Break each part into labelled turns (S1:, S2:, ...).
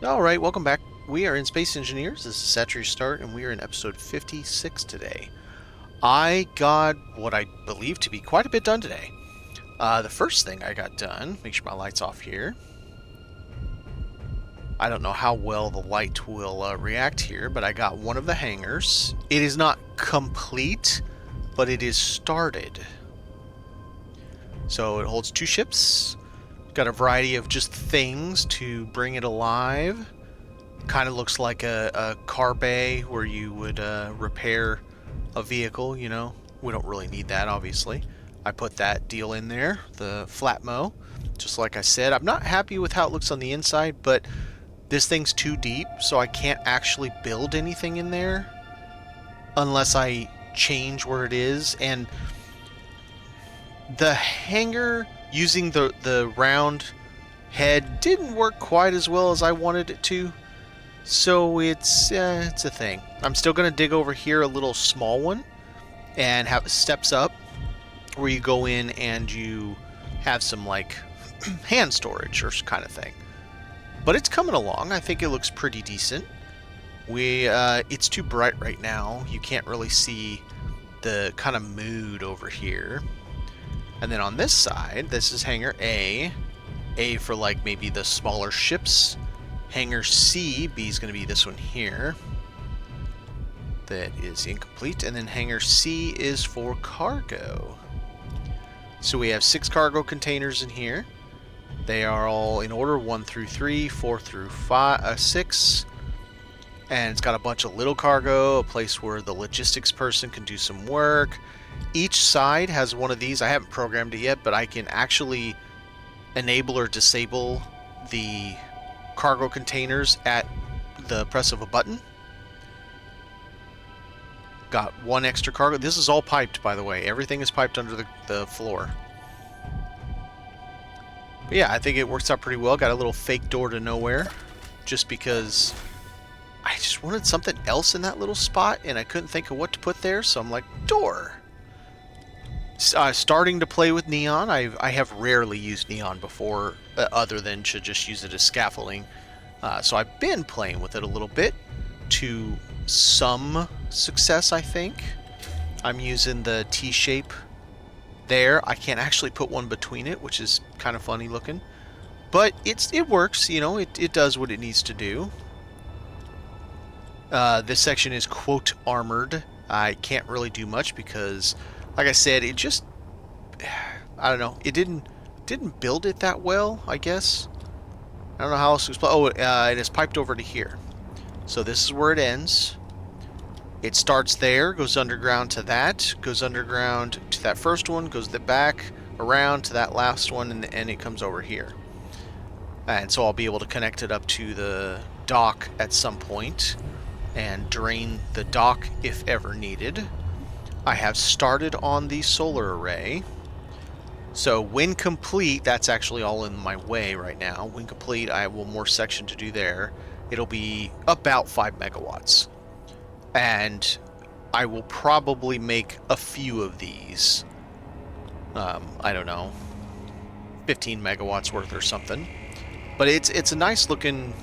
S1: Alright, welcome back. We are in Space Engineers. This is Satreus Start, and we are in episode 56 today. I got what I believe to be quite a bit done today. The first thing I got done, make sure my light's off here. I don't know how well the light will react here, but I got one of the hangars. It is not complete, but it is started. So it holds 2 ships. Got a variety of just things to bring it alive. Kind of looks like a car bay where you would repair a vehicle, you know. We don't really need that, obviously. I put that deal in there, the flat mow. Just like I said, I'm not happy with how it looks on the inside, but this thing's too deep, so I can't actually build anything in there unless I change where it is. And the hangar using the round head didn't work quite as well as I wanted it to, so it's a thing. I'm still gonna dig over here a little small one and have steps up where you go in and you have some like hand storage or kind of thing. But it's coming along. I think it looks pretty decent. It's too bright right now. You can't really see the kind of mood over here. And then on this side, this is hangar A. A for like maybe the smaller ships. Hangar C, B is going to be this one here. That is incomplete. And then hangar C is for cargo. So we have 6 cargo containers in here. They are all in order, 1 through 3, 4 through 6. And it's got a bunch of little cargo, a place where the logistics person can do some work. Each side has one of these. I haven't programmed it yet, but I can actually enable or disable the cargo containers at the press of a button. Got 1 extra cargo. This is all piped, by the way. Everything is piped under the floor. But yeah, I think it works out pretty well. Got a little fake door to nowhere, just because I just wanted something else in that little spot, and I couldn't think of what to put there, so I'm like, door. Starting to play with neon. I have rarely used neon before, other than to just use it as scaffolding. So I've been playing with it a little bit to some success, I think. I'm using the T-shape there. I can't actually put one between it, which is kind of funny looking. But it works, you know, it does what it needs to do. This section is quote armored. I can't really do much because, like I said, it just, I don't know, it didn't build it that well, I guess. I don't know how else to explain. Oh, it is piped over to here. So this is where it ends. It starts there, goes underground to that, goes underground to that first one, goes back around to that last one, and it comes over here. And so I'll be able to connect it up to the dock at some point and drain the dock if ever needed. I have started on the solar array. So when complete, that's actually all in my way right now. When complete, I have one more section to do there. It'll be about 5 megawatts. And I will probably make a few of these. I don't know, 15 megawatts worth or something. But it's a nice looking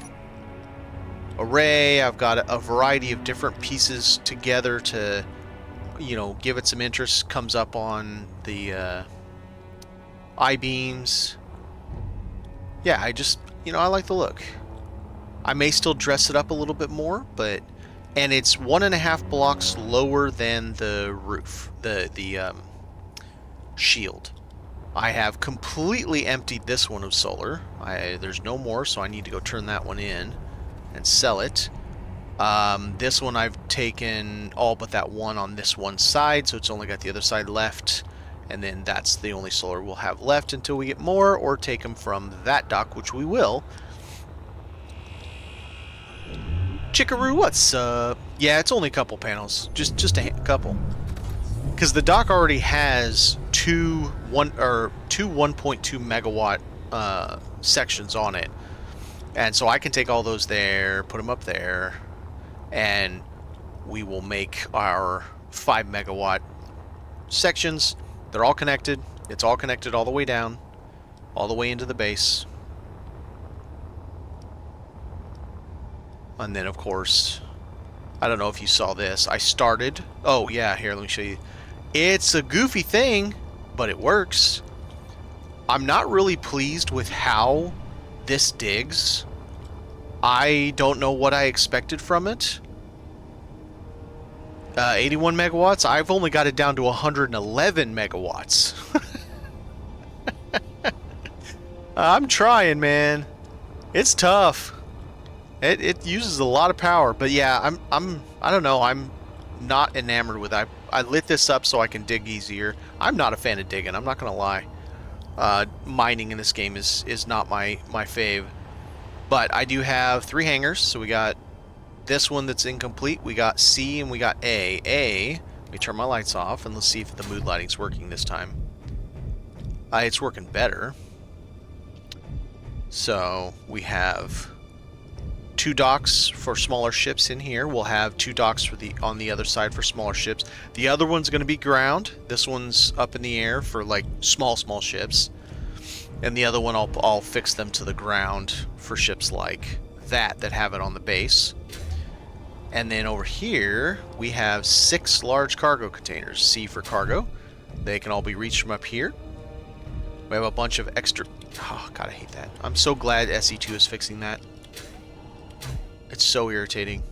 S1: array. I've got a variety of different pieces together to, you know, give it some interest. Comes up on the I-beams. Yeah, I just, you know, I like the look. I may still dress it up a little bit more, but, and it's 1.5 blocks lower than the roof, the shield. I have completely emptied this one of solar. There's no more, so I need to go turn that one in and sell it. This one I've taken all but that one on this one side, so it's only got the other side left, and then that's the only solar we'll have left until we get more, or take them from that dock, which we will. Chickaroo, what's up? Yeah, it's only a couple panels, just a couple, because the dock already has two 1.2 megawatt sections on it. And so I can take all those there, put them up there, and we will make our 5 megawatt sections. They're all connected. It's all connected all the way down, all the way into the base. And then, of course, I don't know if you saw this. I started... Oh, yeah, here, let me show you. It's a goofy thing, but it works. I'm not really pleased with how this digs. I don't know what I expected from it. 81 megawatts. I've only got it down to 111 megawatts. I'm trying, man. It's tough. It uses a lot of power, but yeah, I don't know. I'm not enamored with it. I lit this up so I can dig easier. I'm not a fan of digging. I'm not gonna lie. Mining in this game is not my fave. But I do have 3 hangars, so we got this one that's incomplete. We got C and we got A. Let me turn my lights off and let's see if the mood lighting's working this time. It's working better. So we have 2 docks for smaller ships in here. We'll have 2 docks for on the other side for smaller ships. The other one's going to be ground. This one's up in the air for like small ships. And the other one I'll fix them to the ground for ships like that have it on the base. And then over here we have 6 large cargo containers. C for cargo. They can all be reached from up here. We have a bunch of extra... Oh, God, I hate that. I'm so glad SE2 is fixing that. It's so irritating.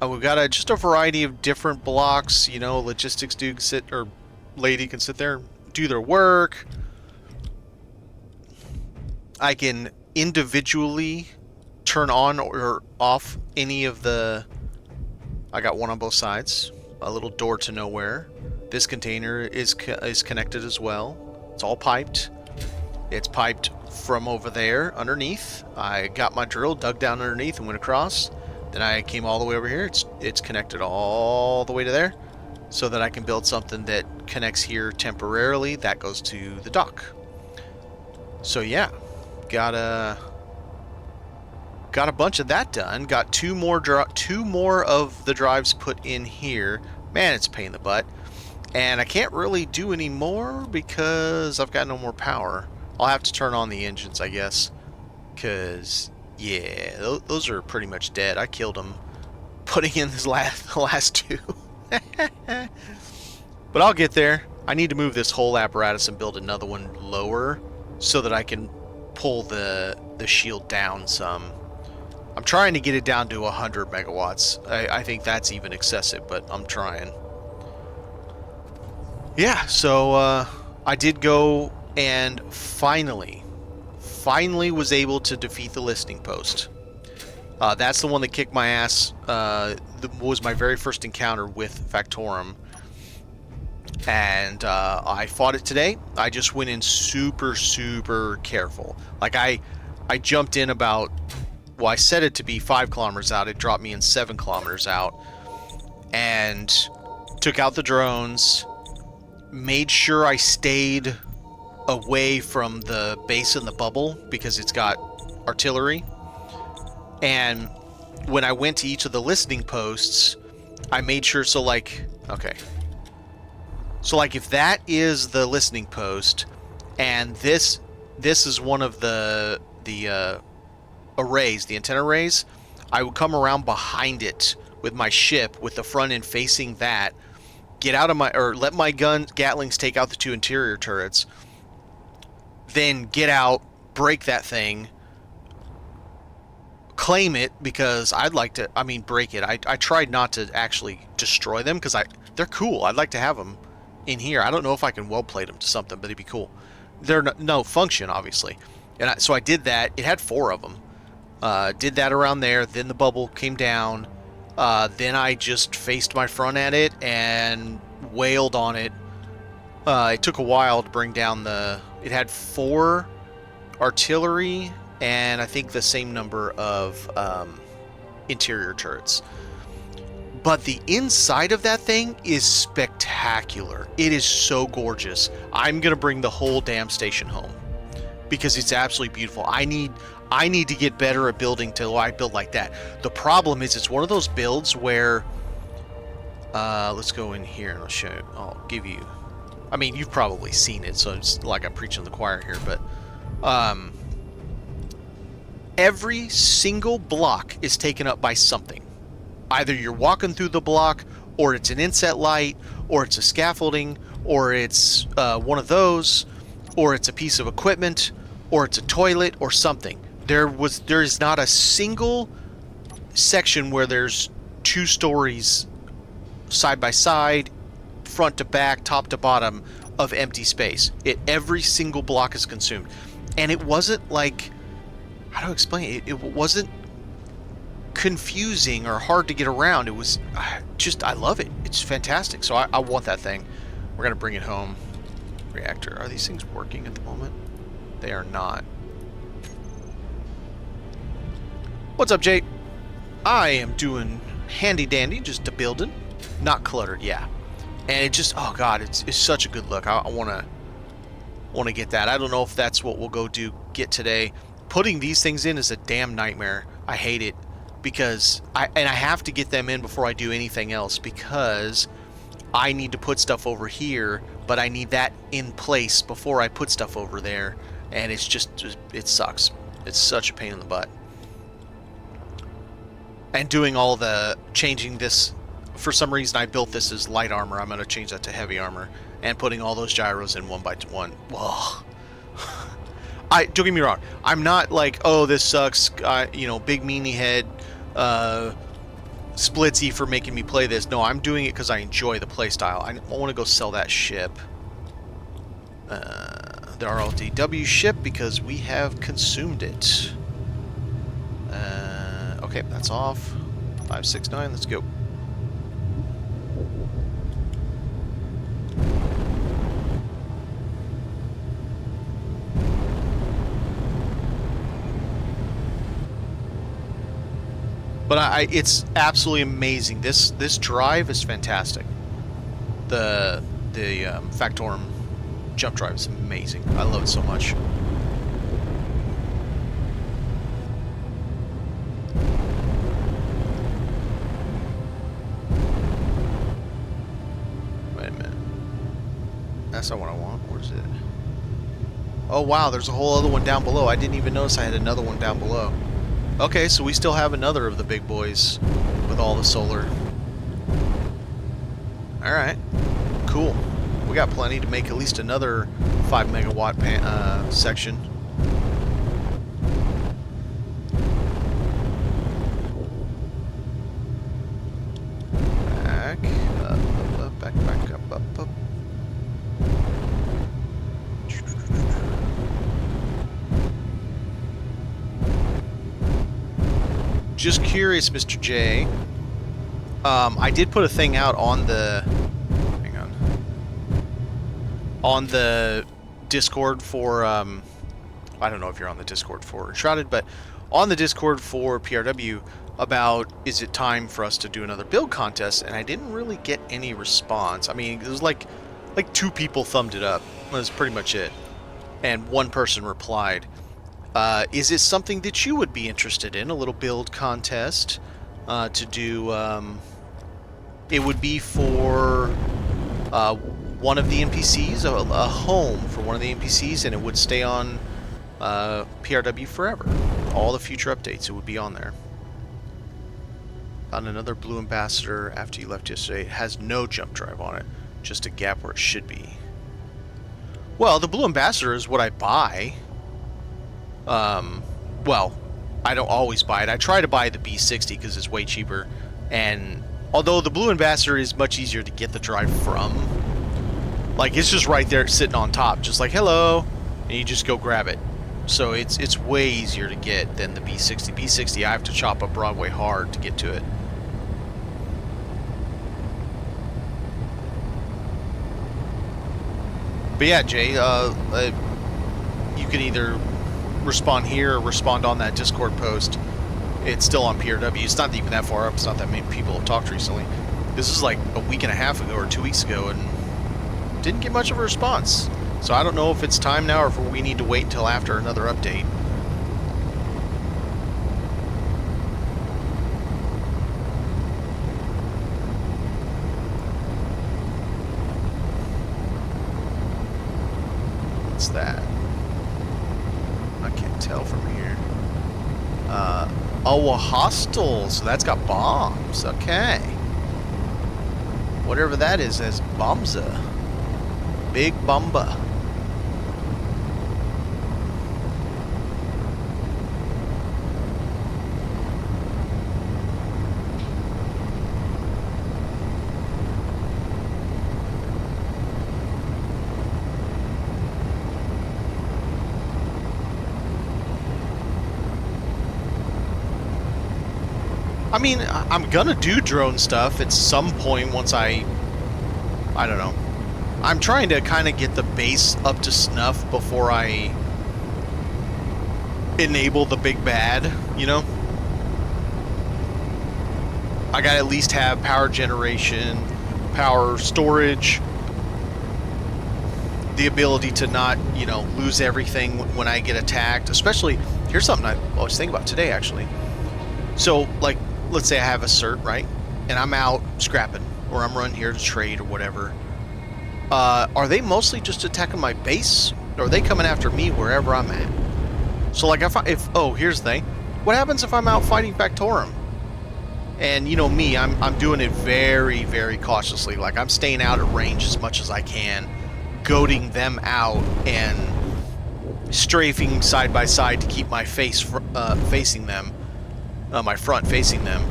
S1: We've got just a variety of different blocks. You know, logistics dude lady can sit there and do their work. I can individually turn on or off any of the... I got one on both sides. A little door to nowhere. This container is connected as well. It's all piped. It's piped from over there underneath. I got my drill, dug down underneath and went across. Then I came all the way over here. It's connected all the way to there so that I can build something that connects here temporarily. That goes to the dock. So yeah, got a bunch of that done. Got 2 more of the drives put in here. Man, it's a pain in the butt. And I can't really do any more because I've got no more power. I'll have to turn on the engines, I guess. Because, yeah, those are pretty much dead. I killed them putting in the last 2. But I'll get there. I need to move this whole apparatus and build another one lower so that I can pull the shield down some. I'm trying to get it down to 100 megawatts. I think that's even excessive, but I'm trying. Yeah, so I did go and finally was able to defeat the listening post. That's the one that kicked my ass. Was my very first encounter with Factorum. And I fought it today. I just went in super careful. Like I jumped in about... Well, I set it to be 5 kilometers out. It dropped me in 7 kilometers out. And took out the drones. Made sure I stayed away from the base in the bubble because it's got artillery. And when I went to each of the listening posts, I made sure, so like, okay. So like if that is the listening post and this is one of the arrays, the antenna arrays, I would come around behind it with my ship with the front end facing that, get out of my, or let my Gatlings take out the 2 interior turrets, then get out, break that thing, claim it, because I'd like to, I mean, break it. I tried not to actually destroy them because they're cool. I'd like to have them in here. I don't know if I can weld plate them to something, but it'd be cool. They're no function, obviously. And so I did that. It had 4 of them. Did that around there. Then the bubble came down. Then I just faced my front at it and wailed on it. It took a while to bring down the... It had 4 artillery and I think the same number of interior turrets. But the inside of that thing is spectacular. It is so gorgeous. I'm going to bring the whole damn station home because it's absolutely beautiful. I need to get better at building till I build like that. The problem is it's one of those builds where let's go in here and I'll show you. I'll give you, I mean, you've probably seen it, so it's like I'm preaching to the choir here, but every single block is taken up by something. Either you're walking through the block, or it's an inset light, or it's a scaffolding, or it's one of those, or it's a piece of equipment, or it's a toilet, or something. There is not a single section where there's 2 stories side by side, front to back, top to bottom of empty space. Every single block is consumed. And it wasn't like, how do I explain it? It wasn't confusing or hard to get around. It was just, I love it. It's fantastic. So I want that thing. We're going to bring it home. Reactor. Are these things working at the moment? They are not. What's up, Jay? I am doing handy dandy, just a building. Not cluttered, yeah. And it just, oh god, it's such a good look. I want to get that. I don't know if that's what we'll go get today. Putting these things in is a damn nightmare. I hate it. Because I have to get them in before I do anything else, because I need to put stuff over here, but I need that in place before I put stuff over there, and it's just it sucks. It's such a pain in the butt. And doing all the changing this, for some reason I built this as light armor. I'm going to change that to heavy armor, and putting all those gyros in one by one. Whoa. Don't get me wrong. I'm not like, oh, this sucks. You know, big meanie head. Splitsy for making me play this. No, I'm doing it because I enjoy the playstyle. I want to go sell that ship. The RLDW ship, because we have consumed it. Okay, that's off. 569, let's go. But it's absolutely amazing. This drive is fantastic. The Factorum jump drive is amazing. I love it so much. Wait a minute. That's not what I want. Where's it? Oh wow, there's a whole other one down below. I didn't even notice I had another one down below. Okay, so we still have another of the big boys with all the solar. Alright, cool. We got plenty to make at least another 5 megawatt section. Back, up. Just curious, Mr. J. I did put a thing out on the... Hang on. On the Discord for... I don't know if you're on the Discord for Shrouded, but on the Discord for PRW about, is it time for us to do another build contest? And I didn't really get any response. I mean, it was like 2 people thumbed it up. That was pretty much it. And 1 person replied. Is it something that you would be interested in? A little build contest to do. It would be for one of the NPCs, a home for one of the NPCs, and it would stay on PRW forever. All the future updates, it would be on there. Found another Blue Ambassador after you left yesterday. It has no jump drive on it, just a gap where it should be. Well, the Blue Ambassador is what I buy. Well, I don't always buy it. I try to buy the B60 because it's way cheaper. And although the Blue Ambassador is much easier to get the drive from, like it's just right there sitting on top, just like hello, and you just go grab it. So it's way easier to get than the B60. B60, I have to chop up Broadway hard to get to it. But yeah, Jay, you can either respond here or respond on that Discord post. It's still on PRW. It's not even that far up. It's not that many people have talked recently. This is like a week and a half ago or 2 weeks ago, and didn't get much of a response. So I don't know if it's time now or if we need to wait until after another update. What's that? I can't tell from here. Oh, a hostel. So that's got bombs. Okay. Whatever that is has bombsa. Big bomba. I mean, I'm gonna do drone stuff at some point once I don't know. I'm trying to kind of get the base up to snuff before I enable the big bad, you know? I gotta at least have power generation, power storage, the ability to not, you know, lose everything when I get attacked. Especially, here's something I was thinking about today, actually. So, like, let's say I have a cert, right? And I'm out scrapping, or I'm running here to trade or whatever. Are they mostly just attacking my base, or are they coming after me wherever I'm at? So, like, oh, here's the thing. What happens if I'm out fighting Factorum? And, you know me, I'm doing it very, very cautiously. Like, I'm staying out at range as much as I can, goading them out, and strafing side by side to keep my face facing them. My front facing them.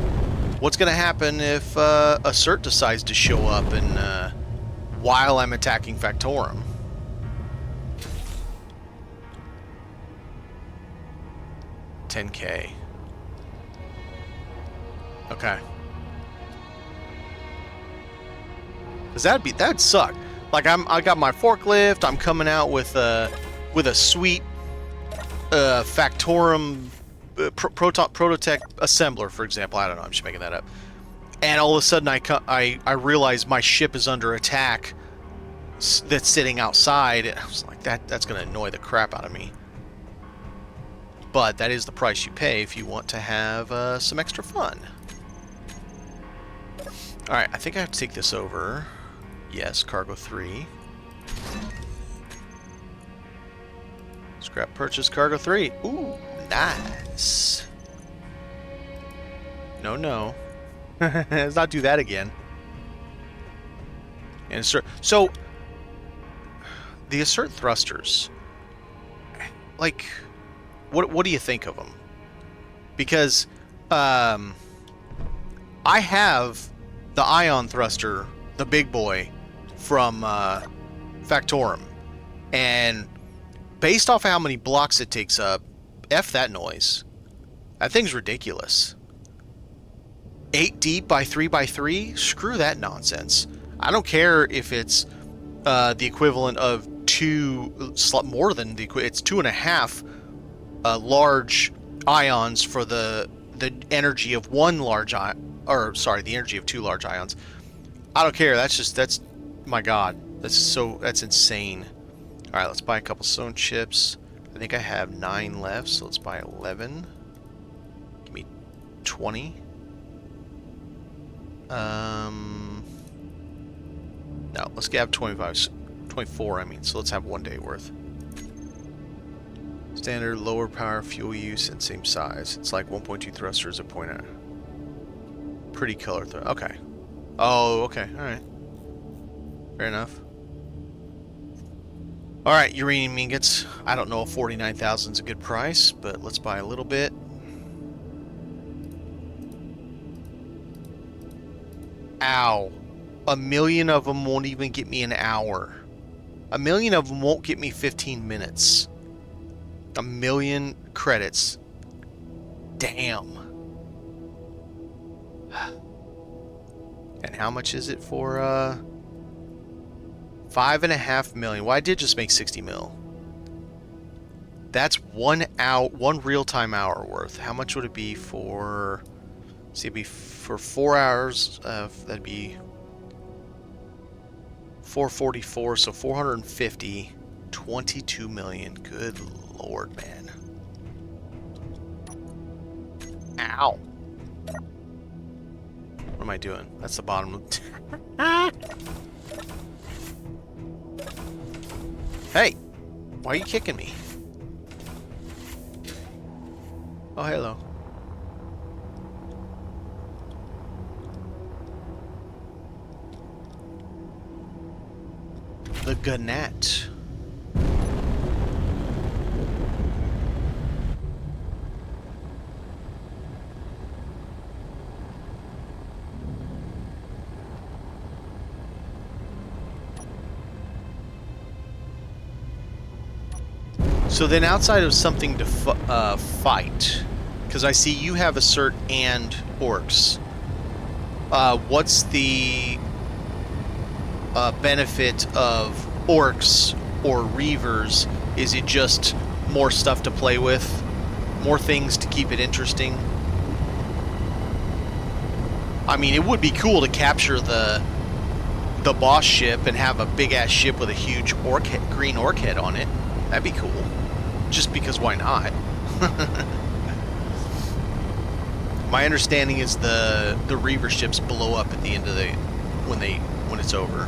S1: What's going to happen if a cert decides to show up and while I'm attacking Factorum? $10K. Okay. Cause that'd suck. Like I got my forklift. I'm coming out with a sweet Factorum. Prototech assembler, for example. I don't know. I'm just making that up. And all of a sudden, I realize my ship is under attack. That's sitting outside. And I was like, that's going to annoy the crap out of me. But that is the price you pay if you want to have some extra fun. All right, I think I have to take this over. Yes, cargo 3. Scrap purchase cargo 3. Ooh. Nice. No. Let's not do that again. And so the assert thrusters, like, what do you think of them? Because I have the ion thruster, the big boy from Factorum, and based off how many blocks it takes up, F that noise. That thing's ridiculous. 8 deep by 3 by 3? Screw that nonsense. I don't care if it's the equivalent of more than it's 2.5 large ions for the energy of one large ion, or sorry, the energy of 2 large ions. I don't care. That's my God. That's insane. All right, let's buy a couple stone chips. I think I have 9 left, so let's buy 11. Give me 20. No, let's have 24, I mean, so let's have 1 day worth. Standard, lower power, fuel use, and same size. It's like 1.2 thrusters at point out. Pretty color throw. Okay. Oh, okay. Alright. Fair enough. Alright, uranium ingots. I don't know if 49,000 is a good price, but let's buy a little bit. Ow. 1,000,000 of them won't even get me an hour. 1,000,000 of them won't get me 15 minutes. 1,000,000 credits. Damn. And how much is it for, 5.5 million. Well, I did just make 60 mil. That's 1 real-time hour worth. How much would it be for... See, it'd be for 4 hours. That'd be 444, so 450. 22 million. Good lord, man. Ow. What am I doing? That's the bottom. Hey! Why are you kicking me? Oh, hello. The Gannett. So then outside of something to fight, because I see you have assert and orcs, what's the benefit of orcs or reavers? Is it just more stuff to play with? More things to keep it interesting? I mean, it would be cool to capture the boss ship and have a big-ass ship with a huge green orc head on it. That'd be cool. Just because why not? My understanding is the reaver ships blow up at the end of the when it's over.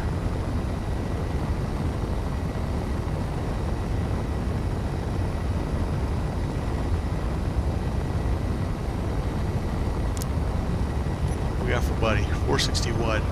S1: What we got for buddy? 461.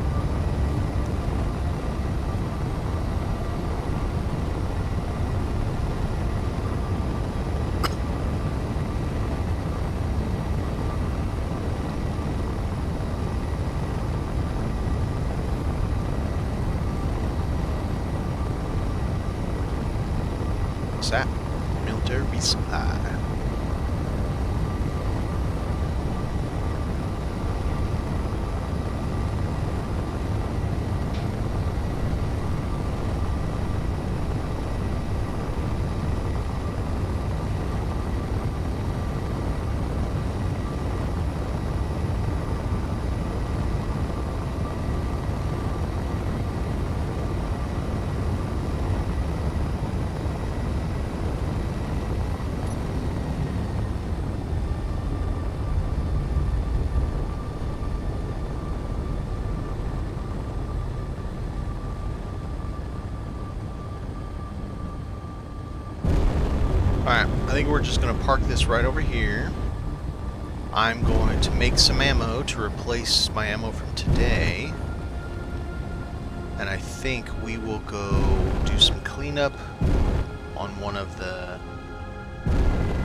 S1: That military resupply. Alright, I think we're just going to park this right over here. I'm going to make some ammo to replace my ammo from today. And I think we will go do some cleanup on one of the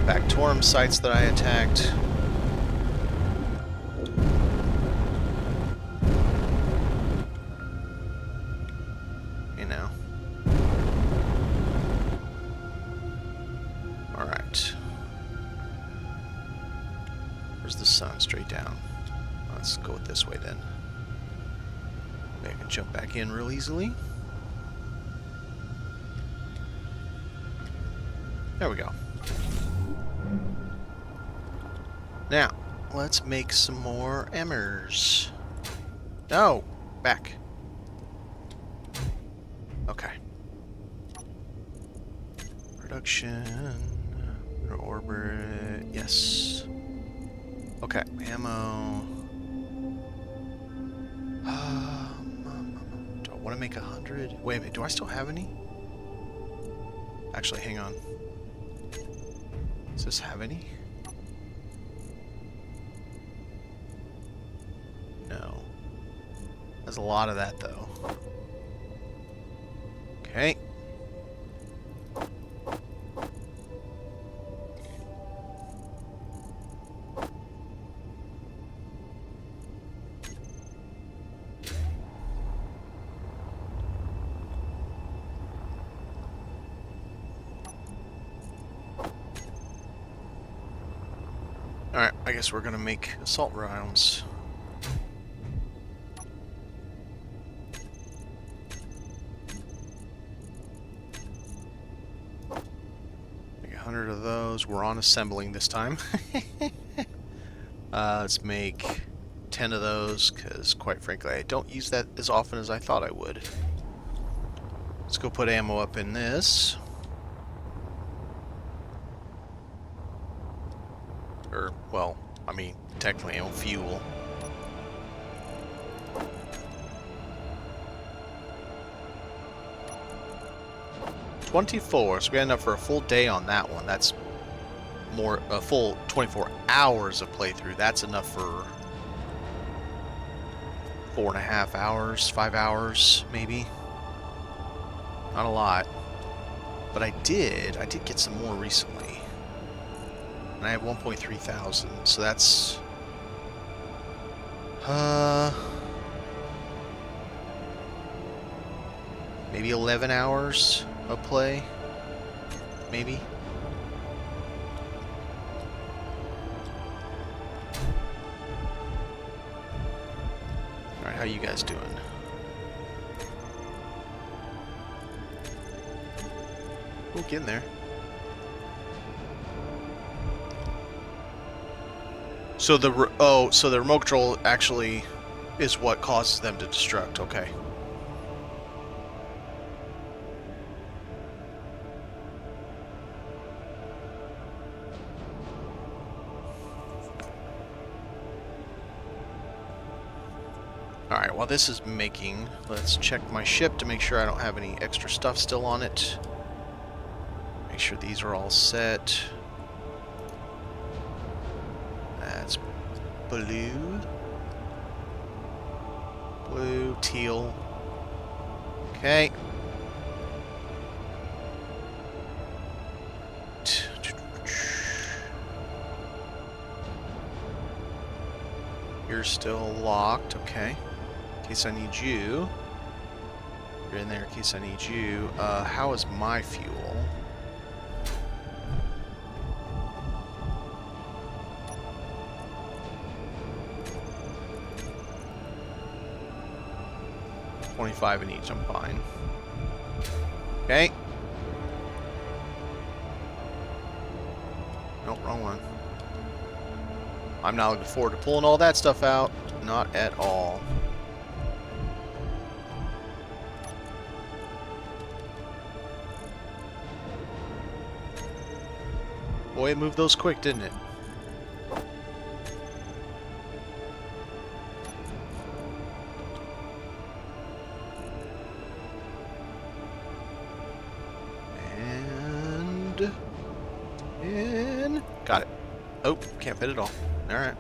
S1: Bactorum sites that I attacked. You know. Alright. Where's the sun? Straight down. Let's go this way then. Maybe I can jump back in real easily. There we go. Now, let's make some more emmers. No! Back. Okay. Production. Orbit. Yes. Okay. Ammo. Do I want to make 100? Wait a minute. Do I still have any? Actually, hang on. Does this have any? No. There's a lot of that, though. Okay. Alright, I guess we're gonna make assault rounds. Make 100 of those. We're on assembling this time. Let's make 10 of those, because quite frankly, I don't use that as often as I thought I would. Let's go put ammo up in this. Or, well, I mean, technically ammo fuel. $24, so we got enough for a full day on that one. That's more, a full 24 hours of playthrough. That's enough for 4.5 hours, 5 hours, maybe. Not a lot. But I did get some more recently. And I have 1.3 thousand, so that's... maybe 11 hours of play? Maybe? Alright, how you guys doing? We'll get in there. So the remote control actually is what causes them to destruct. Okay. Alright, while this is making, let's check my ship to make sure I don't have any extra stuff still on it. Make sure these are all set. That's blue. Blue, teal. Okay. You're still locked, okay. In case I need you. You're in there in case I need you. How is my fuel? $25 in each, I'm fine. Okay. Nope, wrong one. I'm not looking forward to pulling all that stuff out. Not at all. Boy, it moved those quick, didn't it? And got it. Oh, can't fit it all. All right.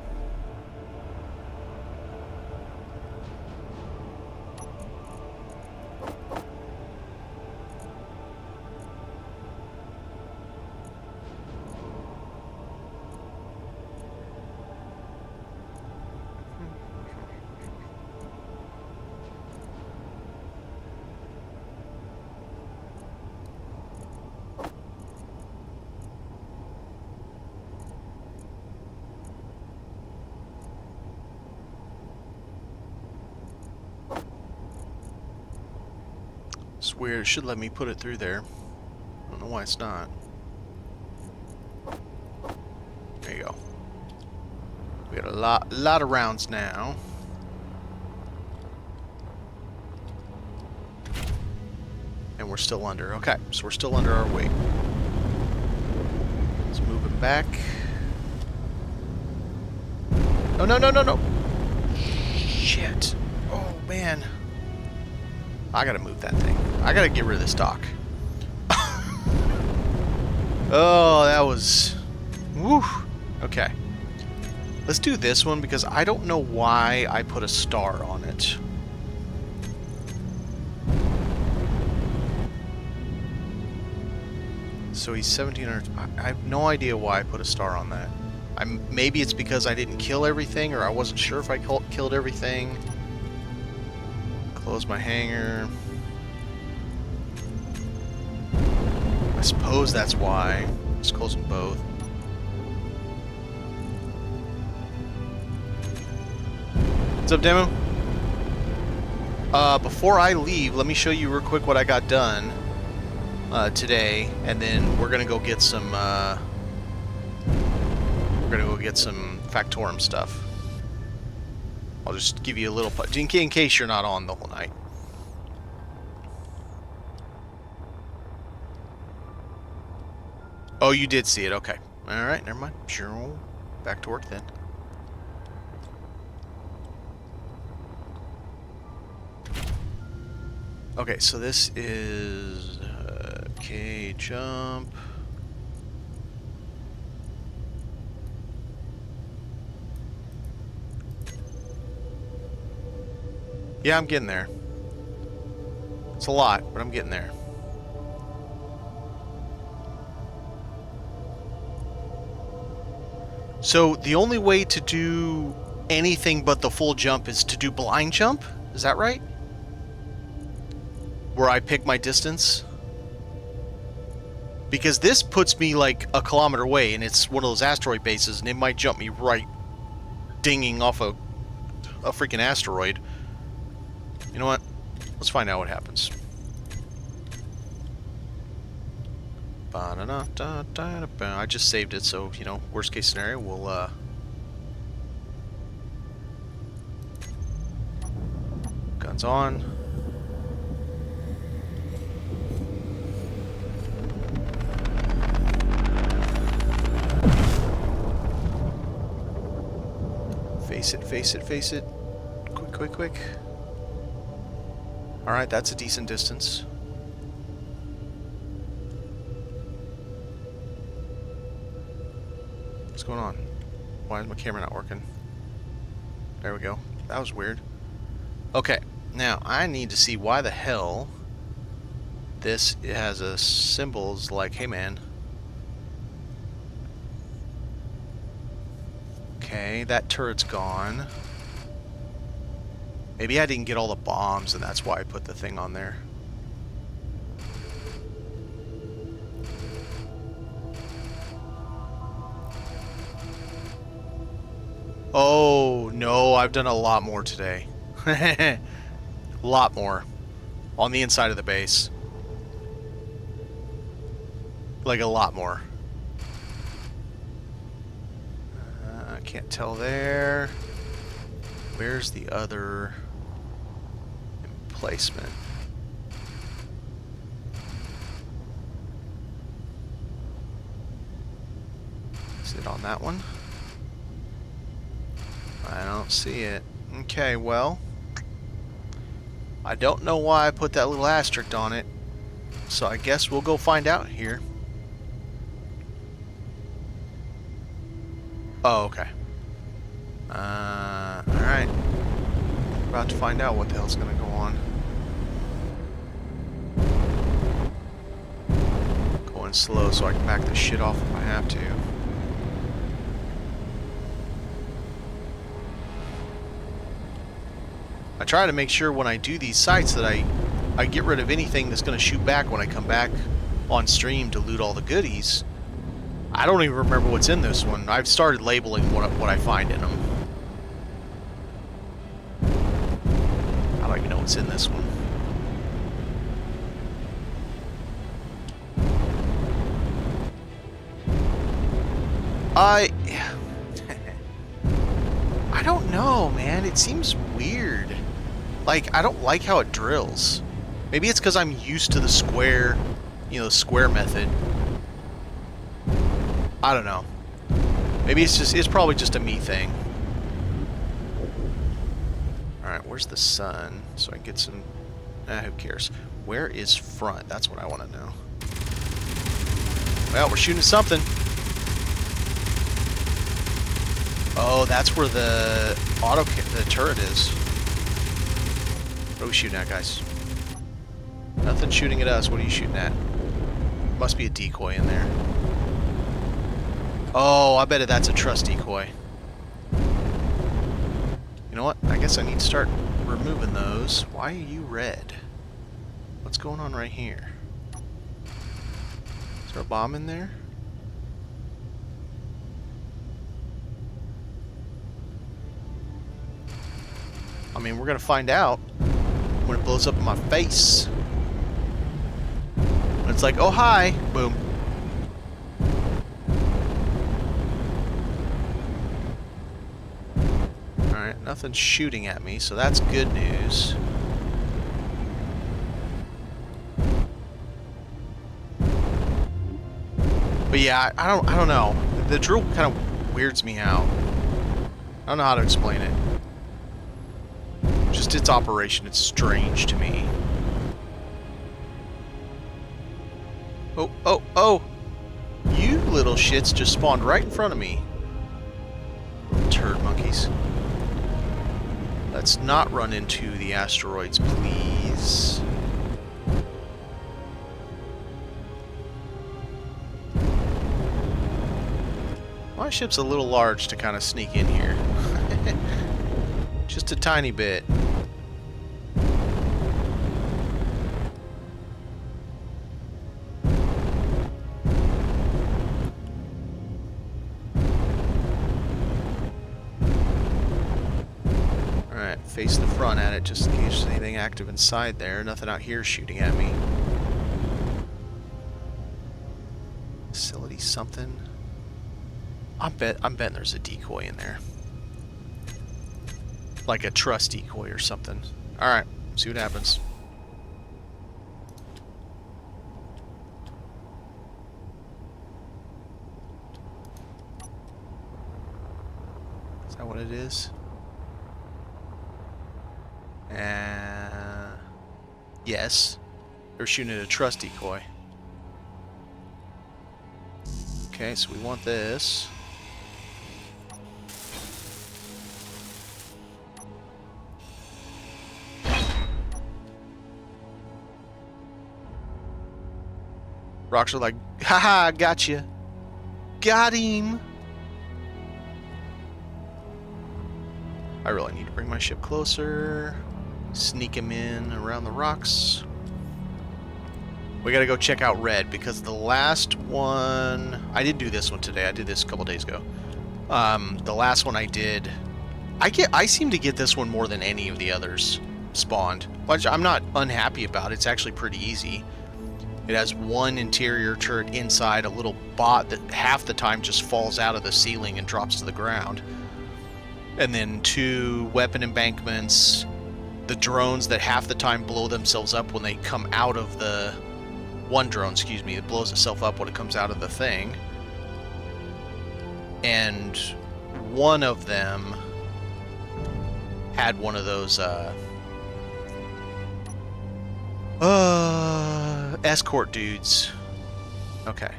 S1: It's weird. It should let me put it through there. I don't know why it's not. There you go. We got a lot of rounds now. And we're still under. Okay, so we're still under our weight. Let's move it back. No, no, no, no, no. Shit. Oh, man. I gotta move that thing. I gotta get rid of this dock. Oh, that was... Woo! Okay. Let's do this one because I don't know why I put a star on it. So he's 1700... I have no idea why I put a star on that. Maybe it's because I didn't kill everything, or I wasn't sure if I killed everything. Close my hangar. I suppose that's why. Just close them both. What's up, Demo? Before I leave, let me show you real quick what I got done today, and then we're gonna go get some. We're gonna go get some Factorum stuff. I'll just give you a little in case you're not on the whole night. Oh, you did see it. Okay. All right. Never mind. Sure. Back to work then. Okay. So this is K jump. Yeah, I'm getting there. It's a lot, but I'm getting there. So the only way to do anything but the full jump is to do blind jump? Is that right? Where I pick my distance? Because this puts me like a kilometer away, and it's one of those asteroid bases, and it might jump me right dinging off a freaking asteroid. You know what? Let's find out what happens. I just saved it, so, you know, worst case scenario, we'll, guns on. Face it, face it, face it. Quick, quick, quick. Alright, that's a decent distance. What's going on? Why is my camera not working? There we go. That was weird. Okay, now I need to see why the hell this has a symbols like, hey man. Okay, that turret's gone. Maybe I didn't get all the bombs and that's why I put the thing on there. Oh, no, I've done a lot more today. A lot more. On the inside of the base. Like, a lot more. I can't tell there. Where's the other emplacement? Is it on that one? I don't see it. Okay, well, I don't know why I put that little asterisk on it, so I guess we'll go find out here. Oh, okay. Alright. About to find out what the hell's gonna go on. Going slow so I can back this shit off if I have to. I try to make sure when I do these sites that I get rid of anything that's going to shoot back when I come back on stream to loot all the goodies. I don't even remember what's in this one. I've started labeling what I find in them. I don't even know what's in this one. I don't know, man. It seems weird. Like, I don't like how it drills. Maybe it's because I'm used to the square, you know, the square method. I don't know. Maybe it's probably just a me thing. Alright, where's the sun? So I can get some... who cares? Where is front? That's what I want to know. Well, we're shooting something. Oh, that's where the turret is. What are we shooting at, guys? Nothing shooting at us. What are you shooting at? Must be a decoy in there. Oh, I bet that's a trust decoy. You know what? I guess I need to start removing those. Why are you red? What's going on right here? Is there a bomb in there? I mean, we're gonna find out when it blows up in my face. When it's like, oh hi, boom. Alright, nothing's shooting at me, so that's good news. But yeah, I don't know. The drill kind of weirds me out. I don't know how to explain it. Just its operation, it's strange to me. Oh, oh, oh! You little shits just spawned right in front of me. Little turd monkeys. Let's not run into the asteroids, please. Why My ship's a little large to kind of sneak in here. Just a tiny bit. Alright, face the front at it just in case there's anything active inside there. Nothing out here shooting at me. Facility something. I'm betting there's a decoy in there. Like a trust decoy or something. Alright, see what happens. Is that what it is? Yes. They're shooting at a trust decoy. Okay, so we want this. Rocks are like, haha, gotcha. Got him. I really need to bring my ship closer. Sneak him in around the rocks. We gotta go check out red because the last one... I didn't do this one today. I did this a couple days ago. The last one I did... I seem to get this one more than any of the others spawned. Which I'm not unhappy about. It's actually pretty easy. It has one interior turret inside, a little bot that half the time just falls out of the ceiling and drops to the ground. And then 2 weapon embankments, the drones that half the time blow themselves up when they come out of the... One drone, excuse me, that blows itself up when it comes out of the thing. And one of them had one of those, escort dudes. Okay.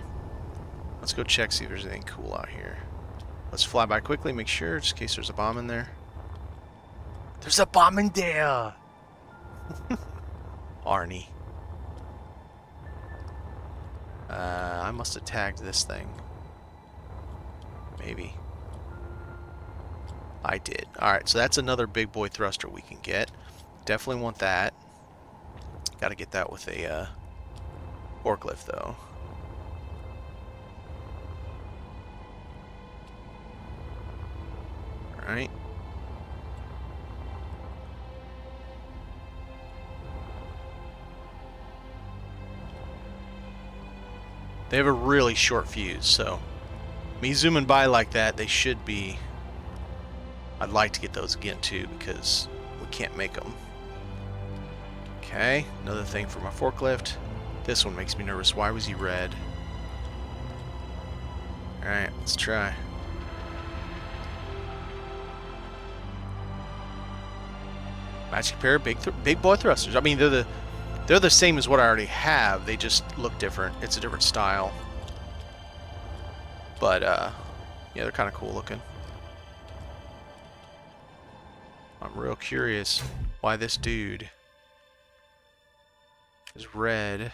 S1: Let's go check, see if there's anything cool out here. Let's fly by quickly, make sure, just in case there's a bomb in there. There's a bomb in there! Arnie. I must have tagged this thing. Maybe. I did. Alright, so that's another big boy thruster we can get. Definitely want that. Gotta get that with a forklift, though. Alright. They have a really short fuse, so me zooming by like that, they should be... I'd like to get those again, too, because we can't make them. Okay, another thing for my forklift. This one makes me nervous. Why was he red? Alright, let's try. Magic pair of big boy thrusters. I mean, they're the same as what I already have. They just look different. It's a different style. But, yeah, they're kind of cool looking. I'm real curious why this dude is red.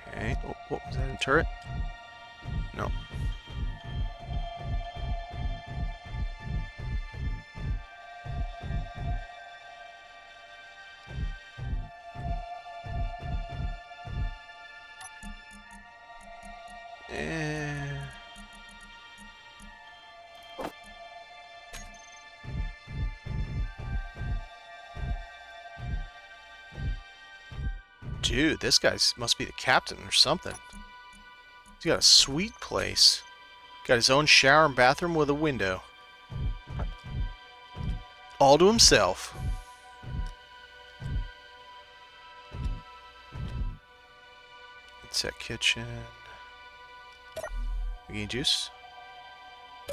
S1: Okay. Oh, what was that? A turret? No. Dude, this guy must be the captain or something. He's got a sweet place. Got his own shower and bathroom with a window. All to himself. It's that kitchen. Any juice?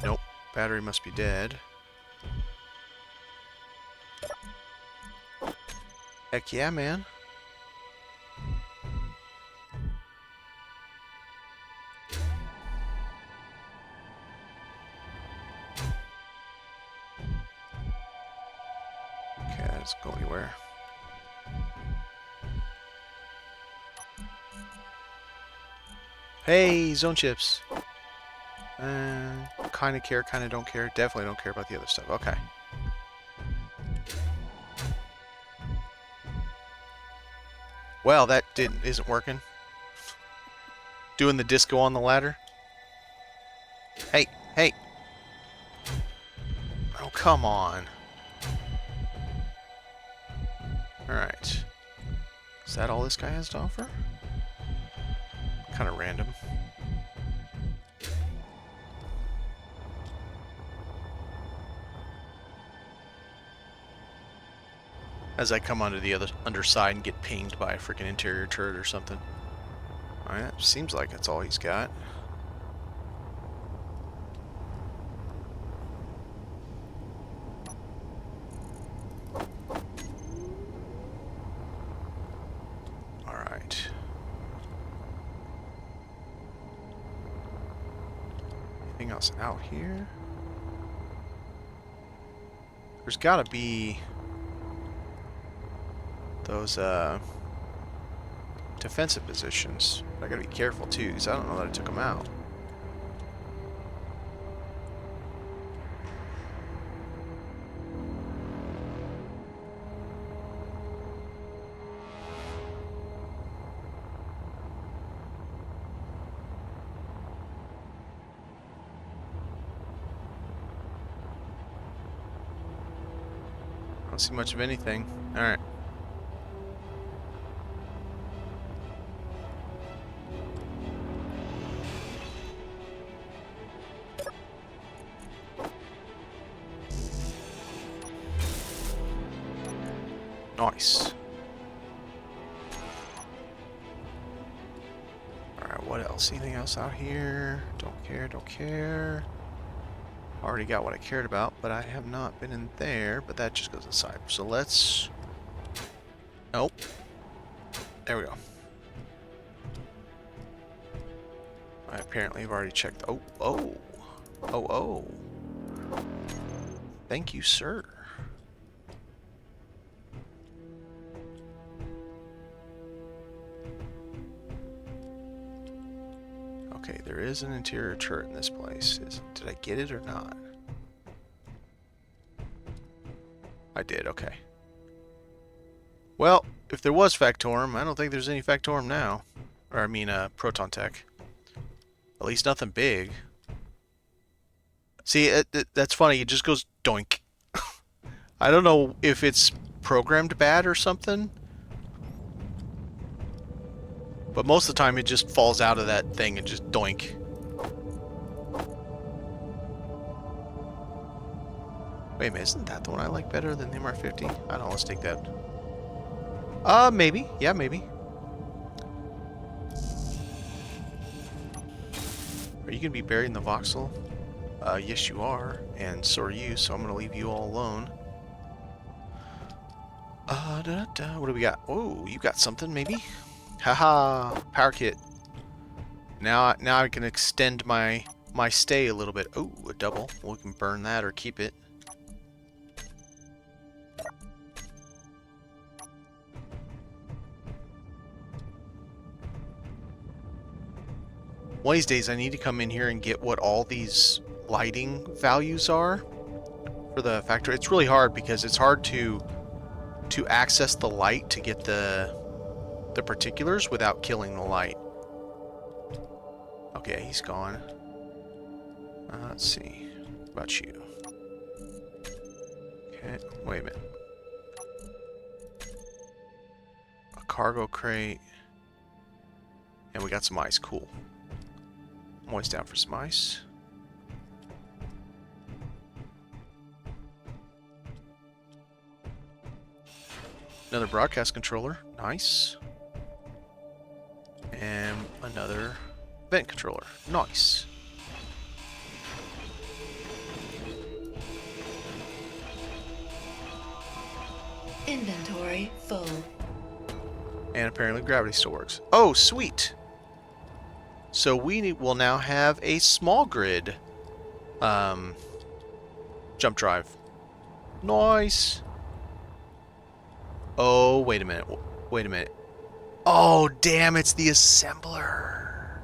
S1: Nope. Battery must be dead. Heck yeah, man. Hey, zone chips. Kind of care, kind of don't care. Definitely don't care about the other stuff. Okay. Well, that isn't working. Doing the disco on the ladder. Hey, hey. Oh, come on. Alright. Is that all this guy has to offer? Kind of random. As I come onto the other underside and get pinged by a freaking interior turret or something. Alright, that seems like that's all he's got. Alright. Anything else out here? There's gotta be those defensive positions. But I gotta be careful too, because I don't know that I took them out. I don't see much of anything. Alright. Nice. Alright, what else? Anything else out here? Don't care, don't care. Already got what I cared about, but I have not been in there, but that just goes inside. So let's... Nope. There we go. I apparently have already checked... Oh, oh. Oh, oh. Thank you, sir. Okay, there is an interior turret in this place. Did I get it or not? I did, okay. Well, if there was Factorum, I don't think there's any Factorum now. Or, I mean, Proton Tech. At least nothing big. See, that's funny. It just goes doink. I don't know if it's programmed bad or something. But most of the time, it just falls out of that thing and just doink. Wait a minute, isn't that the one I like better than the MR50? I don't know, let's take that. Maybe. Yeah, maybe. Are you going to be buried in the voxel? Yes, you are. And so are you, so I'm going to leave you all alone. What do we got? Oh, you got something, maybe? Haha, power kit. Now I can extend my stay a little bit. Oh, a double. We can burn that or keep it. One of these days I need to come in here and get what all these lighting values are for the factory. It's really hard because it's hard to access the light to get the particulars without killing the light. Okay, he's gone. Let's see. What about you? Okay, wait a minute. A cargo crate. And we got some ice. Cool. I'm always down for some ice. Another broadcast controller. Nice. And another vent controller. Nice.
S2: Inventory full.
S1: And apparently gravity still works. Oh, sweet. So we will now have a small grid jump drive. Nice. Oh, wait a minute. Wait a minute. Oh, damn, it's the assembler.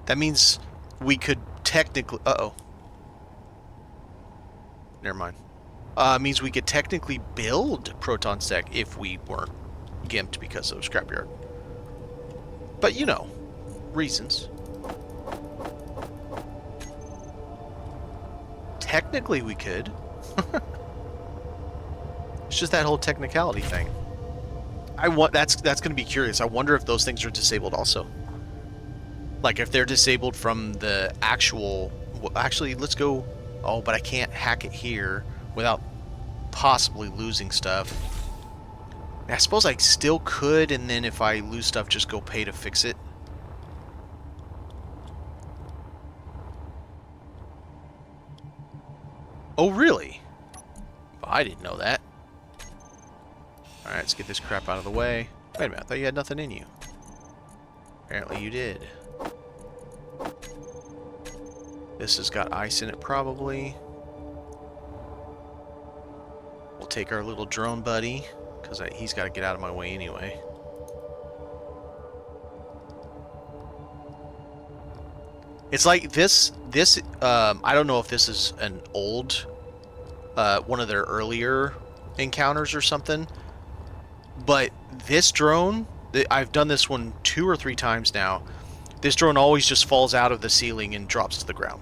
S1: That means we could technically... Uh-oh. Never mind. Means we could technically build Proton Stack if we weren't gimped because of Scrapyard. But, you know, reasons. Technically we could. It's just that whole technicality thing. That's going to be curious. I wonder if those things are disabled also. Like if they're disabled from the actual... Well, actually, let's go... Oh, but I can't hack it here without possibly losing stuff. I suppose I still could, and then if I lose stuff, just go pay to fix it. Oh, really? I didn't know that. Alright, let's get this crap out of the way. Wait a minute, I thought you had nothing in you. Apparently you did. This has got ice in it, probably. We'll take our little drone buddy, because he's got to get out of my way anyway. It's like this, I don't know if this is an old, one of their earlier encounters or something, but this drone, I've done this one 2 or 3 times now, this drone always just falls out of the ceiling and drops to the ground.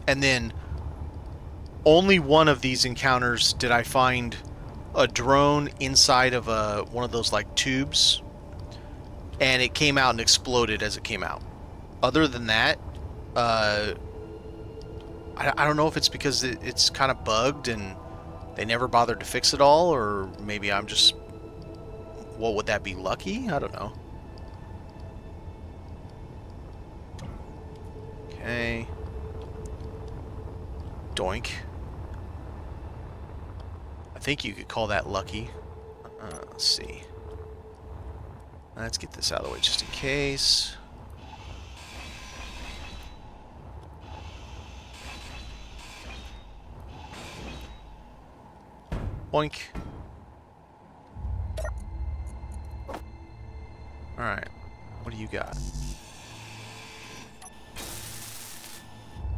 S1: And then, only one of these encounters did I find a drone inside of one of those like tubes, and it came out and exploded as it came out. Other than that, I don't know if it's because it's kind of bugged and they never bothered to fix it all, or maybe I'm just... What would that be, lucky? I don't know. Okay. Doink. I think you could call that lucky. Let's see. Let's get this out of the way just in case. Boink. Alright. What do you got?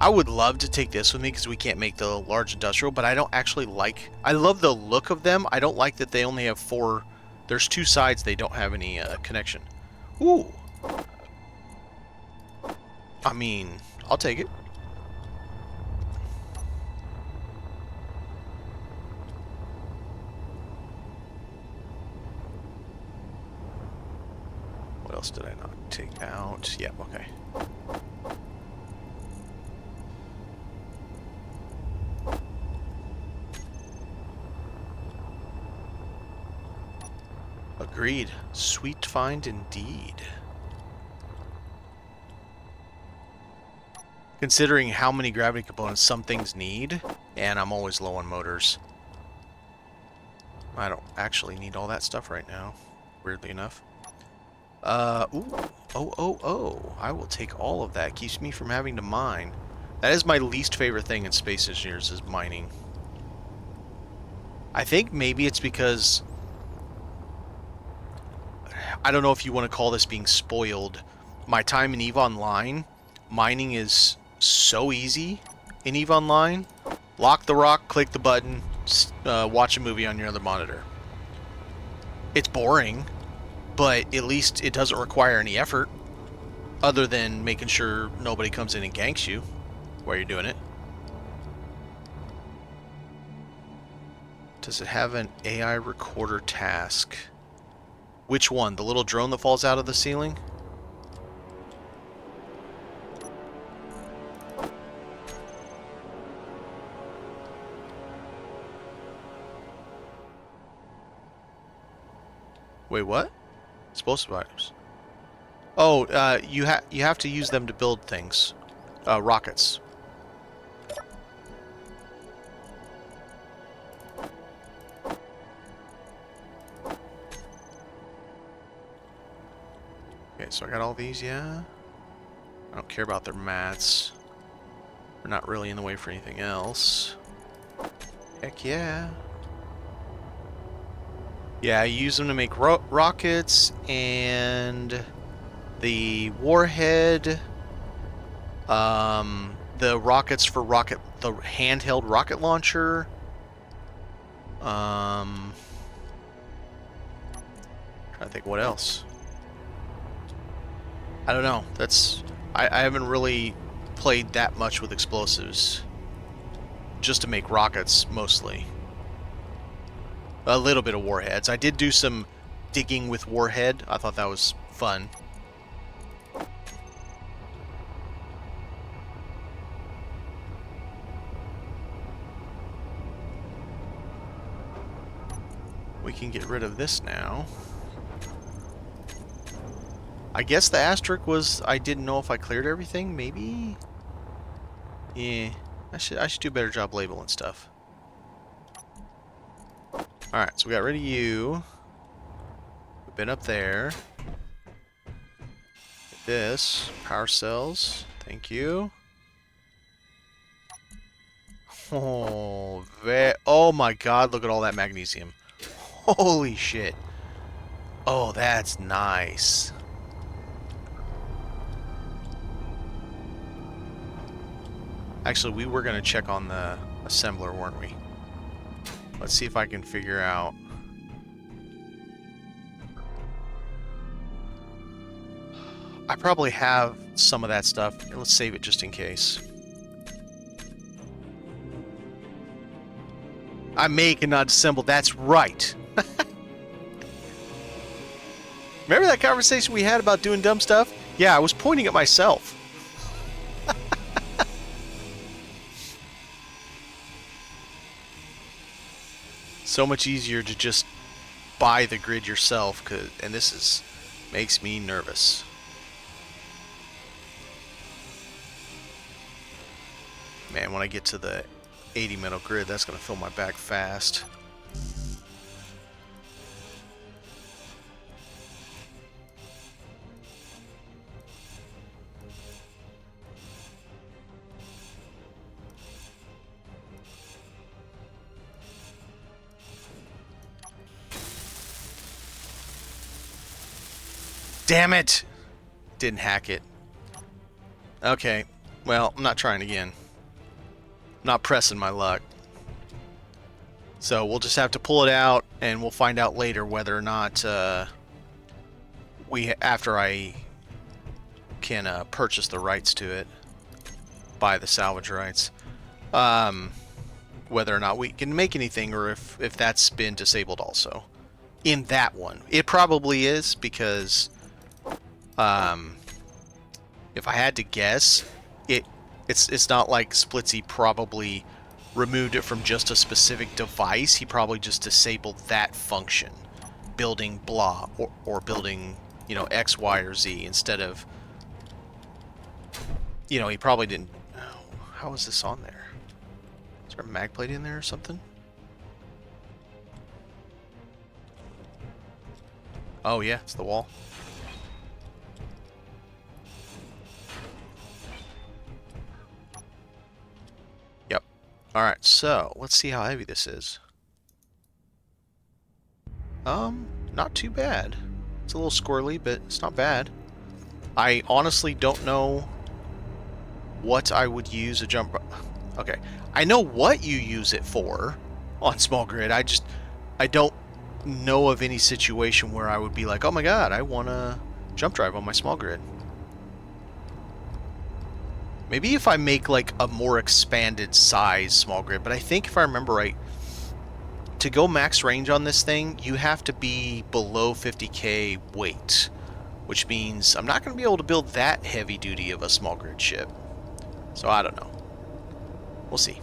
S1: I would love to take this with me because we can't make the large industrial, but I don't actually like... I love the look of them. I don't like that they only have 4... There's 2 sides they don't have any connection. Ooh. I mean, I'll take it. What else did I not take out? Yeah, okay. Agreed. Sweet find indeed. Considering how many gravity components some things need, and I'm always low on motors. I don't actually need all that stuff right now, weirdly enough. Ooh. Oh. I will take all of that. Keeps me from having to mine. That is my least favorite thing in Space Engineers, is mining. I think maybe it's because... I don't know if you want to call this being spoiled. My time in EVE Online, mining is so easy in EVE Online. Lock the rock, click the button, watch a movie on your other monitor. It's boring, but at least it doesn't require any effort other than making sure nobody comes in and ganks you while you're doing it. Does it have an AI recorder task? Which one? The little drone that falls out of the ceiling? Wait, what? Explosive items. Oh, you have to use them to build things. Rockets. Okay, so I got all these, yeah? I don't care about their mats. They're not really in the way for anything else. Heck yeah. Yeah, I use them to make rockets, and The warhead, the rockets for the handheld rocket launcher, trying to think what else. I don't know. I haven't really played that much with explosives. Just to make rockets, mostly. A little bit of warheads. I did do some digging with warhead. I thought that was fun. We can get rid of this now. I guess the asterisk was I didn't know if I cleared everything, maybe? Yeah, I should do a better job labeling stuff. Alright, so we got rid of you. We've been up there. This. Power cells. Thank you. Oh, oh my god, look at all that magnesium. Holy shit. Oh, that's nice. Actually, we were going to check on the assembler, weren't we? Let's see if I can figure out. I probably have some of that stuff. Let's save it just in case. I make and not disassemble. That's right. Remember that conversation we had about doing dumb stuff? Yeah, I was pointing at myself. So much easier to just buy the grid yourself, and this makes me nervous. Man, when I get to the 80 metal grid, that's going to fill my bag fast. Damn it! Didn't hack it. Okay, well, I'm not trying again. Not pressing my luck. So we'll just have to pull it out, and we'll find out later whether or not after I can purchase the rights to it, buy the salvage rights, whether or not we can make anything, or if that's been disabled also. In that one, it probably is, because if I had to guess, it's not like Splitsy probably removed it from just a specific device. He probably just disabled that function, building blah, or building, you know, X, Y, or Z, instead of, you know, he probably didn't. Oh, how is this on there? Is there a mag plate in there or something? Oh yeah, it's the wall. Yep. Alright, so let's see how heavy this is. Not too bad. It's a little squirrely, but it's not bad. I honestly don't know what I would use a jump. Okay, I know what you use it for on small grid. I don't know of any situation where I would be like, oh my god, I want a jump drive on my small grid. Maybe if I make like a more expanded size small grid, but I think if I remember right, to go max range on this thing, you have to be below 50k weight, which means I'm not going to be able to build that heavy duty of a small grid ship. So I don't know. We'll see.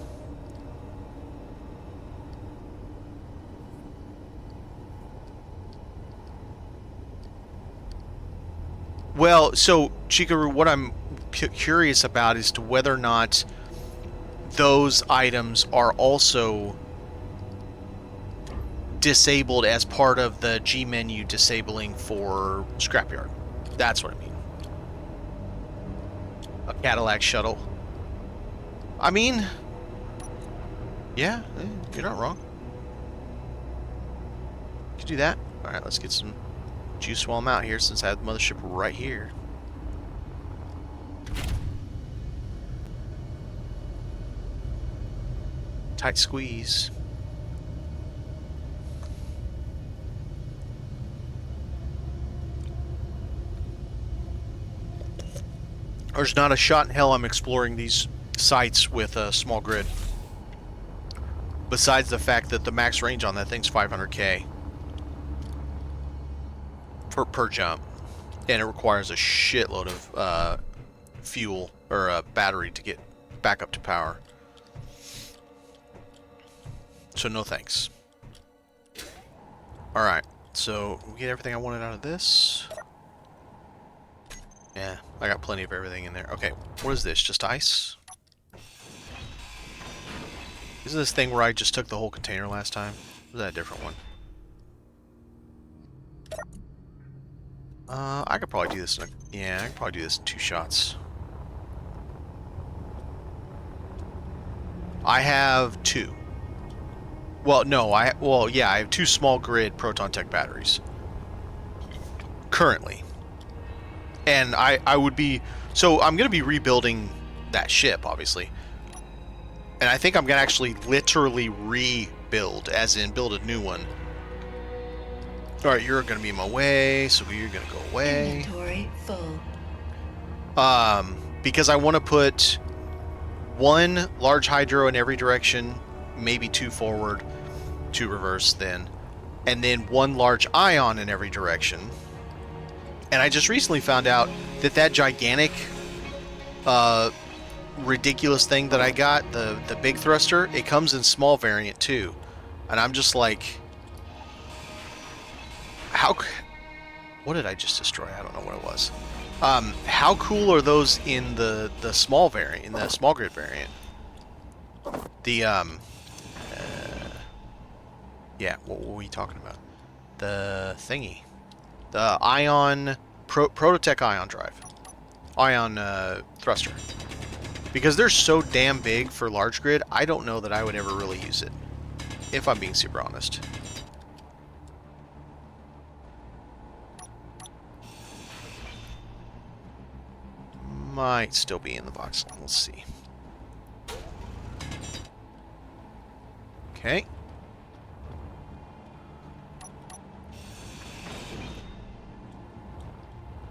S1: Well, so Chikaru, what I'm curious about is to whether or not those items are also disabled as part of the G menu disabling for Scrapyard. That's what I mean. A Cadillac shuttle. I mean, yeah, you're not wrong. You can do that. Alright, let's get some juice while I'm out here, since I have the mothership right here. Tight squeeze. There's not a shot in hell I'm exploring these sites with a small grid. Besides the fact that the max range on that thing's 500k per jump, and it requires a shitload of fuel or a battery to get back up to power. So no thanks. All right, so we get everything I wanted out of this. Yeah, I got plenty of everything in there. Okay, what is this? Just ice? Isn't this thing where I just took the whole container last time? Or was that a different one? I could probably do this in a... Yeah, I could probably do this in 2 shots. I have 2. Well, no, well, yeah, I have 2 small grid Proton Tech batteries. Currently. And I would be... So, I'm going to be rebuilding that ship, obviously. And I think I'm going to actually literally rebuild, as in build a new one. Alright, you're going to be in my way, so you're going to go away.
S2: Inventory full.
S1: Because I want to put 1 large hydro in every direction, maybe 2 forward, 2 reverse then, and then 1 large ion in every direction. And I just recently found out that that gigantic, ridiculous thing that I got, the big thruster, it comes in small variant too. And I'm just like, what did I just destroy? I don't know what it was. How cool are those in the small variant, in the small grid variant? The yeah, what were we talking about? The thingy, the ion Prototech ion drive, ion thruster. Because they're so damn big for large grid, I don't know that I would ever really use it, if I'm being super honest. Might still be in the box. We'll see. Okay.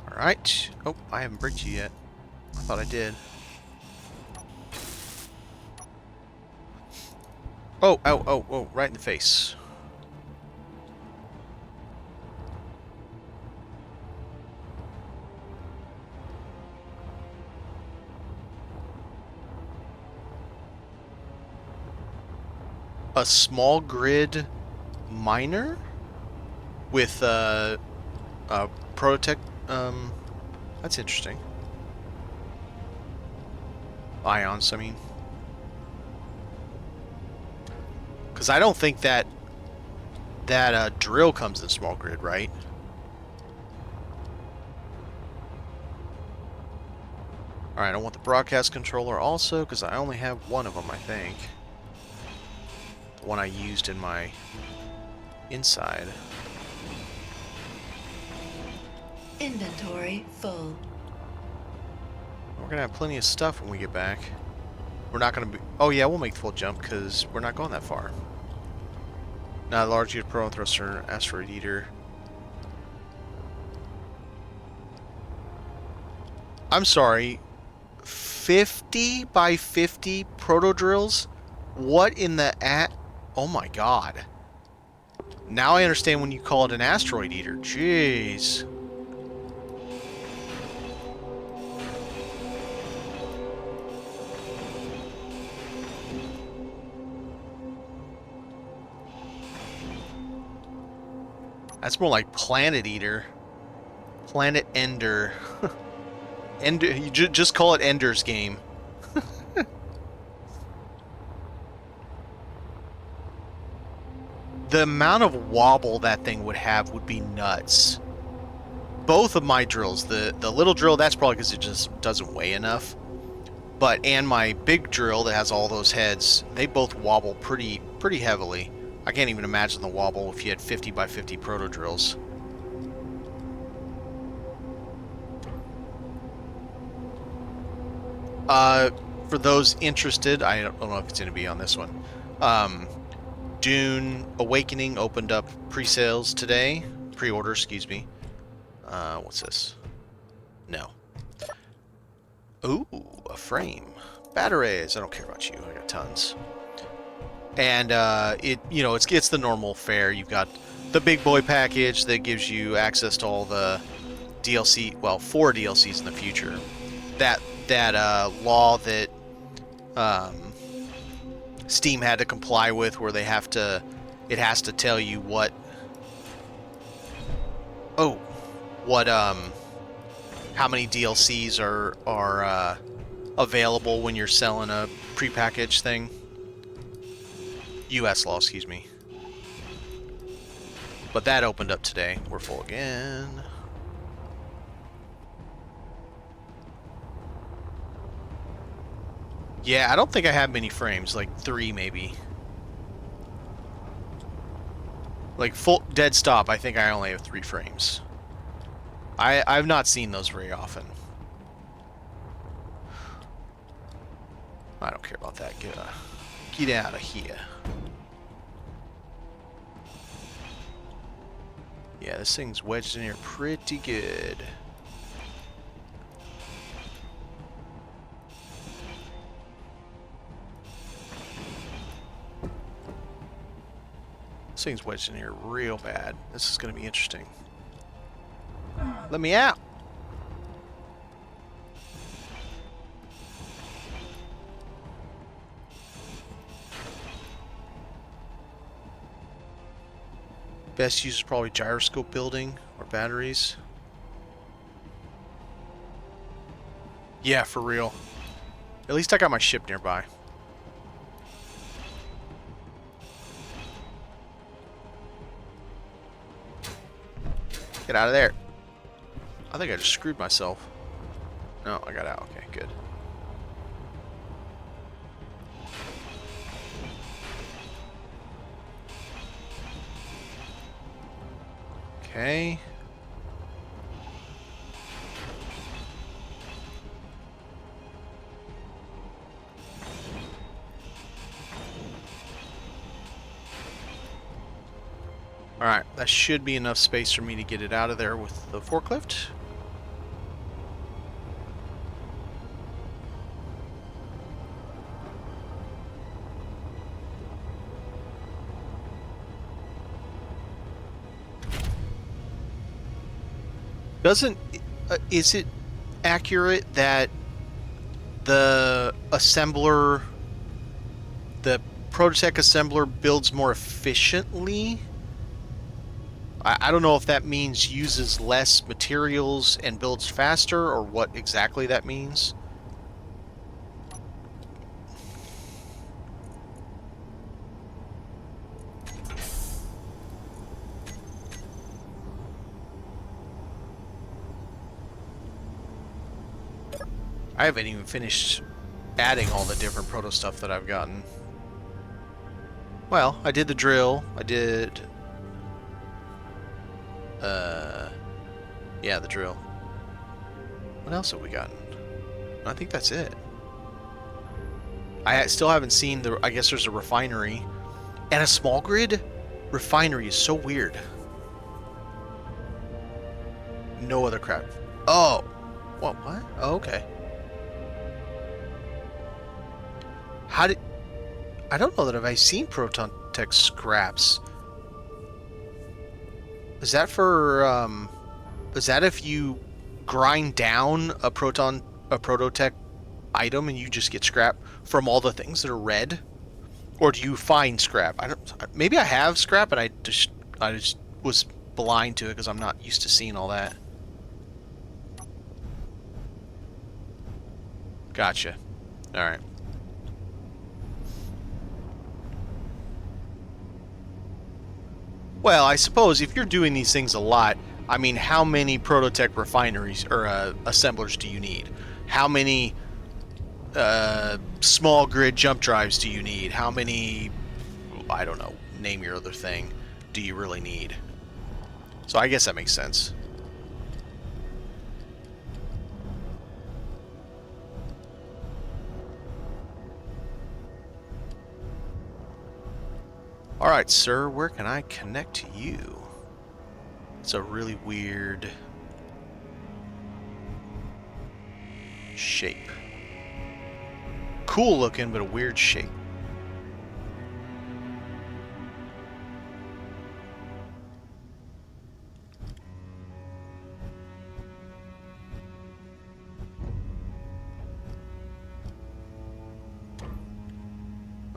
S1: Alright. Oh, I haven't bricked you yet. I thought I did. Oh, oh, right in the face. A small grid miner with Prototech. That's interesting. Ions, I mean. Because I don't think that drill comes in small grid, right? Alright, I want the broadcast controller also, because I only have 1 of them, I think. The one I used in my inside.
S2: Inventory full.
S1: We're going to have plenty of stuff when we get back. We're not going to be... Oh, yeah, we'll make the full jump, because we're not going that far. Now, large unit pro thruster, asteroid eater. I'm sorry. 50 by 50 proto drills? What in the Oh my god. Now I understand when you call it an asteroid eater. Jeez. That's more like planet eater. Planet ender. Ender, you just call it Ender's Game. The amount of wobble that thing would have would be nuts. Both of my drills, the little drill, that's probably because it just doesn't weigh enough. And my big drill that has all those heads, they both wobble pretty heavily. I can't even imagine the wobble if you had 50 by 50 proto drills. For those interested, I don't know if it's going to be on this one. Um, Dune Awakening opened up pre-sales today. Pre-order, excuse me. What's this? No. Ooh, a frame. Batteries. I don't care about you. I got tons. And it's the normal fare. You've got the big boy package that gives you access to all the DLC. Well, 4 DLCs in the future. That law that Steam had to comply with, where it has to tell you what how many DLCs are available when you're selling a prepackaged thing. U.S. law, excuse me. But that opened up today. We're full again. Yeah, I don't think I have many frames. Like 3, maybe. Like full dead stop, I think I only have 3 frames. I've not seen those very often. I don't care about that. Get out of here. Yeah, this thing's wedged in here pretty good. This thing's wedged in here real bad. This is going to be interesting. Let me out! Best use is probably gyroscope building or batteries. Yeah, for real. At least I got my ship nearby. Get out of there. I think I just screwed myself. No, I got out. Okay, good. Okay. Alright, that should be enough space for me to get it out of there with the forklift. Is it accurate that the assembler, the Prototech assembler builds more efficiently? I don't know if that means uses less materials and builds faster, or what exactly that means. I haven't even finished adding all the different proto stuff that I've gotten. Well, I did the drill. I did... yeah, the drill. What else have we gotten? I think that's it. I still haven't seen the... I guess there's a refinery. And a small grid? Refinery is so weird. No other crap. Oh! What? Oh, okay. How did... I don't know that I've seen Proton Tech scraps. Is that for, is that if you grind down a Prototech item and you just get scrap from all the things that are red? Or do you find scrap? Maybe I have scrap and I just was blind to it because I'm not used to seeing all that. Gotcha. Alright. Well, I suppose if you're doing these things a lot, I mean, how many Prototech refineries or assemblers do you need? How many small grid jump drives do you need? How many, I don't know, name your other thing, do you really need? So I guess that makes sense. Alright, sir, where can I connect to you? It's a really weird shape. Cool looking, but a weird shape.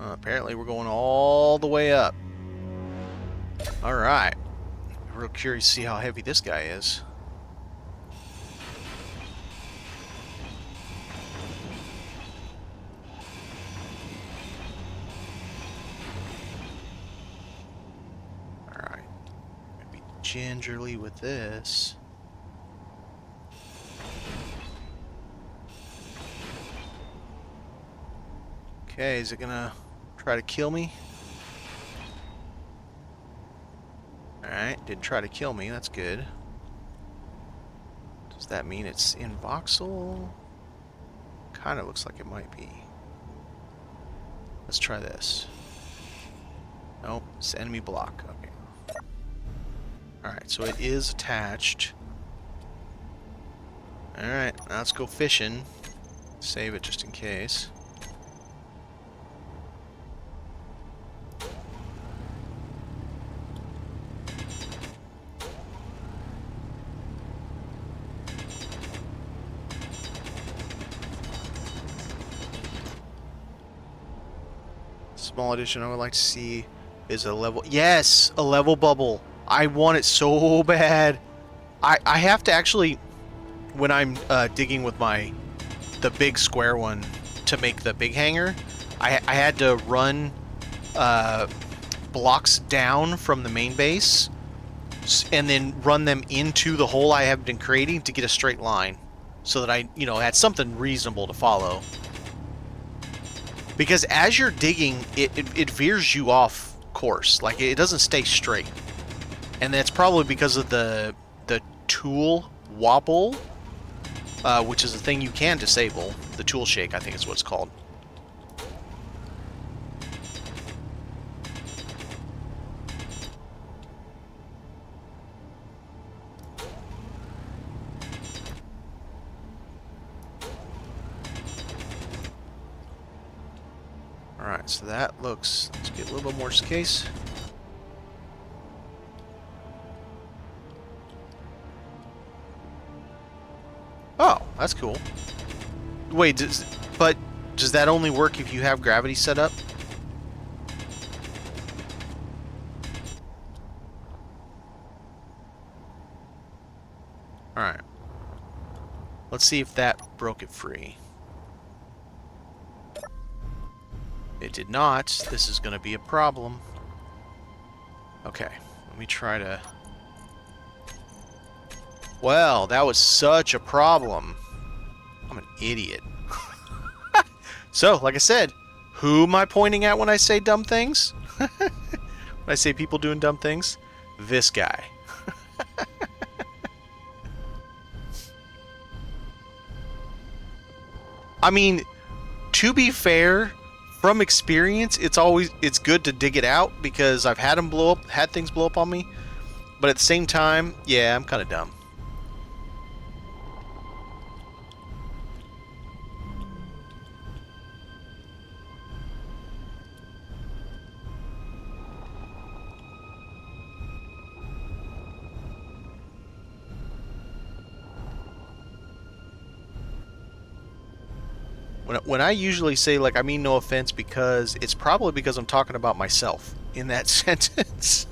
S1: Apparently we're going all the way up. Alright. Real curious to see how heavy this guy is. Alright. Maybe gingerly with this. Okay, is it gonna try to kill me? Alright, didn't try to kill me, that's good. Does that mean it's in voxel? Kinda looks like it might be. Let's try this. Nope, it's enemy block. Okay. Alright, so it is attached. Alright, now let's go fishing. Save it just in case. Small addition I would like to see is a level. Yes, a level bubble. I want it so bad. I have to actually, when I'm digging with the big square one to make the big hanger, I had to run blocks down from the main base and then run them into the hole I have been creating to get a straight line, so that I had something reasonable to follow. Because as you're digging, it veers you off course. Like, it doesn't stay straight. And that's probably because of the tool wobble, which is a thing you can disable. The tool shake, I think is what it's called. Alright, so that looks... Let's get a little bit more case. Oh, that's cool. Wait, does that only work if you have gravity set up? Alright. Let's see if that broke it free. It did not. This is going to be a problem. Okay, let me try to... Well, that was such a problem. I'm an idiot. So, like I said, who am I pointing at when I say dumb things? When I say people doing dumb things? This guy. I mean, to be fair, from experience, it's good to dig it out, because I've had things blow up on me. But at the same time, yeah, I'm kind of dumb. When I usually say, like, I mean no offense, because it's probably because I'm talking about myself in that sentence.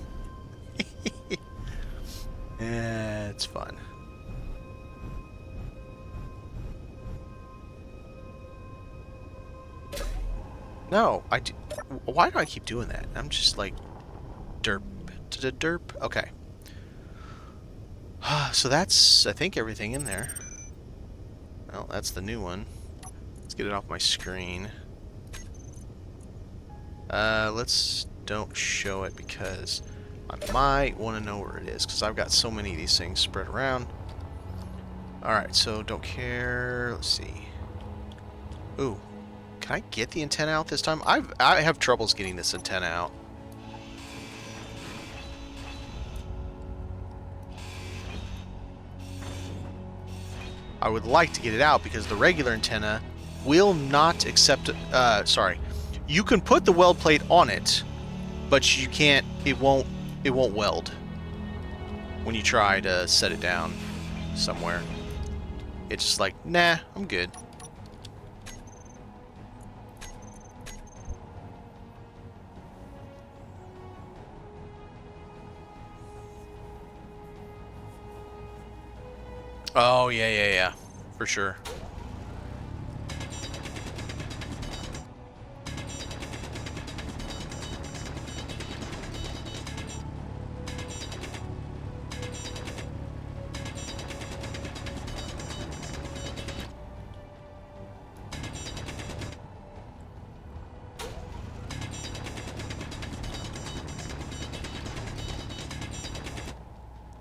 S1: Yeah, it's fun. No, why do I keep doing that? I'm just like, derp, derp. Okay. So that's, I think, everything in there. Well, that's the new one. Let's get it off my screen. Let's don't show it, because I might want to know where it is, because I've got so many of these things spread around. Alright, so don't care. Let's see. Ooh. Can I get the antenna out this time? I have troubles getting this antenna out. I would like to get it out because the regular antenna will not accept... sorry. You can put the weld plate on it, but you can't... It won't weld when you try to set it down somewhere. It's just like, nah, I'm good. Oh, yeah. For sure.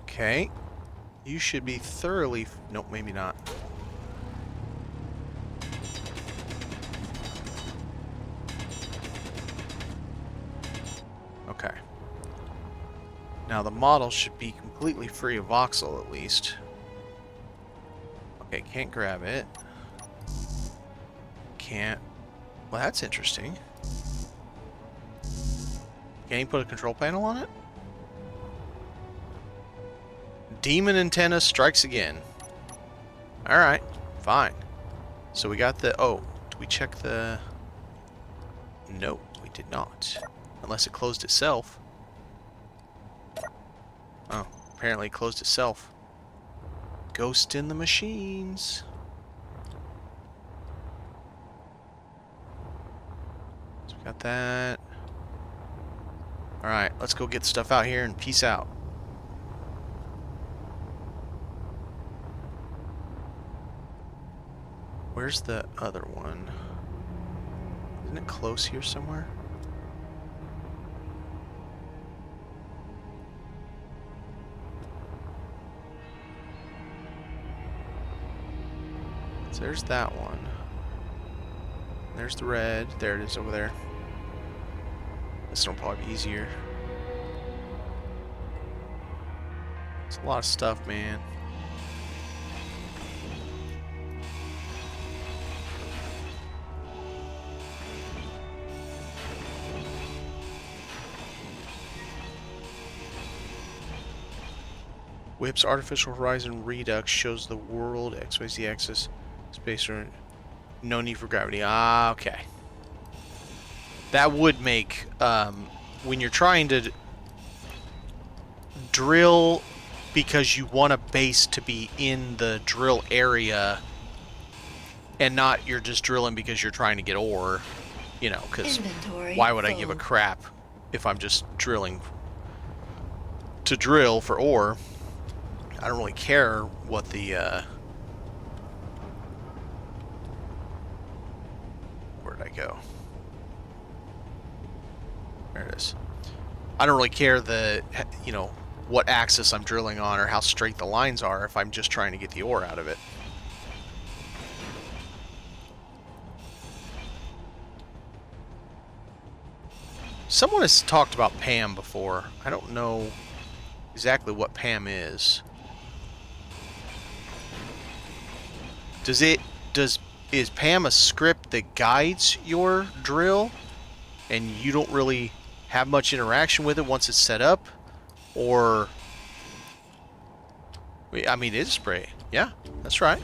S1: Okay. You should be thoroughly... Nope, maybe not. Okay. Now the model should be completely free of voxel at least. Okay, can't grab it. Can't... Well, that's interesting. Can you put a control panel on it? Demon antenna strikes again. Alright, fine. So we got the... Oh, did we check the... No, we did not. Unless it closed itself. Oh, apparently it closed itself. Ghost in the machines. So we got that. Alright, let's go get stuff out here and peace out. Where's the other one? Isn't it close here somewhere? So there's that one. There's the red. There it is over there. This one will probably be easier. It's a lot of stuff, man. Whip's artificial horizon redux shows the world XYZ axis space or no need for gravity. Ah, okay. That would make when you're trying to drill because you want a base to be in the drill area and not you're just drilling because you're trying to get ore, you know, because why would I give a crap if I'm just drilling to drill for ore? I don't really care what the, where'd I go? There it is. I don't really care the, you know, what axis I'm drilling on or how straight the lines are if I'm just trying to get the ore out of it. Someone has talked about PAM before. I don't know exactly what PAM is. Is PAM a script that guides your drill and you don't really have much interaction with it once it's set up? Or I mean, it is spray. Yeah, that's right.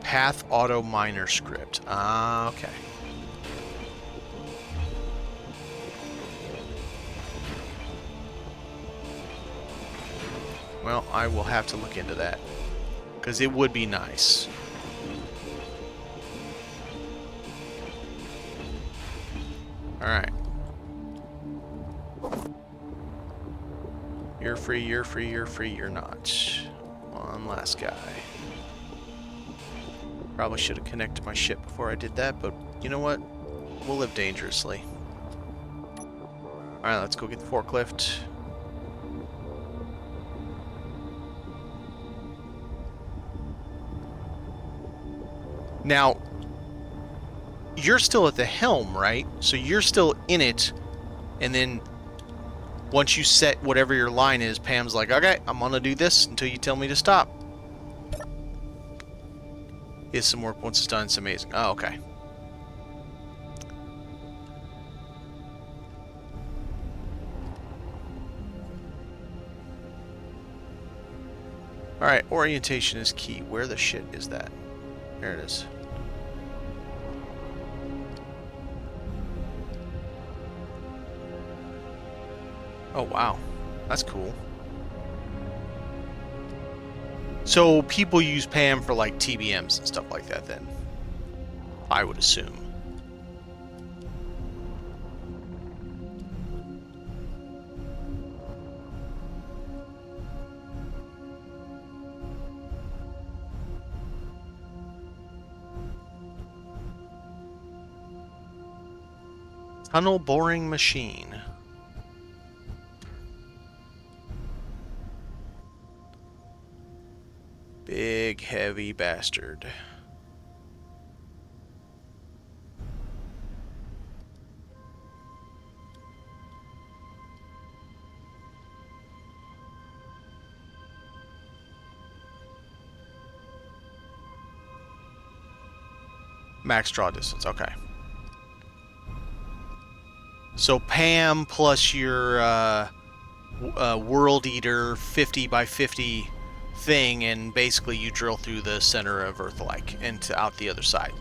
S1: Path auto miner script. Ah, okay. Well, I will have to look into that, because it would be nice. Alright. You're free, you're free, you're free, you're not. One last guy. Probably should have connected my ship before I did that, but you know what? We'll live dangerously. Alright, let's go get the forklift. Now, you're still at the helm, right? So you're still in it, and then Once you set whatever your line is, Pam's like, okay, I'm gonna do this until you tell me to stop. Is some work once it's done, it's amazing. Oh, okay. Alright, orientation is key. Where the shit is that? There it is. Oh, wow. That's cool. So people use Pam for like TBMs and stuff like that then, I would assume. Tunnel boring machine. Big, heavy bastard. Max draw distance, okay. So Pam plus your World Eater 50 by 50 thing, and basically you drill through the center of Earth-like and to out the other side.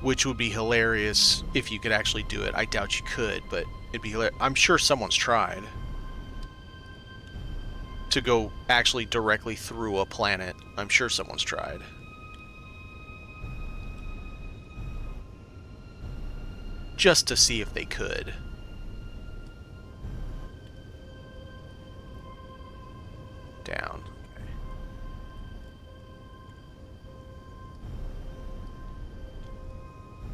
S1: Which would be hilarious if you could actually do it. I doubt you could, but it'd be hilarious. I'm sure someone's tried to go actually directly through a planet. I'm sure someone's tried. Just to see if they could. Down. Okay.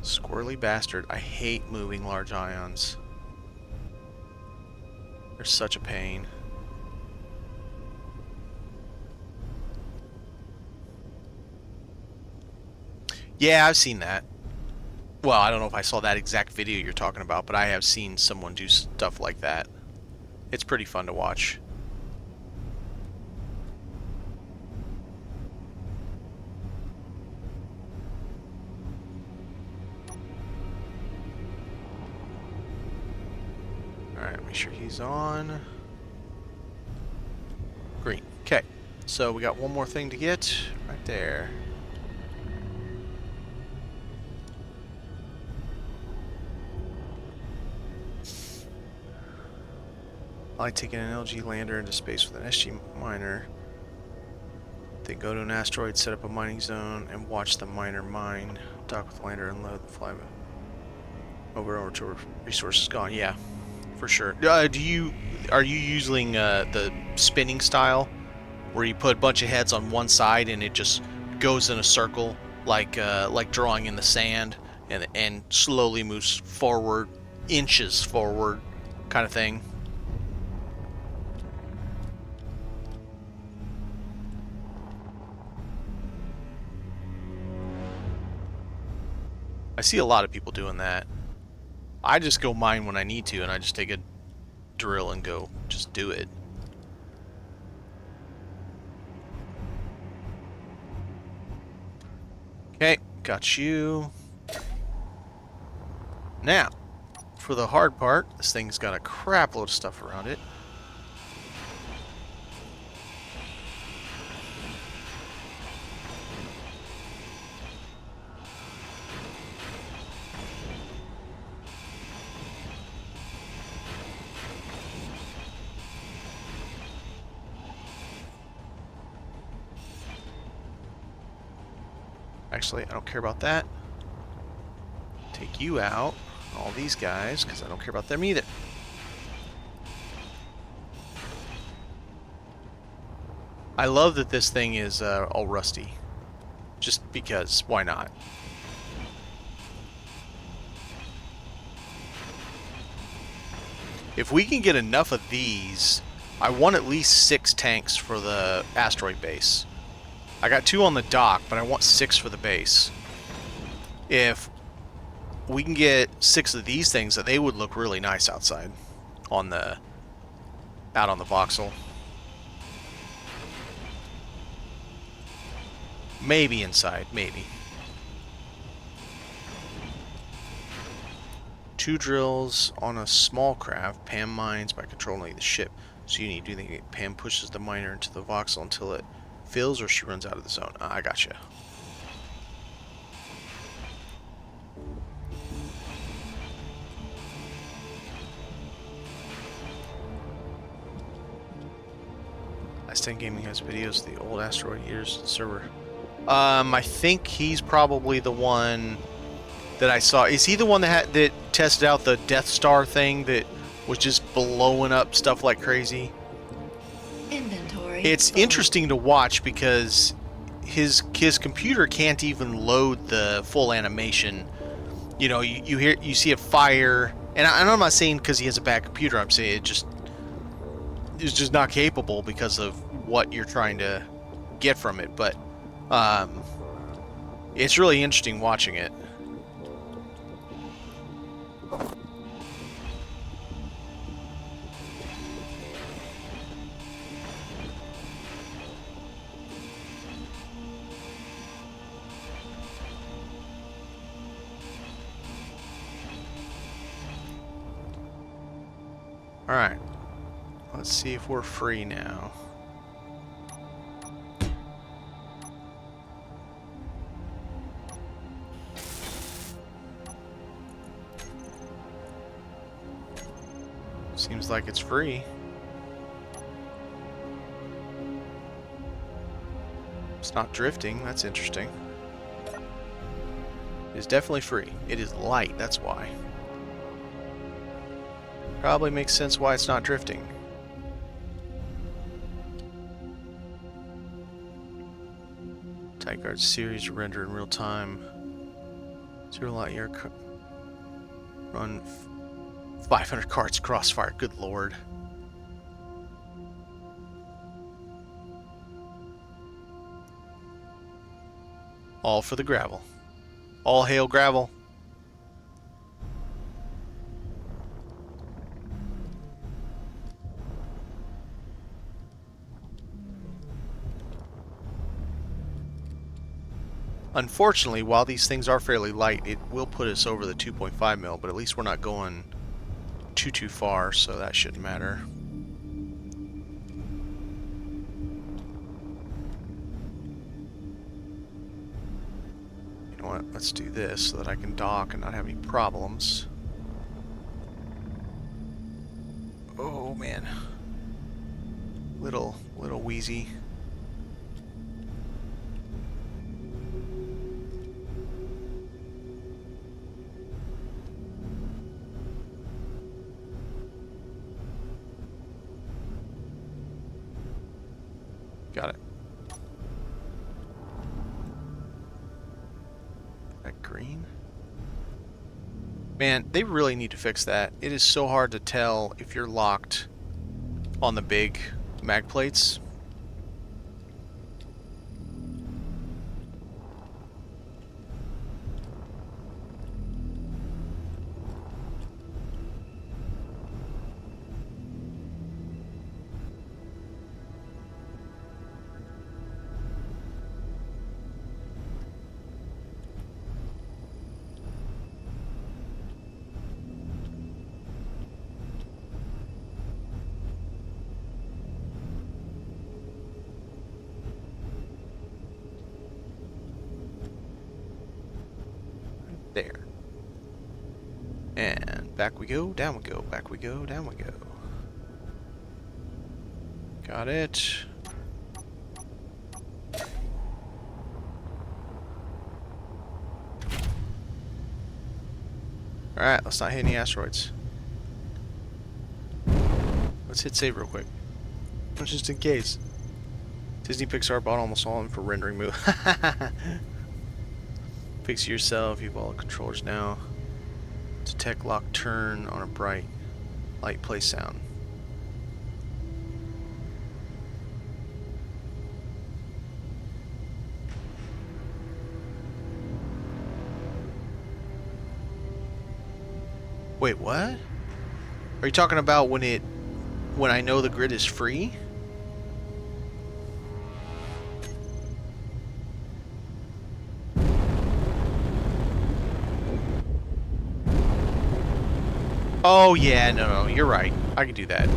S1: Squirrely bastard. I hate moving large ions. They're such a pain. Yeah, I've seen that. Well, I don't know if I saw that exact video you're talking about, but I have seen someone do stuff like that. It's pretty fun to watch. Alright, make sure he's on. Green. Okay, so we got one more thing to get right there. I like taking an LG lander into space with an SG miner. Then go to an asteroid, set up a mining zone, and watch the miner mine. Dock with the lander and load the fly over to resources gone. Yeah, for sure. Are you using the spinning style, where you put a bunch of heads on one side and it just goes in a circle, like drawing in the sand, and slowly moves forward, inches forward, kind of thing? I see a lot of people doing that. I just go mine when I need to, and I just take a drill and go just do it. Okay, got you. Now, for the hard part, this thing's got a crap load of stuff around it. Actually, I don't care about that. Take you out. All these guys, because I don't care about them either. I love that this thing is all rusty. Just because, why not? If we can get enough of these, I want at least 6 tanks for the asteroid base. I got 2 on the dock, but I want 6 for the base. If we can get 6 of these things, that they would look really nice outside on the out on the voxel. Maybe inside, maybe. 2 drills on a small craft. Pam mines by controlling the ship. So you need to do the Pam pushes the miner into the voxel until it fills or she runs out of the zone. I gotcha. Last 10 Gaming has videos of the old asteroid years server. I think he's probably the one that I saw. Is he the one that tested out the Death Star thing that was just blowing up stuff like crazy?
S2: Inventory.
S1: It's interesting to watch because his computer can't even load the full animation. You know, you see a fire, and I'm not saying because he has a bad computer. I'm saying it's just not capable because of what you're trying to get from it. But it's really interesting watching it. Alright, let's see if we're free now. Seems like it's free. It's not drifting, that's interesting. It's definitely free. It is light, that's why. Probably makes sense why it's not drifting. Tight guard series render in real time. 0 light year run 500 carts crossfire. Good lord. All for the gravel. All hail gravel. Unfortunately, while these things are fairly light, it will put us over the 2.5 mil, but at least we're not going too far, so that shouldn't matter. You know what? Let's do this so that I can dock and not have any problems. Oh man. Little wheezy. Got it. That green? Man, they really need to fix that. It is so hard to tell if you're locked on the big mag plates. There. And back we go, down we go, back we go, down we go. Got it. Alright, let's not hit any asteroids. Let's hit save real quick. Just in case. Disney Pixar bought almost all of them for rendering move. Fix it yourself, you've all the controllers now. Detect lock turn on a bright light play sound. Wait, what? Are you talking about when I know the grid is free? Oh yeah, no, you're right. I can do that.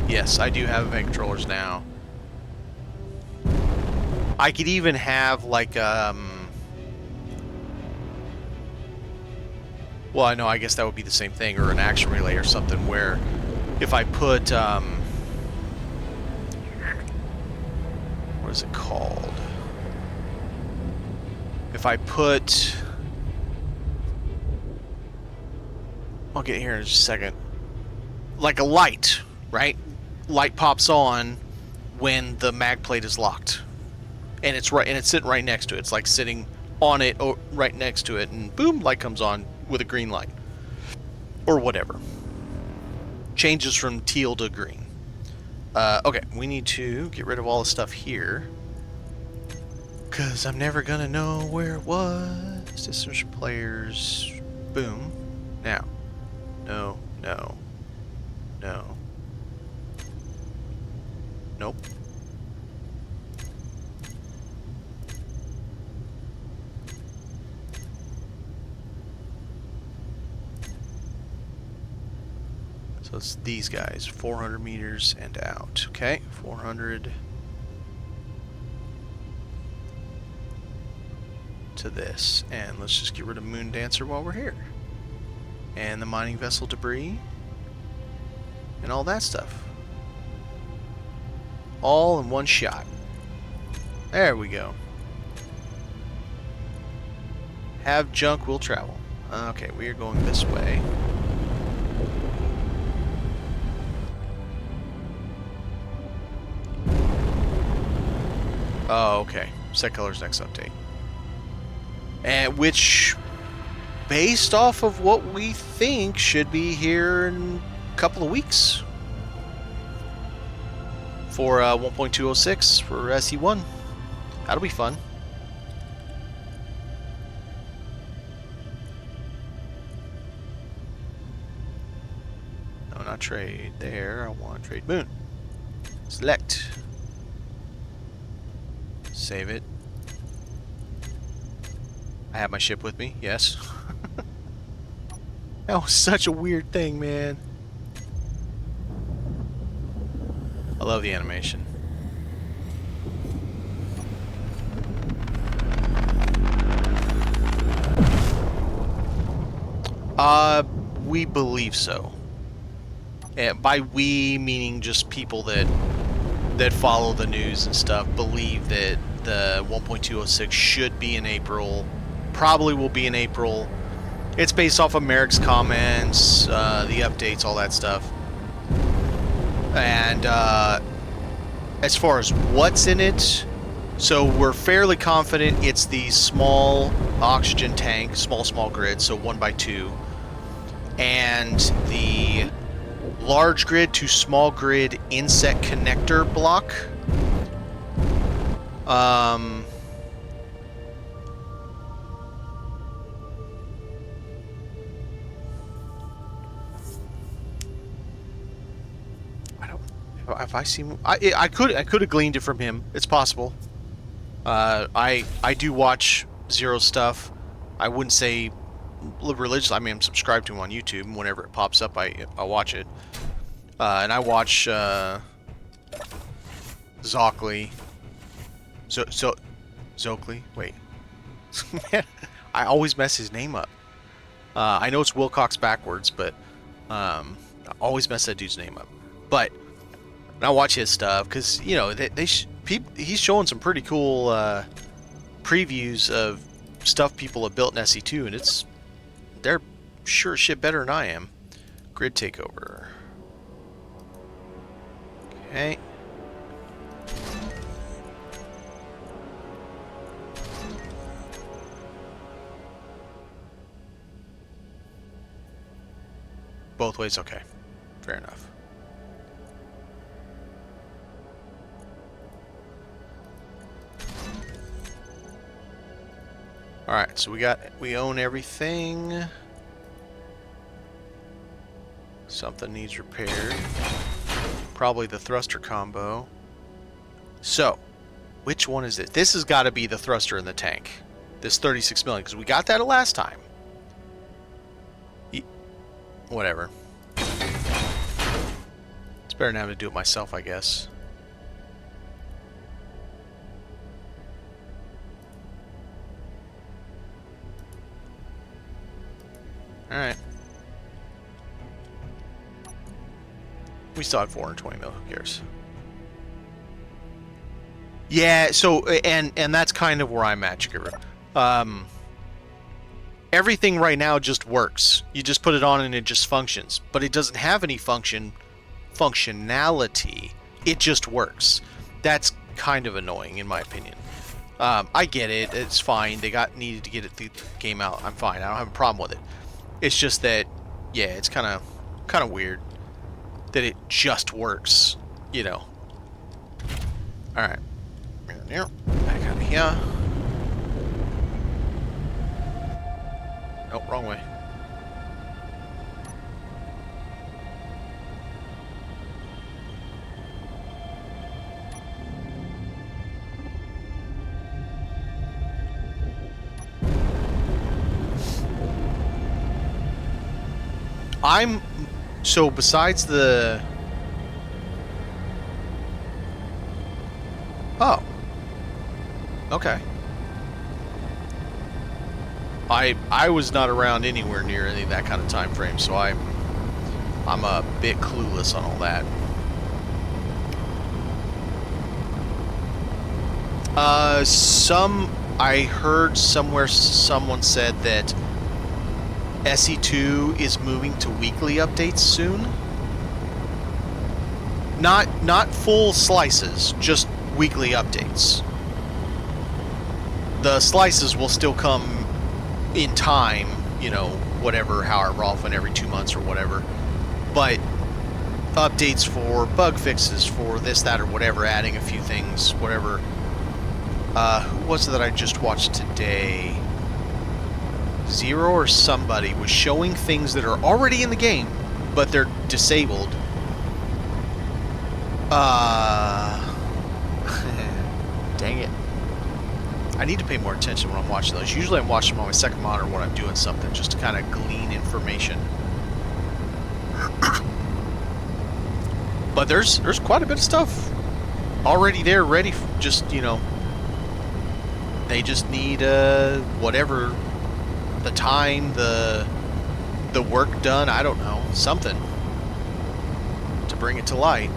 S1: Yes, I do have event controllers now. I could even have like well, I know, I guess that would be the same thing, or an action relay or something, where if I put what is it called? If I put, I'll get here in just a second. Like a light, right? Light pops on when the mag plate is locked, and it's sitting right next to it. It's like sitting on it, right next to it, and boom, light comes on with a green light, or whatever. Changes from teal to green. Okay, we need to get rid of all the stuff here, because I'm never gonna know where it was. Systems players. Boom. Now. No. No. No. Nope. So it's these guys, 400 meters and out. Okay, 400 to this. And let's just get rid of Moon Dancer while we're here. And the mining vessel debris. And all that stuff. All in one shot. There we go. Have junk will travel. Okay, we are going this way. Oh, okay. Set colors next update. And which, based off of what we think, should be here in a couple of weeks. For 1.206 for SE1. That'll be fun. No, not trade there. I want to trade Moon. Select. Save it. I have my ship with me, yes. That was such a weird thing, man. I love the animation. We believe so. And by we, meaning just people that follow the news and stuff, believe that the 1.206 should be in April. Probably will be in April. It's based off of Merrick's comments, the updates, all that stuff. And as far as what's in it, so we're fairly confident it's the small oxygen tank, small grid, so 1x2, and the large grid to small grid inset connector block. Have I seen? I could have gleaned it from him. It's possible. I do watch Zero stuff. I wouldn't say religiously. I mean, I'm subscribed to him on YouTube, and whenever it pops up, I watch it. And I watch Zockley. Zockley. Wait. Man, I always mess his name up. I know it's Wilcox backwards, but I always mess that dude's name up. But I watch his stuff because, you know, he's showing some pretty cool previews of stuff people have built in SE2, and they're sure shit better than I am. Grid takeover. Okay. Both ways, okay. Fair enough. Alright, so we own everything. Something needs repaired. Probably the thruster combo. So, which one is it? This has got to be the thruster in the tank. This 36 million, because we got that last time. Whatever. It's better than having to do it myself, I guess. Alright. We still had 420 mil, who cares? Yeah, so, and that's kind of where I'm at, Chikara. Everything right now just works. You just put it on and it just functions. But it doesn't have any functionality. It just works. That's kind of annoying, in my opinion. I get it. It's fine. They needed to get the game out. I'm fine. I don't have a problem with it. It's just that, yeah, it's kind of weird that it just works, you know. All right, back out of here. Oh, wrong way. So besides the... Oh. Okay. I was not around anywhere near any of that kind of time frame, so I'm a bit clueless on all that. I heard somewhere someone said that SE2 is moving to weekly updates soon. Not full slices, just weekly updates. The slices will still come in time, you know, whatever, however often, every 2 months or whatever. But updates for bug fixes, for this, that, or whatever, adding a few things, whatever. Who was it that I just watched today? Zero or somebody was showing things that are already in the game, but they're disabled. Dang it. I need to pay more attention when I'm watching those. Usually I'm watching them on my second monitor when I'm doing something, just to kind of glean information. But there's quite a bit of stuff already there, ready, just, you know, they just need, whatever, the time, the work done, I don't know, something to bring it to light.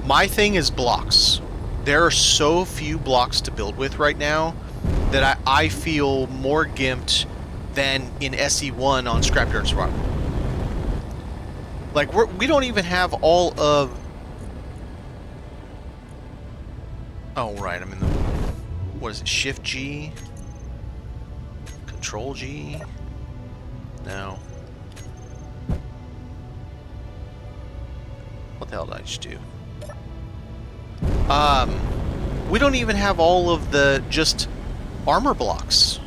S1: My thing is blocks. There are so few blocks to build with right now that I feel more gimped than in SE1 on Scrapyard Survival. Like, we don't even have all of... Oh, right, I'm in the... What is it, Shift G? Control G? No. What the hell did I just do? We don't even have all of the just armor blocks.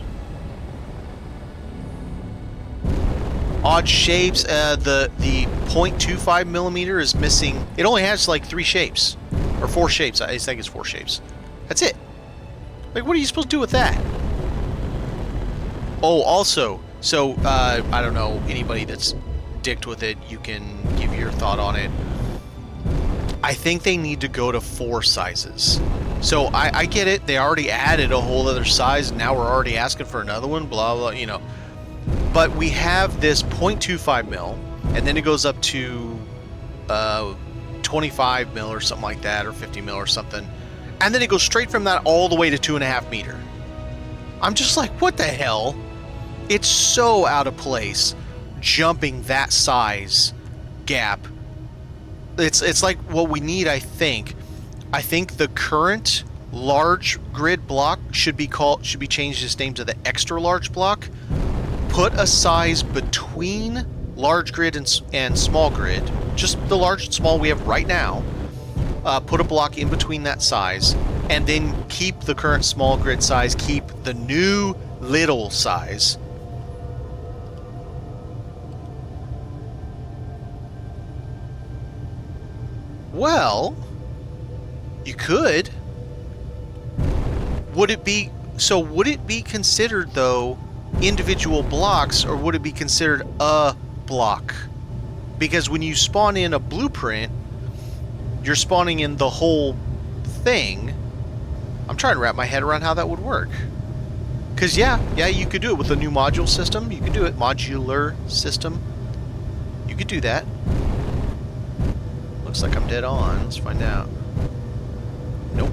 S1: Odd shapes. The 0.25 millimeter is missing. It only has like 3 shapes or 4 shapes. I think it's 4 shapes. That's it. Like, what are you supposed to do with that? Oh, also, so I don't know, anybody that's dicked with it, you can give your thought on it. I think they need to go to 4 sizes. So I get it. They already added a whole other size, and now we're already asking for another one, blah, blah, you know. But we have this 0.25 mil, and then it goes up to 25 mil or something like that, or 50 mil or something. And then it goes straight from that all the way to 2.5 meter. I'm just like, what the hell? It's so out of place, jumping that size gap. It's like what we need, I think. I think the current large grid block should be changed its name to the extra large block. Put a size between large grid and small grid, just the large and small we have right now, put a block in between that size, and then keep the current small grid size, keep the new little size. Well, you could. Would it be considered, though, individual blocks, or would it be considered a block? Because when you spawn in a blueprint, you're spawning in the whole thing. I'm trying to wrap my head around how that would work. Because, yeah, you could do it with a new module system. You could do it. Modular system. You could do that. Looks like I'm dead on. Let's find out. Nope.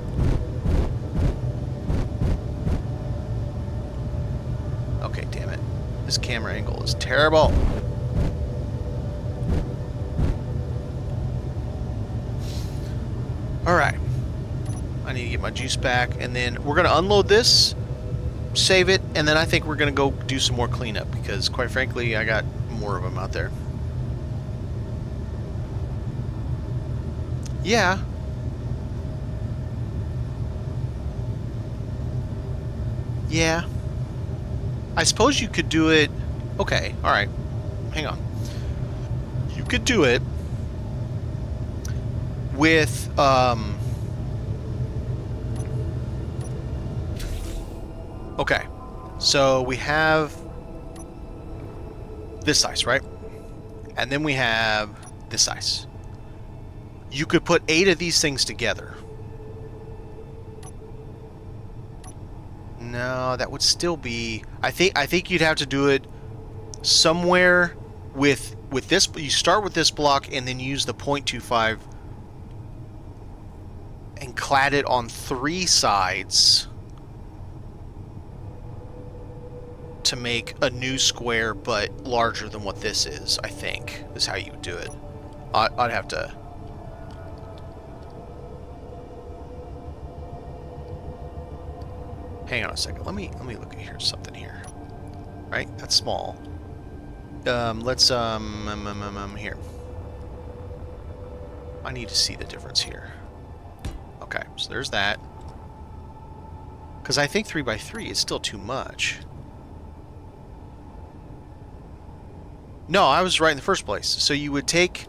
S1: Okay, damn it. This camera angle is terrible. Alright. I need to get my juice back, and then we're going to unload this, save it, and then I think we're going to go do some more cleanup, because quite frankly, I got more of them out there. Yeah. Yeah. I suppose you could do it... Okay, alright. Hang on. You could do it with, okay. So we have this size, right? And then we have this size. You could put 8 of these things together. No, that would still be... I think you'd have to do it somewhere with this. You start with this block and then use the 0.25 and clad it on 3 sides to make a new square, but larger than what this is. I think is how you would do it. I'd have to... Hang on a second. Let me look at here. Something here. Right? That's small. Let's here. I need to see the difference here. Okay, so there's that. Because I think 3x3 is still too much. No, I was right in the first place. So you would take...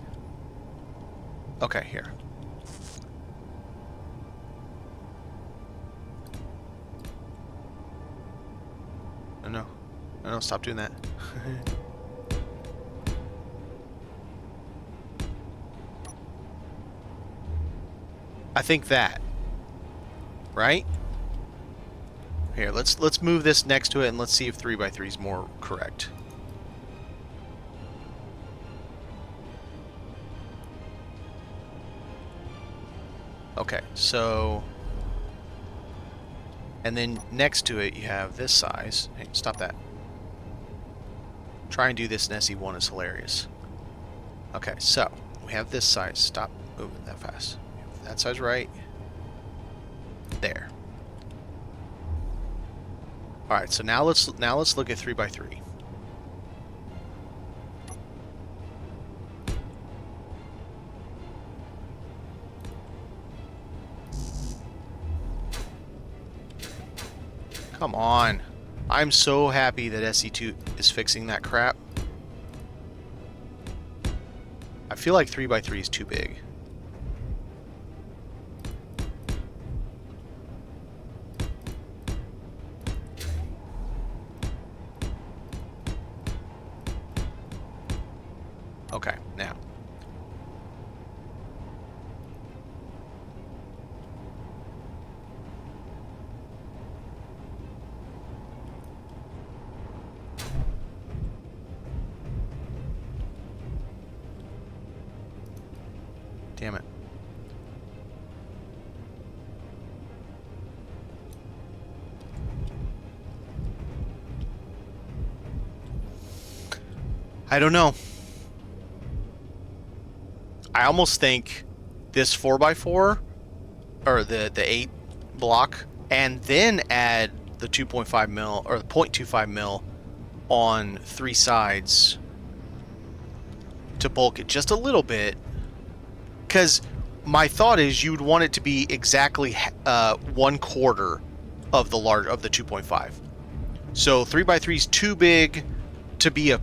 S1: Okay, here. No, stop doing that. I think that. Right? Here, let's move this next to it and let's see if 3x3 is more correct. Okay, so... And then next to it you have this size. Hey, stop that. Try and do this in SE1 is hilarious. Okay, so we have this size. Stop moving that fast. That size right. There. All right, so now let's look at 3x3. Come on. I'm so happy that SE2 is fixing that crap. I feel like 3x3 is too big. Okay, now. Damn it. I don't know. I almost think this 4x4 or the 8 block and then add the 2.5 mil or the 0.25 mil on 3 sides to bulk it just a little bit, because my thought is you'd want it to be exactly 1/4 of the 2.5. So 3x3 is too big to be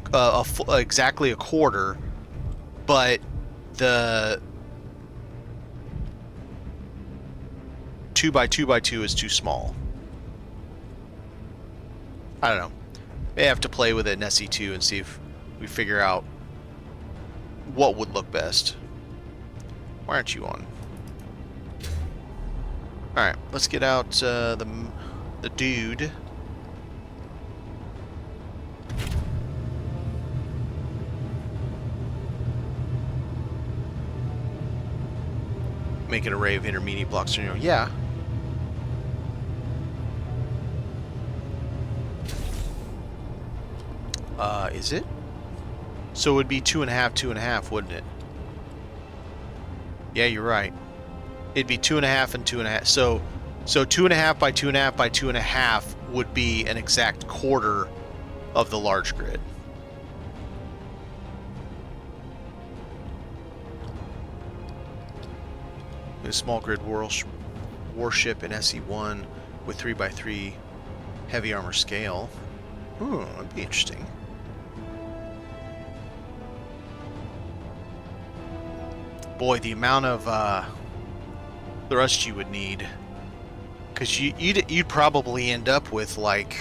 S1: exactly a quarter, but the 2x2x2 is too small. I don't know. May have to play with it in SE2 and see if we figure out what would look best. Why aren't you on? Alright, let's get out the dude. Make an array of intermediate blocks. Yeah. Is it? So it would be 2.5, 2.5, wouldn't it? Yeah, you're right. It'd be 2.5 and 2.5. So 2.5 by 2.5 by 2.5 would be an exact quarter of the large grid. A small grid warship in SE1 with 3x3 heavy armor scale. That'd be interesting. Boy, the amount of thrust you would need, because you'd probably end up with like,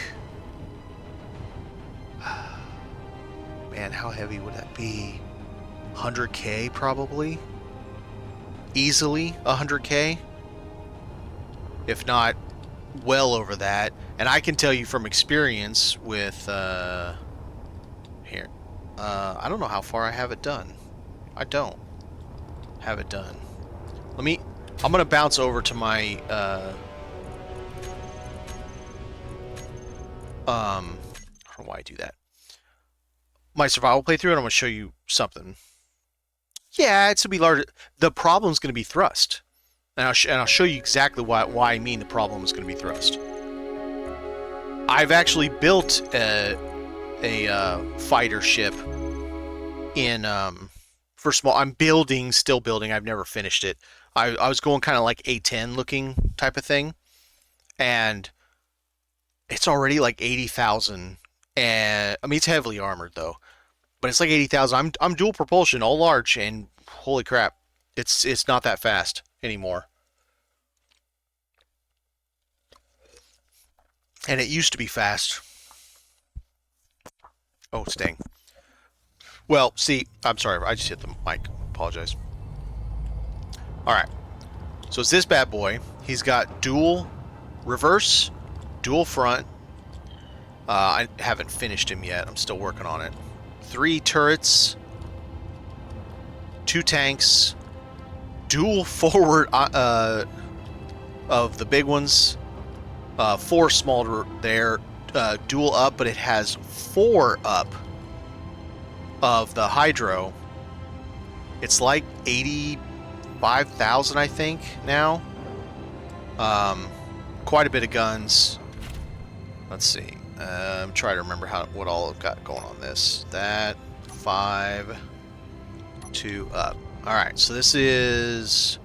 S1: man, how heavy would that be? 100K probably. Easily 100K, if not well over that. And I can tell you from experience with here, I don't know how far I have it done. I don't have it done. I'm gonna bounce over to my I don't know why I do that. My survival playthrough, and I'm gonna show you something. Yeah, it's gonna be large. The problem's gonna be thrust, and I'll show you exactly why I mean the problem is gonna be thrust. I've actually built a fighter ship in for small. I'm still building. I've never finished it. I was going kind of like A10 looking type of thing, and it's already like 80,000. And I mean, it's heavily armored though. But it's like 80,000. I'm dual propulsion, all large, and holy crap, it's not that fast anymore. And it used to be fast. Oh, it's dang. Well, see, I'm sorry, I just hit the mic. Apologize. All right, so it's this bad boy. He's got dual reverse, dual front. I haven't finished him yet. I'm still working on it. 3 turrets, 2 tanks, dual forward of the big ones, 4 smaller there, dual up, but it has 4 up of the hydro. It's like 85,000, I think, now. Quite a bit of guns. Let's see. I'm trying to remember what all I've got going on this. That 5, 2 up. All right, so this is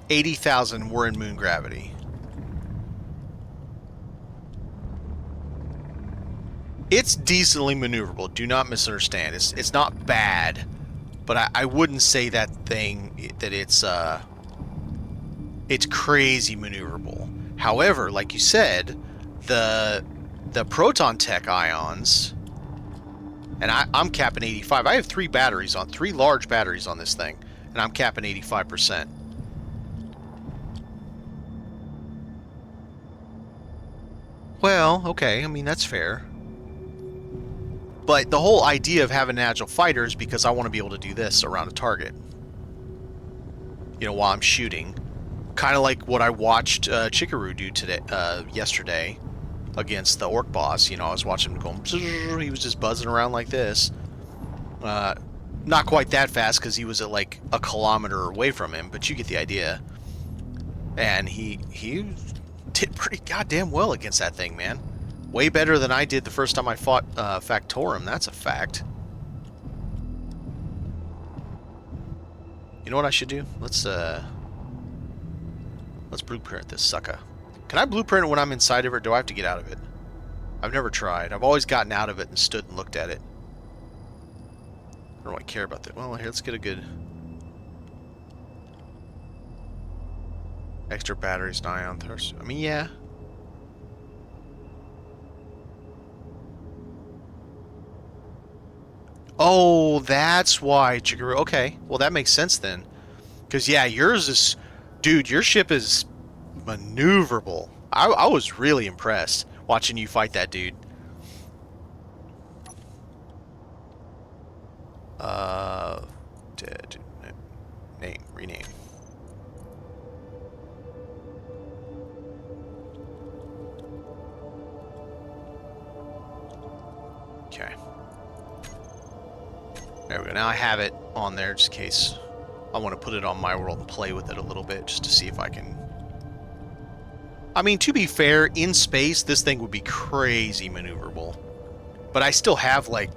S1: 80,000. We're in moon gravity. It's decently maneuverable. Do not misunderstand. It's not bad, but I wouldn't say that it's crazy maneuverable. However, like you said, the proton tech ions, and I'm capping 85. I have 3 large batteries on this thing, and I'm capping 85%. Well, okay, I mean, that's fair. But the whole idea of having an agile fighter is because I want to be able to do this around a target. You know, while I'm shooting. Kind of like what I watched Chikaru do yesterday against the orc boss. You know, I was watching him going, he was just buzzing around like this. Not quite that fast because he was at like a kilometer away from him, but you get the idea. And he did pretty goddamn well against that thing, man. Way better than I did the first time I fought Factorum, that's a fact. You know what I should do? Let's blueprint this sucker. Can I blueprint it when I'm inside of it, or do I have to get out of it? I've never tried. I've always gotten out of it and stood and looked at it. I don't really care about that. Well, here, let's get a good... Extra batteries and ion thirst. I mean, yeah. Oh, that's why Chikaru. Okay, well that makes sense then. Because yeah, yours is, dude, your ship is maneuverable. I was really impressed watching you fight that dude. Rename. Okay. There we go. Now I have it on there just in case I want to put it on my world and play with it a little bit just to see if I can... I mean, to be fair, in space, this thing would be crazy maneuverable. But I still have, like...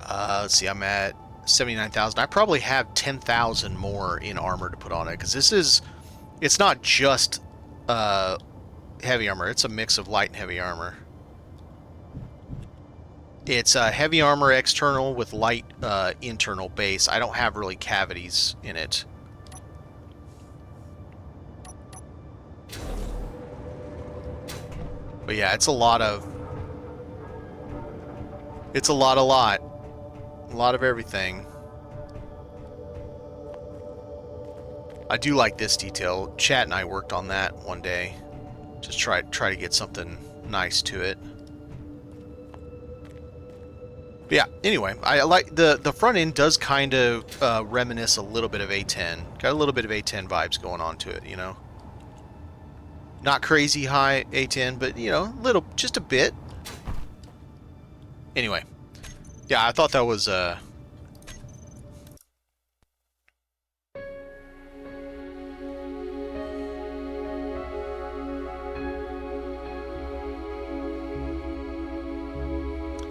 S1: let's see, I'm at 79,000. I probably have 10,000 more in armor to put on it. Because this is... It's not just heavy armor. It's a mix of light and heavy armor. It's heavy armor external with light internal base. I don't have really cavities in it. But yeah, it's a lot of... It's a lot. A lot of everything. I do like this detail. Chat and I worked on that one day. Just try to get something nice to it. But yeah, anyway, I like the front end does kind of reminisce a little bit of A10. Got a little bit of A10 vibes going on to it, you know. Not crazy high A10, but you know, little, just a bit. Anyway, yeah, I thought that was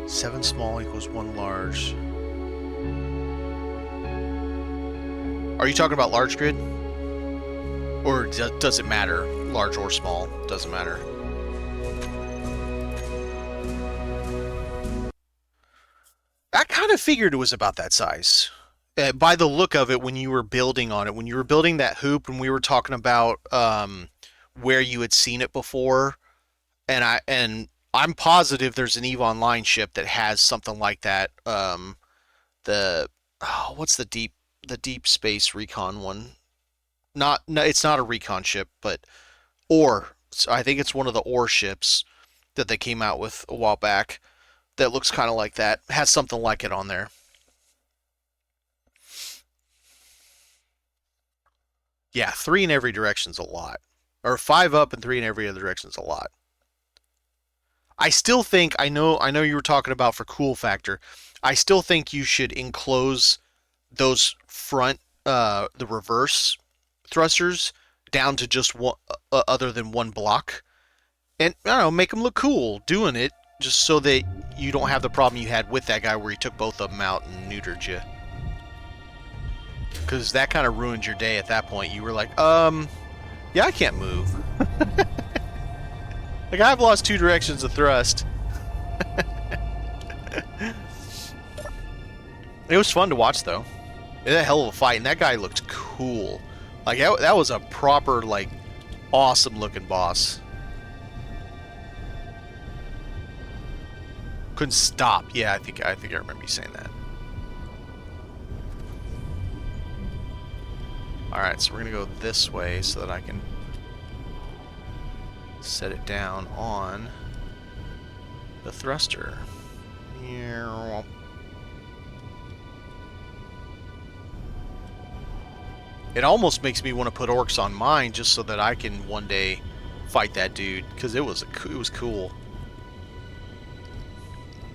S1: 7 small equals 1 large. Are you talking about large grid? Or does it matter? Large or small? Doesn't matter. I kind of figured it was about that size. By the look of it when you were building on it. When you were building that hoop and we were talking about where you had seen it before. And I'm positive there's an EVE Online ship that has something like that. What's the deep space recon one? No, it's not a recon ship, but I think it's one of the ore ships that they came out with a while back that looks kind of like that. Has something like it on there. Yeah, 3 in every direction's a lot. Or 5 up and 3 in every other direction's a lot. I still think, I know you were talking about for cool factor. I still think you should enclose those front, the reverse thrusters down to just one, other than 1 block. And, I don't know, make them look cool doing it, just so that you don't have the problem you had with that guy where he took both of them out and neutered you. Because that kind of ruined your day at that point. You were like, yeah, I can't move. Like, I've lost 2 directions of thrust. It was fun to watch, though. It was a hell of a fight, and that guy looked cool. Like, that was a proper, like, awesome-looking boss. Couldn't stop. Yeah, I think I remember you saying that. Alright, so we're going to go this way so that I can set it down on the thruster. It almost makes me want to put orcs on mine just so that I can one day fight that dude, because it was cool.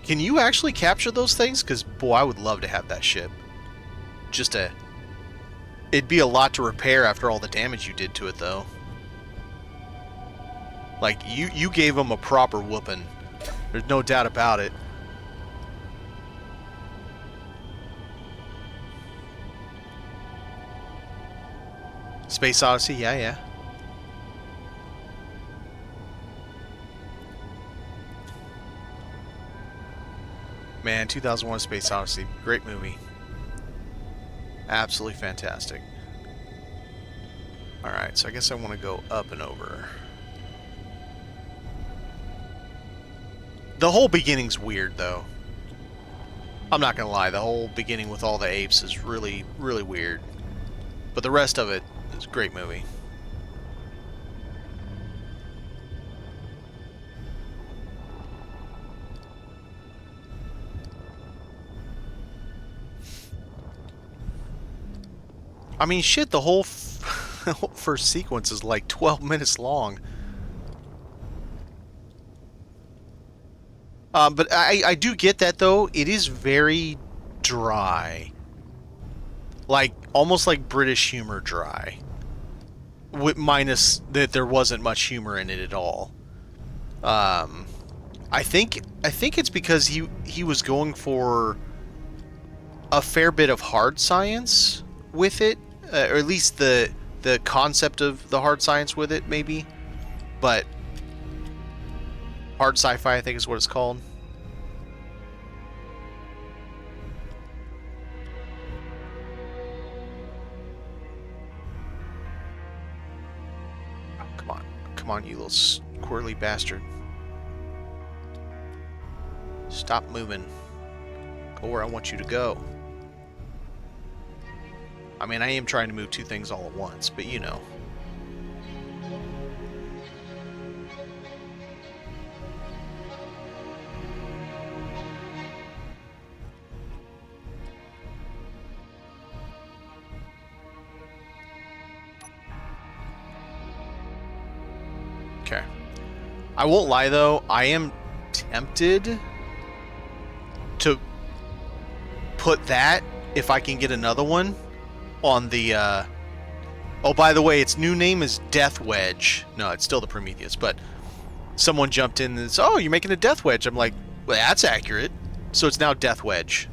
S1: Can you actually capture those things? Because boy, I would love to have that ship. It'd be a lot to repair after all the damage you did to it, though. Like, you gave him a proper whooping. There's no doubt about it. Space Odyssey, yeah, yeah. Man, 2001 Space Odyssey, great movie. Absolutely fantastic. Alright, so I guess I want to go up and over. The whole beginning's weird, though. I'm not gonna lie, the whole beginning with all the apes is really, really weird. But the rest of it is a great movie. I mean, shit, the whole first sequence is like 12 minutes long. But I do get that, though. It is very dry. Like, almost like British humor dry. Minus that there wasn't much humor in it at all. I think it's because he was going for a fair bit of hard science with it, or at least the concept of the hard science with it, maybe. But hard sci-fi, I think, is what it's called. Oh, come on, you little squirrely bastard! Stop moving. Go where I want you to go. I mean, I am trying to move two things all at once, but you know. Okay. I won't lie, though. I am tempted to put that, if I can get another one, on the, oh, by the way, its new name is Death Wedge. No, it's still the Prometheus, but someone jumped in and said, oh, you're making a Death Wedge. I'm like, well, that's accurate. So it's now Death Wedge.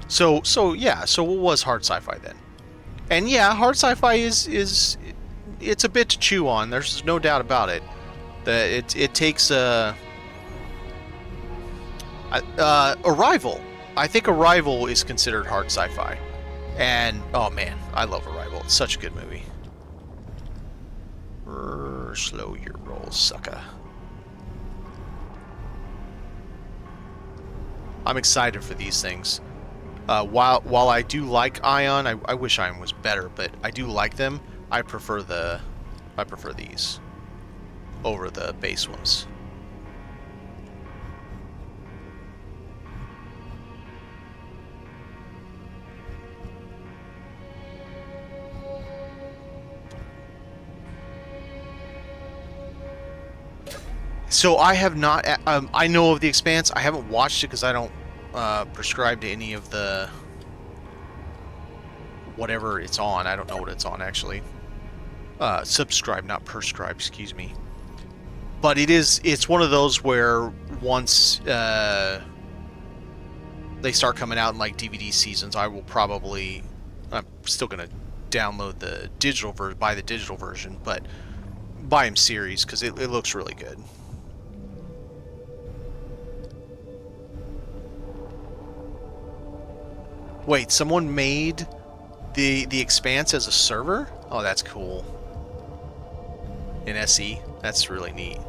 S1: So yeah, so what was hard sci-fi then? And yeah, hard sci-fi is it's a bit to chew on. There's no doubt about it. That it takes Arrival. I think Arrival is considered hard sci-fi. And oh man, I love Arrival. It's such a good movie. Slow your roll, sucker. I'm excited for these things. While I do like Ion, I wish Ion was better, but I do like them. I prefer these over the base ones. So I have not. I know of The Expanse. I haven't watched it because I don't prescribe to any of the whatever it's on. I don't know what it's on actually. Subscribe, not prescribe. Excuse me. But it's one of those where once they start coming out in like DVD seasons, I will probably. I'm still gonna download the digital version, buy the digital version, but buy them series because it looks really good. Wait, someone made the Expanse as a server? Oh, that's cool. In SE, that's really neat.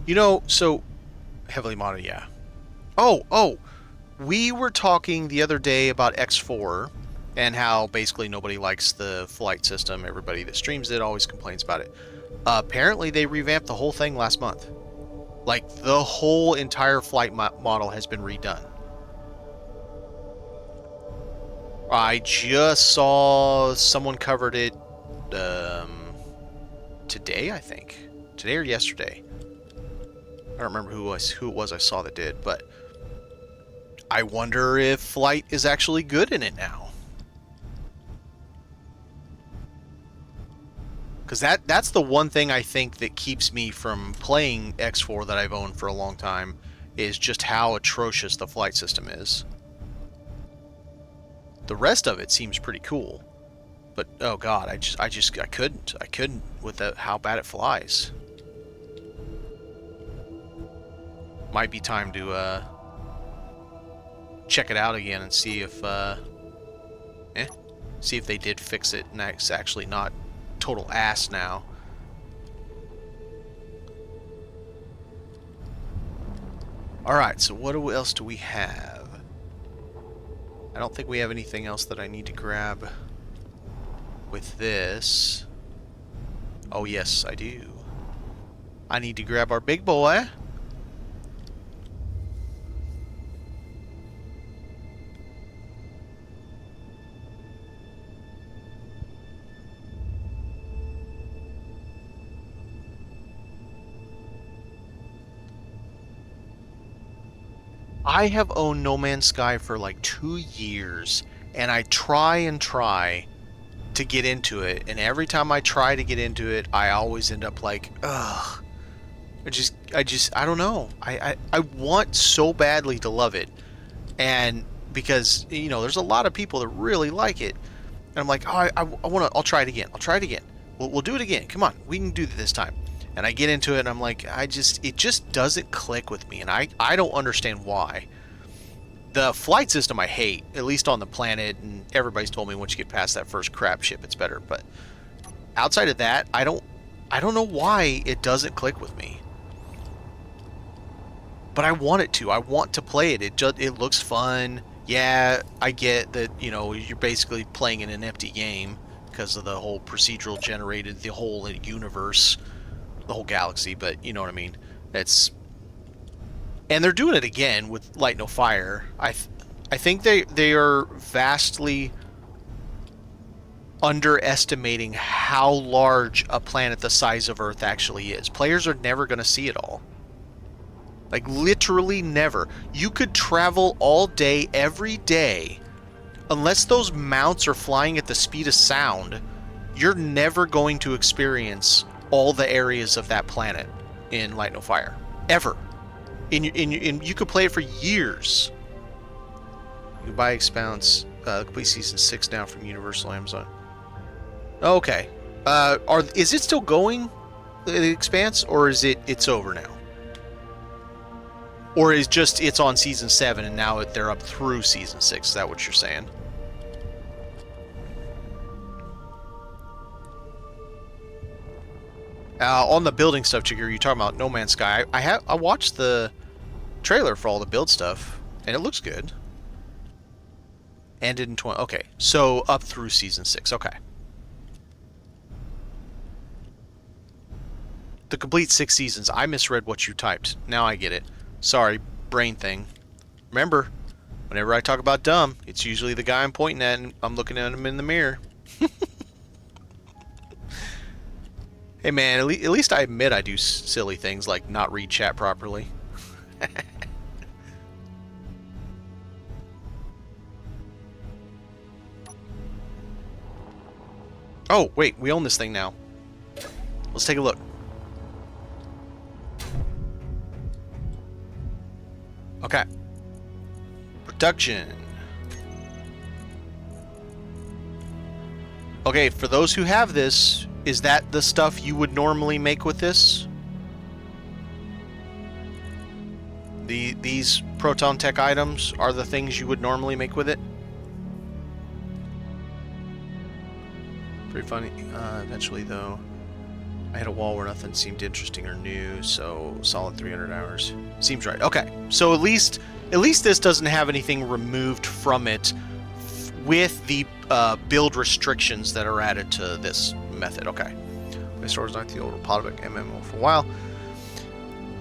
S1: You know, so heavily modded, yeah. Oh, we were talking the other day about X4 and how basically nobody likes the flight system. Everybody that streams it always complains about it. Apparently, they revamped the whole thing last month. Like, the whole entire flight model has been redone. I just saw someone covered it today, I think. Today or yesterday. I don't remember who it was I saw that did, but I wonder if flight is actually good in it now. Because that's the one thing I think that keeps me from playing X4 that I've owned for a long time, is just how atrocious the flight system is. The rest of it seems pretty cool. But oh god, I couldn't with how bad it flies. Might be time to check it out again and see if see if they did fix it and it's actually not total ass now. Alright, so what else do we have? I don't think we have anything else that I need to grab with this. Oh yes, I do. I need to grab our big boy. I have owned No Man's Sky for like 2 years, and I try to get into it, and every time I try to get into it, I always end up like, ugh. I don't know. I want so badly to love it, and because, you know, there's a lot of people that really like it, and I'm like, oh, I'll try it again. I'll try it again. We'll do it again. Come on, we can do it this time. And I get into it, and I'm like, it just doesn't click with me, and I don't understand why. The flight system I hate, at least on the planet, and everybody's told me once you get past that first crab ship, it's better. But outside of that, I don't know why it doesn't click with me. But I want it to. I want to play it. It looks fun. Yeah, I get that, you know, you're basically playing in an empty game because of the whole procedural generated, the whole universe, the whole galaxy, but you know what I mean. And they're doing it again with Light No Fire. I think they are vastly underestimating how large a planet the size of Earth actually is. Players are never going to see it all. Like, literally never. You could travel all day, every day, unless those mounts are flying at the speed of sound, you're never going to experience all the areas of that planet in Light No Fire. Ever. You could play it for years. You buy Expounds, complete Season 6 now from Universal Amazon. Okay. Is it still going, the Expanse, or is it's over now? Or is just it's on Season 7 and now they're up through Season 6? Is that what you're saying? On the building stuff, Chigger, you're talking about No Man's Sky. I watched the trailer for all the build stuff, and it looks good. Ended in 20. Okay, so up through Season 6. Okay. The complete 6 seasons. I misread what you typed. Now I get it. Sorry, brain thing. Remember, whenever I talk about dumb, it's usually the guy I'm pointing at, and I'm looking at him in the mirror. Hey man, at least I admit I do silly things like not read chat properly. Oh, wait, we own this thing now. Let's take a look. Okay. Production. Okay, for those who have this, is that the stuff you would normally make with this? These Proton Tech items are the things you would normally make with it? Pretty funny. Eventually, though, I hit a wall where nothing seemed interesting or new, so solid 300 hours. Seems right. Okay, so at least this doesn't have anything removed from it with the build restrictions that are added to this method. Okay. My store's not the old Republic MMO for a while.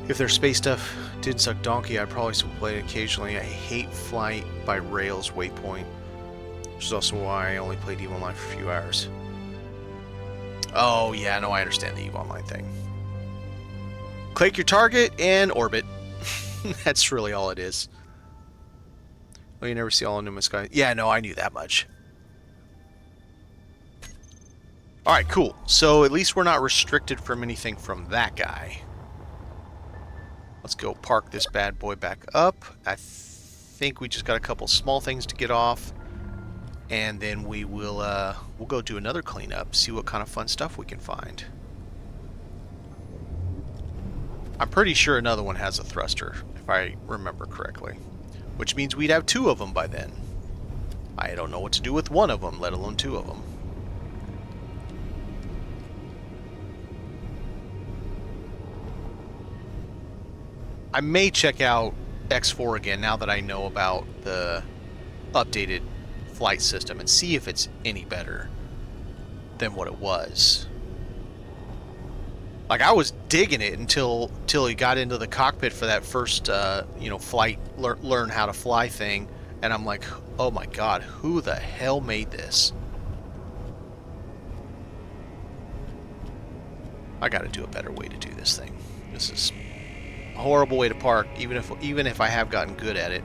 S1: If their space stuff did suck donkey, I'd probably still play it occasionally. I hate Flight by Rail's Waypoint, which is also why I only played Evil Online for a few hours. Oh, yeah, no, I understand the EVE Online thing. Click your target and orbit. That's really all it is. Well, you never see all in sky. Yeah, no, I knew that much. Alright, cool. So at least we're not restricted from anything from that guy. Let's go park this bad boy back up. I think we just got a couple small things to get off. And then we will, we'll go do another cleanup, see what kind of fun stuff we can find. I'm pretty sure another one has a thruster, if I remember correctly. Which means we'd have 2 of them by then. I don't know what to do with 1 of them, let alone 2 of them. I may check out X4 again now that I know about the updated flight system and see if it's any better than what it was. Like, I was digging it until he got into the cockpit for that first, you know, flight, learn how to fly thing, and I'm like, oh my god, who the hell made this? I gotta do a better way to do this thing. This is a horrible way to park, even if I have gotten good at it.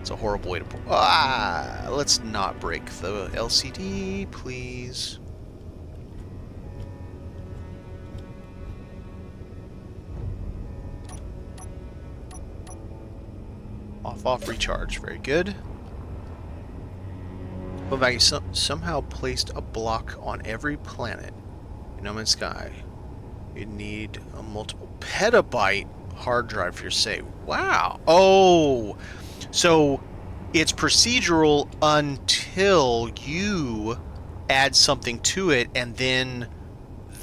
S1: It's a horrible way to park. Ah, let's not break the LCD, please. Off, recharge. Very good. But I somehow placed a block on every planet in No Man's Sky. You need a multiple petabyte hard drive for your save. Wow. Oh, so it's procedural until you add something to it, and then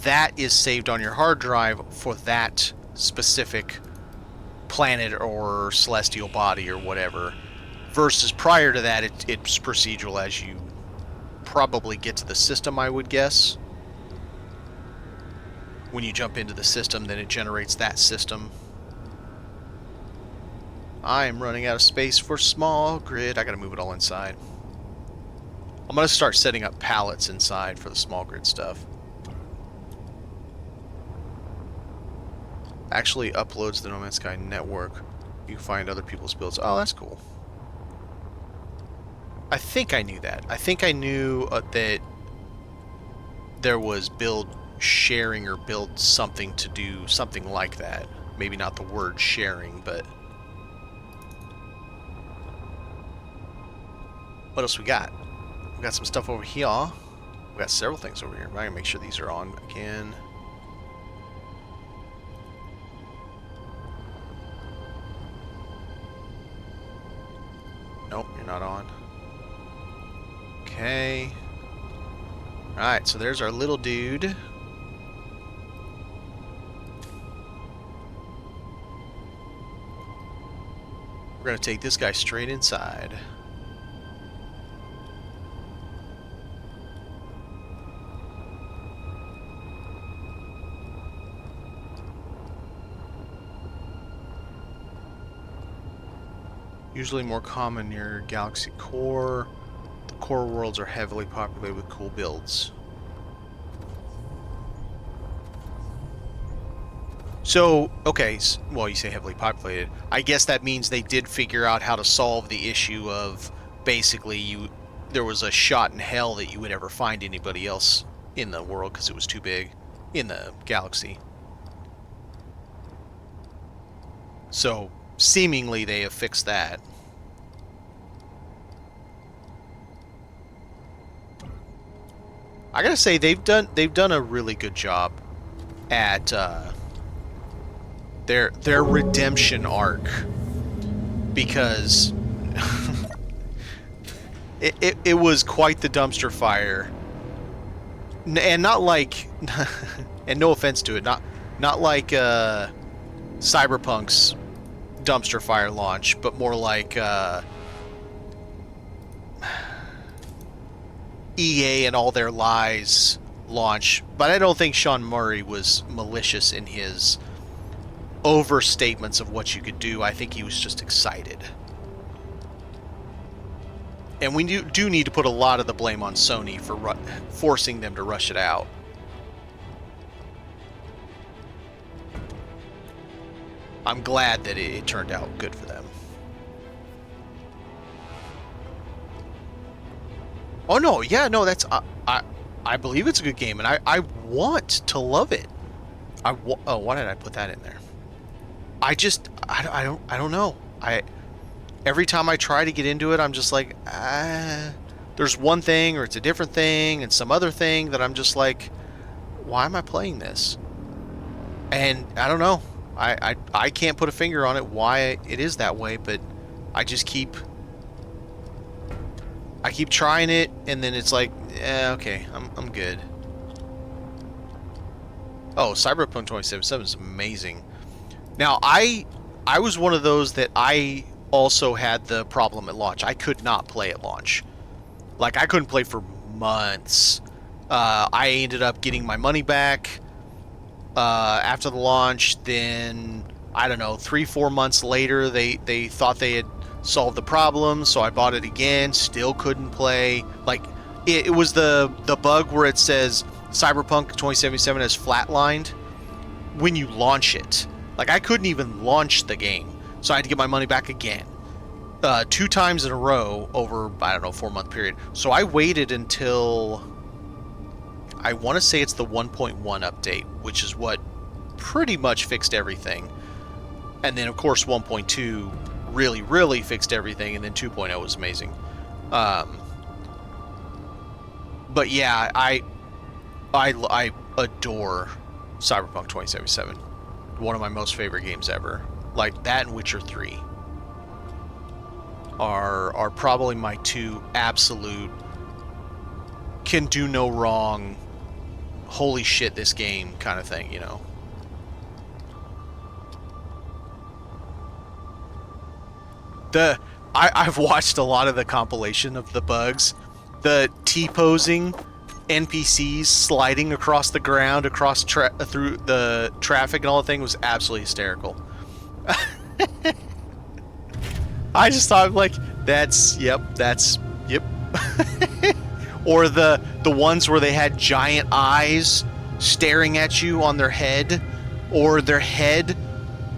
S1: that is saved on your hard drive for that specific planet or celestial body or whatever, versus prior to that it's procedural as you probably get to the system, I would guess. When you jump into the system, then it generates that system. I am running out of space for small grid. I gotta move it all inside. I'm gonna start setting up pallets inside for the small grid stuff. Actually uploads the No Man's Sky network. You can find other people's builds. Oh, that's cool. I think I knew that. I think I knew that there was build sharing or build something to do something like that. Maybe not the word sharing, but... What else we got? We got some stuff over here. We got several things over here. I'm gonna make sure these are on again. Nope, you're not on. Okay. Alright, so there's our little dude. We're gonna take this guy straight inside. Usually more common near galaxy core. The core worlds are heavily populated with cool builds. So, okay, well, you say heavily populated. I guess that means they did figure out how to solve the issue of basically there was a shot in hell that you would ever find anybody else in the world because it was too big in the galaxy. So, seemingly they have fixed that. I gotta say they've done a really good job at their redemption arc, because it was quite the dumpster fire, and not like and no offense to it, not like Cyberpunk's dumpster fire launch, but more like EA and all their lies launch. But I don't think Sean Murray was malicious in his overstatements of what you could do. I think he was just excited. And we do need to put a lot of the blame on Sony for forcing them to rush it out. I'm glad that it turned out good for them. Oh no, yeah, no, that's I believe it's a good game, and I want to love it. Oh, why did I put that in there? I don't know. Every time I try to get into it, I'm just like, there's one thing, or it's a different thing, and some other thing that I'm just like, why am I playing this? And I don't know. I can't put a finger on it why it is that way, but I just keep trying it, and then it's like, okay, I'm good. Oh, Cyberpunk 2077 is amazing. Now, I was one of those that I also had the problem at launch. I could not play at launch. Like, I couldn't play for months. I ended up getting my money back after the launch. Then, I don't know, 3-4 months later, they thought they had solved the problem, so I bought it again. Still couldn't play. Like, it was the bug where it says Cyberpunk 2077 has flatlined when you launch it. Like, I couldn't even launch the game, so I had to get my money back again. 2 times in a row over, I don't know, 4-month period. So I waited until, I want to say it's the 1.1 update, which is what pretty much fixed everything. And then, of course, 1.2 really, really fixed everything, and then 2.0 was amazing. But yeah, I adore Cyberpunk 2077. One of my most favorite games ever. Like, that and Witcher 3 are probably my 2 absolute can do no wrong, holy shit, this game kind of thing, you know. I've watched a lot of the compilation of the bugs. The T-posing NPCs sliding across the ground, through the traffic and all the thing was absolutely hysterical. I just thought, like, yep. Or the ones where they had giant eyes staring at you on their head, or their head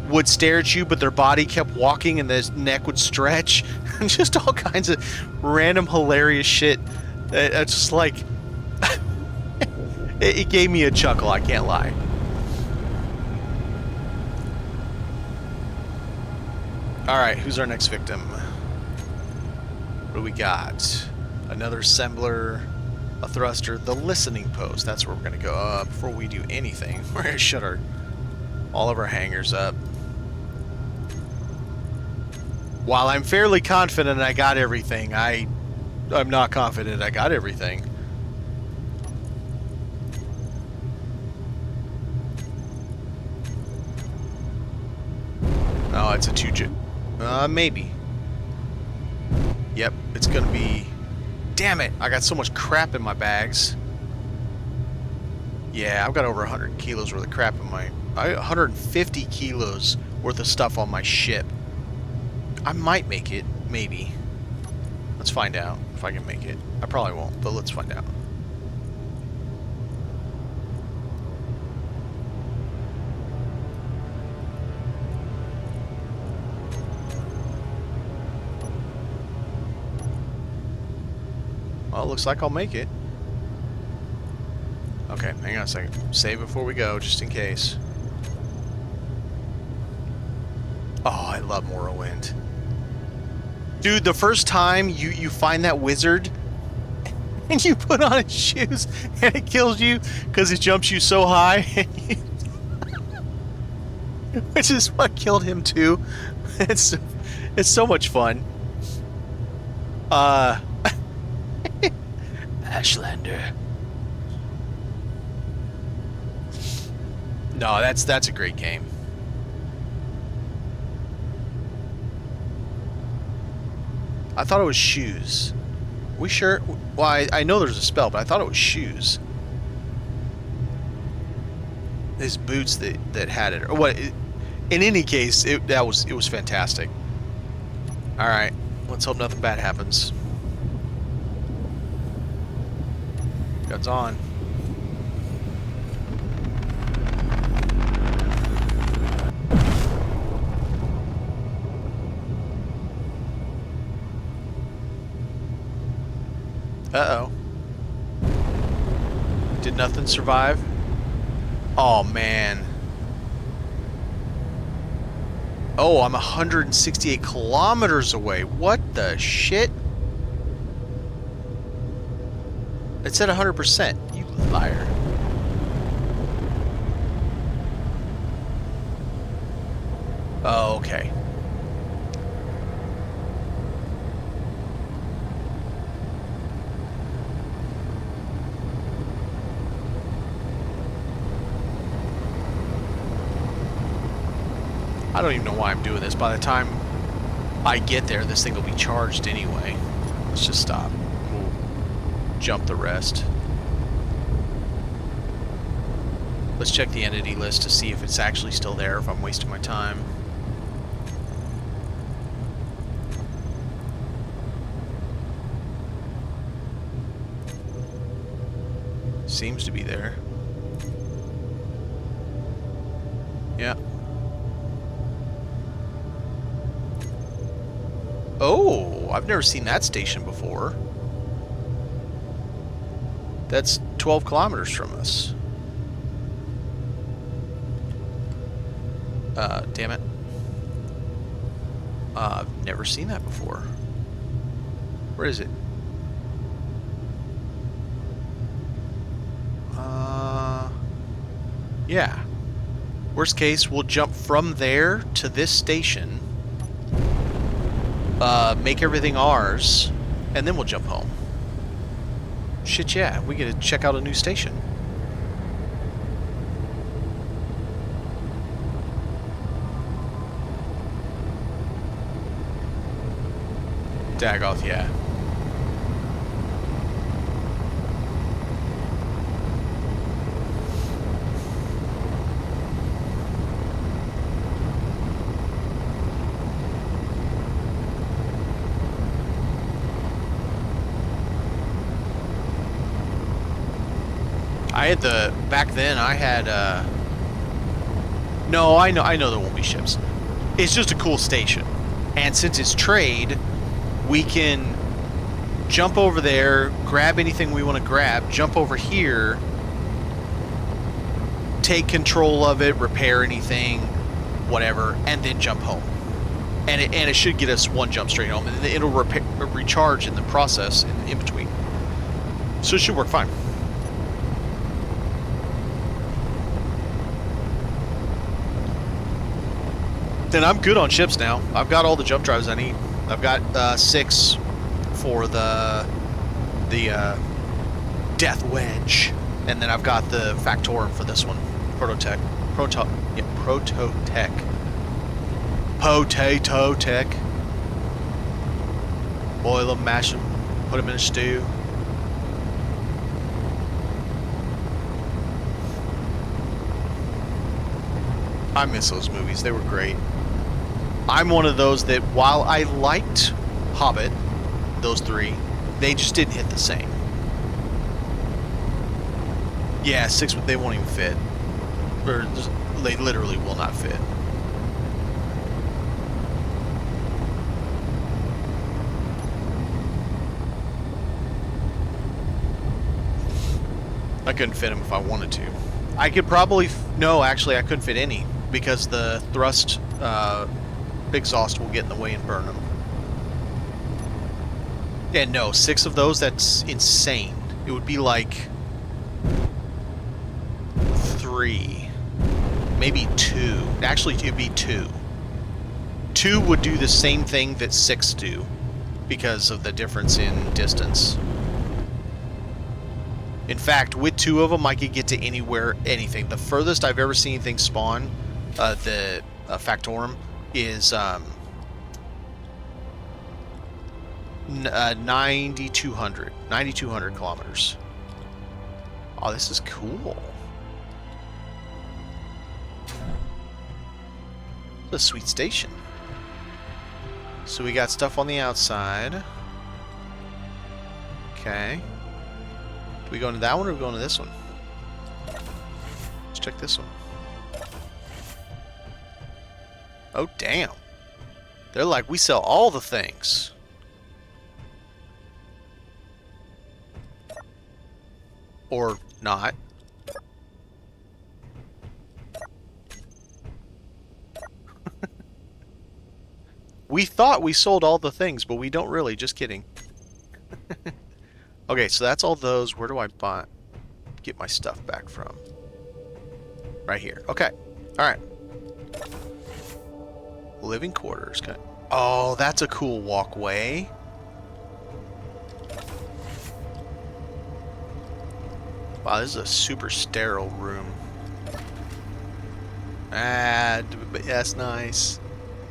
S1: would stare at you, but their body kept walking and the neck would stretch. Just all kinds of random hilarious shit. It's just like, it gave me a chuckle, I can't lie. Alright, who's our next victim? What do we got? Another assembler, a thruster, the listening post. That's where we're going to go. Before we do anything, we're going to shut all of our hangars up. While I'm fairly confident I got everything, I'm not confident I got everything. Oh, it's a 2J. Maybe. Yep, it's gonna be... Damn it! I got so much crap in my bags. Yeah, I've got over 100 kilos worth of crap in my... 150 kilos worth of stuff on my ship. I might make it, maybe. Let's find out if I can make it. I probably won't, but let's find out. Well, it looks like I'll make it. Okay, hang on a second. Save before we go, just in case. Oh, I love Morrowind. Dude, the first time you find that wizard and you put on his shoes and it kills you because it jumps you so high, which is what killed him too. It's so much fun. Ashlander. No, that's a great game. I thought it was shoes. We sure? Well, I know there's a spell, but I thought it was shoes. His boots that had it. Or what? In any case, it was fantastic. All right, let's hope nothing bad happens. Guns on. Uh-oh. Did nothing survive? Oh, man. Oh, I'm 168 kilometers away. What the shit? It said 100%. You liar. Oh, okay. I don't even know why I'm doing this. By the time I get there, this thing will be charged anyway. Let's just stop. We'll jump the rest. Let's check the entity list to see if it's actually still there, if I'm wasting my time. Seems to be there. Yeah. Oh, I've never seen that station before. That's 12 kilometers from us. Damn it. I've never seen that before. Where is it? Yeah. Worst case, we'll jump from there to this station. Make everything ours, and then we'll jump home. Shit, yeah. We get to check out a new station. Dagoth, yeah. I had the back then. I had no, I know there won't be ships. It's just a cool station, and since it's trade, we can jump over there, grab anything we want to grab, jump over here, take control of it, repair anything, whatever, and then jump home. And it should get us one jump straight home, and it'll recharge in the process in between. So it should work fine. Then I'm good on ships now. I've got all the jump drives I need. I've got 6 for the Death Wedge, and then I've got the Factorum for this one, Prototech. Potato Tech. Boil them, mash them, put them in a stew. I miss those movies. They were great. I'm one of those that, while I liked Hobbit, those 3, they just didn't hit the same. Yeah, 6, they won't even fit. Or they literally will not fit. I couldn't fit them if I wanted to. I could probably... No, actually, I couldn't fit any, because the thrust exhaust will get in the way and burn them. Yeah, no, 6 of those, that's insane. It would be like 3, maybe 2. Actually, it'd be 2. 2 would do the same thing that 6 do because of the difference in distance. In fact, with 2 of them, I could get to anywhere, anything. The furthest I've ever seen things spawn, the Factorum, is 9,200 kilometers. Oh, this is cool. It's a sweet station. So we got stuff on the outside. Okay. Do we go into that one or do we go into this one? Let's check this one. Oh, damn. They're like, we sell all the things. Or not. We thought we sold all the things, but we don't really. Just kidding. Okay, so that's all those. Where do I get my stuff back from? Right here. Okay. Alright. Living quarters. Okay. Oh, that's a cool walkway. Wow, this is a super sterile room. Ah, that's nice.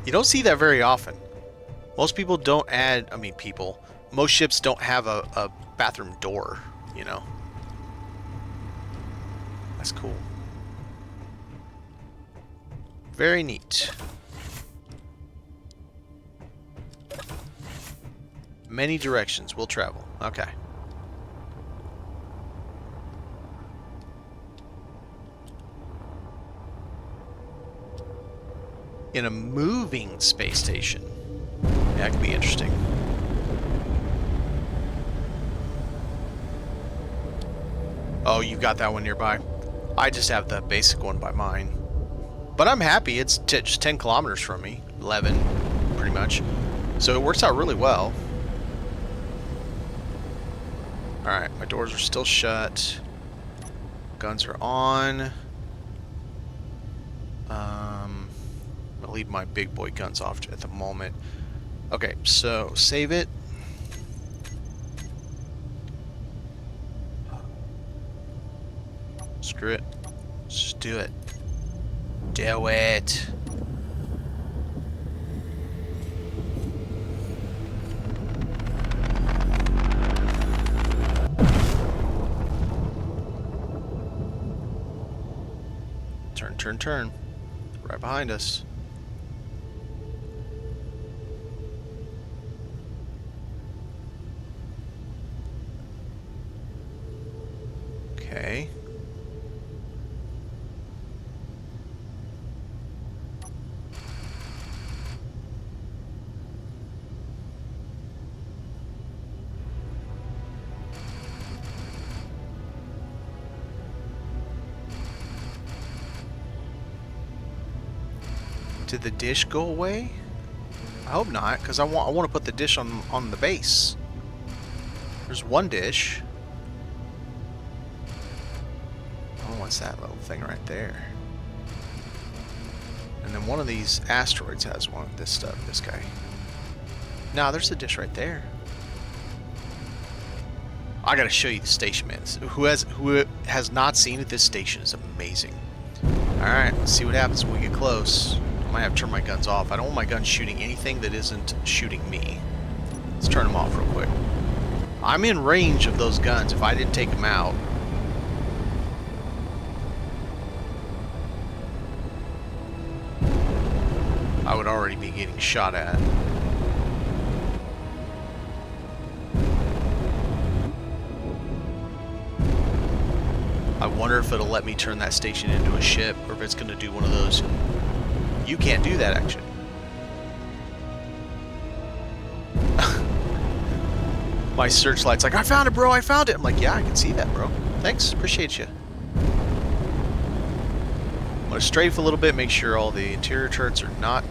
S1: You don't see that very often. Most people don't add, most ships don't have a bathroom door, you know. That's cool. Very neat. Many directions will travel. Okay. In a moving space station. Yeah, that could be interesting. Oh, you've got that one nearby. I just have the basic one by mine. But I'm happy. It's just 10 kilometers from me. 11, pretty much. So it works out really well. Alright, my doors are still shut. Guns are on. I'll leave my big boy guns off at the moment. Okay, so save it. Screw it. Just do it. Do it. Turn, turn, turn. Right behind us. Okay. Did the dish go away? I hope not, because I want to put the dish on the base. There's one dish. Oh, what's that little thing right there? And then one of these asteroids has one of this stuff, this guy. Nah, there's a dish right there. I gotta show you the station, man. Who has not seen it, this station is amazing. Alright, let's see what happens when we get close. I might have to turn my guns off. I don't want my guns shooting anything that isn't shooting me. Let's turn them off real quick. I'm in range of those guns if I didn't take them out. I would already be getting shot at. I wonder if it'll let me turn that station into a ship, or if it's going to do one of those. You can't do that, actually. My searchlight's like, I found it, bro, I found it. I'm like, yeah, I can see that, bro. Thanks, appreciate you. I'm going to strafe a little bit, make sure all the interior turrets are not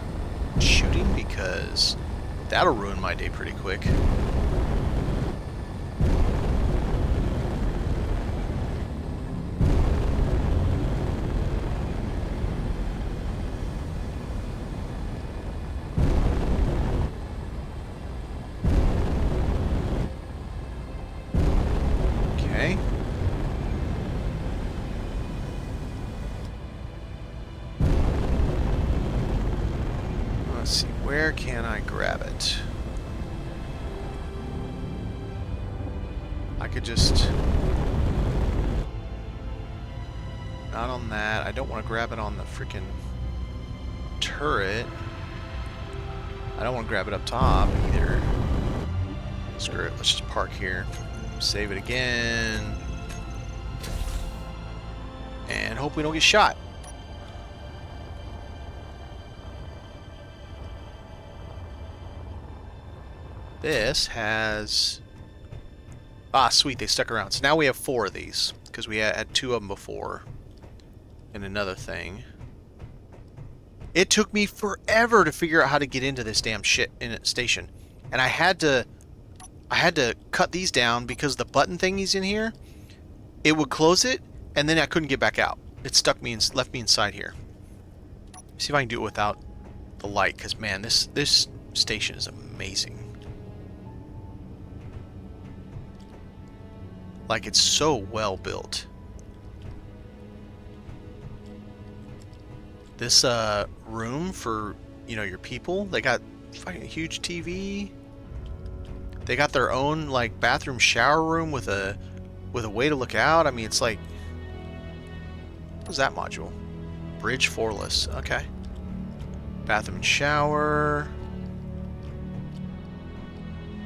S1: shooting, because that'll ruin my day pretty quick. Where can I grab it? I could just... Not on that. I don't want to grab it on the freaking turret. I don't want to grab it up top either. Screw it. Let's just park here. Save it again. And hope we don't get shot. This has Ah, sweet, they stuck around. So now we have 4 of these, because we had 2 of them before. And another thing. It took me forever to figure out how to get into this damn shit in a station. And I had to cut these down because the button thingies in here, it would close it, and then I couldn't get back out. It stuck me and left me inside here. See if I can do it without the light, because man, this station is amazing. Like, it's so well built. This room for, you know, your people, they got fucking huge TV. They got their own like bathroom shower room with a way to look out. I mean, it's like, what was that module? Bridge 4less. Okay. Bathroom and shower.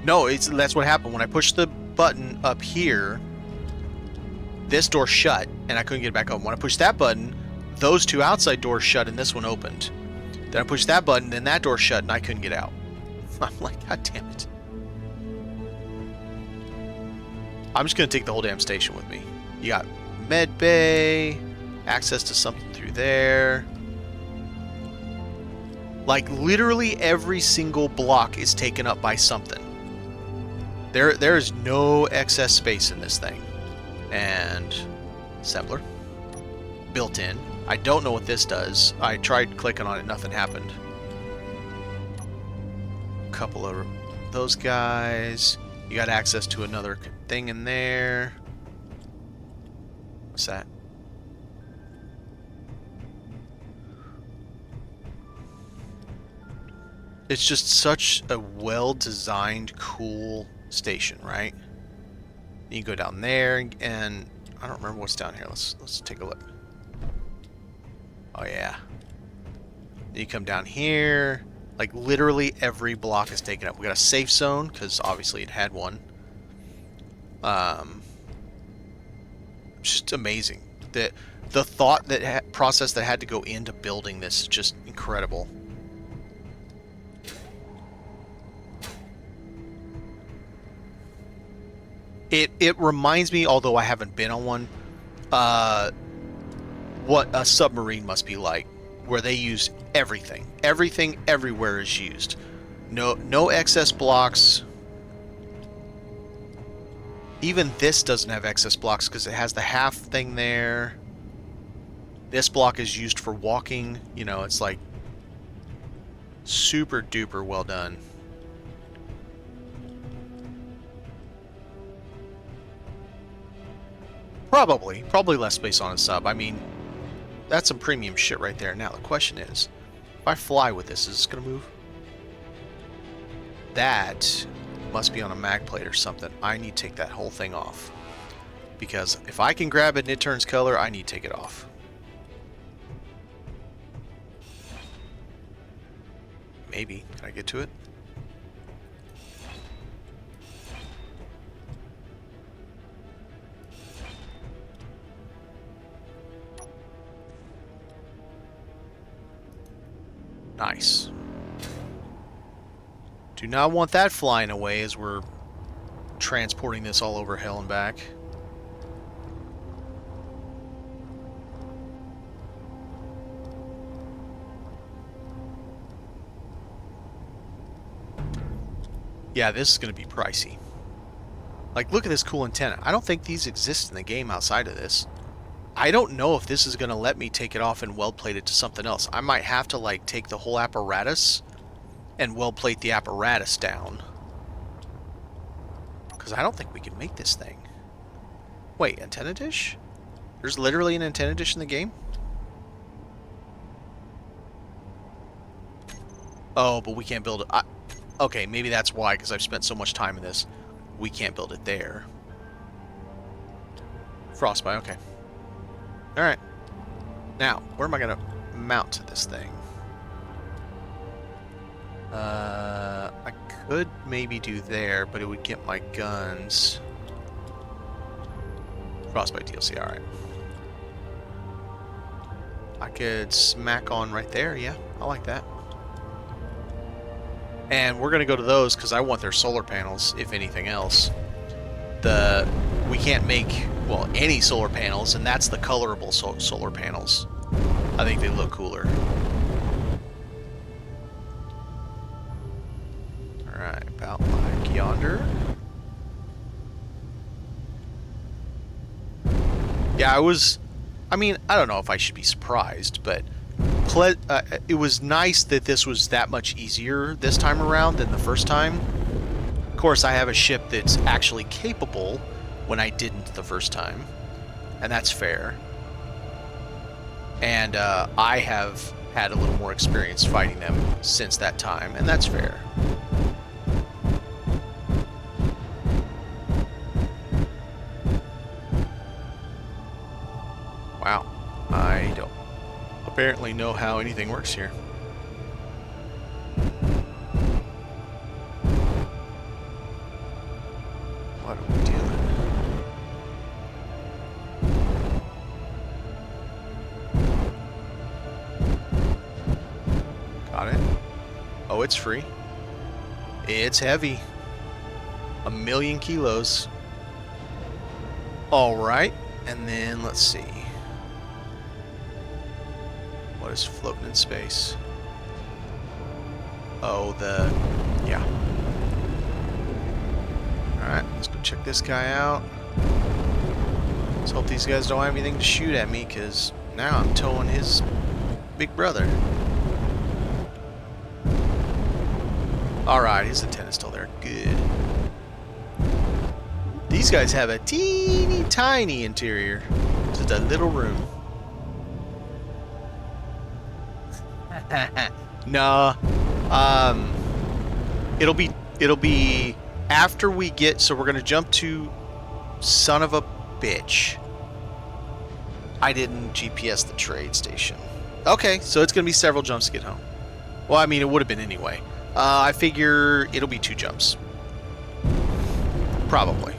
S1: No, that's what happened when I pushed the button up here. This door shut, and I couldn't get it back open. When I pushed that button, those 2 outside doors shut, and this one opened. Then I pushed that button, then that door shut, and I couldn't get out. I'm like, God damn it. I'm just going to take the whole damn station with me. You got med bay, access to something through there. Like, literally every single block is taken up by something. There is no excess space in this thing. And assembler. Built in. I don't know what this does. I tried clicking on it, nothing happened. A couple of those guys. You got access to another thing in there. What's that? It's just such a well-designed, cool station, right? You can go down there, and I don't remember what's down here. Let's take a look. Oh yeah. Then you come down here. Like literally every block is taken up. We got a safe zone because obviously it had one. Just amazing. The thought process that had to go into building this is just incredible. It reminds me, although I haven't been on one, what a submarine must be like, where they use everything. Everything everywhere is used. No excess blocks. Even this doesn't have excess blocks because it has the half thing there. This block is used for walking. You know, it's like super duper well done. Probably less space on a sub. I mean, that's some premium shit right there. Now the question is, if I fly with this, is this gonna move? That must be on a mag plate or something. I need to take that whole thing off. Because if I can grab it and it turns color, I need to take it off. Maybe. Can I get to it? Nice. Do not want that flying away as we're transporting this all over hell and back. Yeah, this is going to be pricey. Like, look at this cool antenna. I don't think these exist in the game outside of this. I don't know if this is going to let me take it off and weld plate it to something else. I might have to, like, take the whole apparatus and weld plate the apparatus down. Because I don't think we can make this thing. Wait, antenna dish? There's literally an antenna dish in the game? Oh, but we can't build it. Okay, maybe that's why, because I've spent so much time in this. We can't build it there. Frostbite, okay. Alright. Now, where am I going to mount this thing? I could maybe do there, but it would get my guns. Frostbite DLC, alright. I could smack on right there, yeah. I like that. And we're going to go to those because I want their solar panels, if anything else. we can't make, well, any solar panels, and that's the colorable solar panels. I think they look cooler. Alright, about like yonder. Yeah, I mean, I don't know if I should be surprised, but it was nice that this was that much easier this time around than the first time. Of course, I have a ship that's actually capable when I didn't the first time, and that's fair. And I have had a little more experience fighting them since that time, and that's fair. Wow, I don't apparently know how anything works here. What are we doing? Got it. Oh, it's free. It's heavy. 1,000,000 kilos. All right, and then let's see. What is floating in space? Oh, yeah. Alright, let's go check this guy out. Let's hope these guys don't have anything to shoot at me, because now I'm towing his big brother. Alright, his antenna's still there. Good. These guys have a teeny tiny interior. Just a little room. Nah. It'll be after we get, so we're gonna jump to son of a bitch. I didn't GPS the trade station. Okay, so it's gonna be several jumps to get home. Well, I mean, it would have been anyway. I figure it'll be 2 jumps. Probably.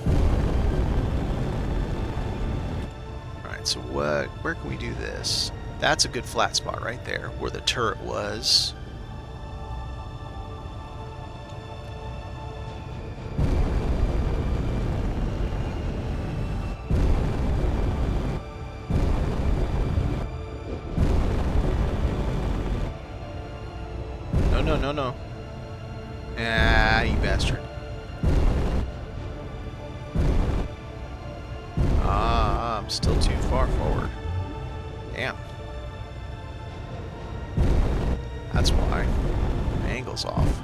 S1: Alright, so where can we do this? That's a good flat spot right there, where the turret was. No. Ah, you bastard. Ah, I'm still too far forward. Damn. That's why. My angle's off.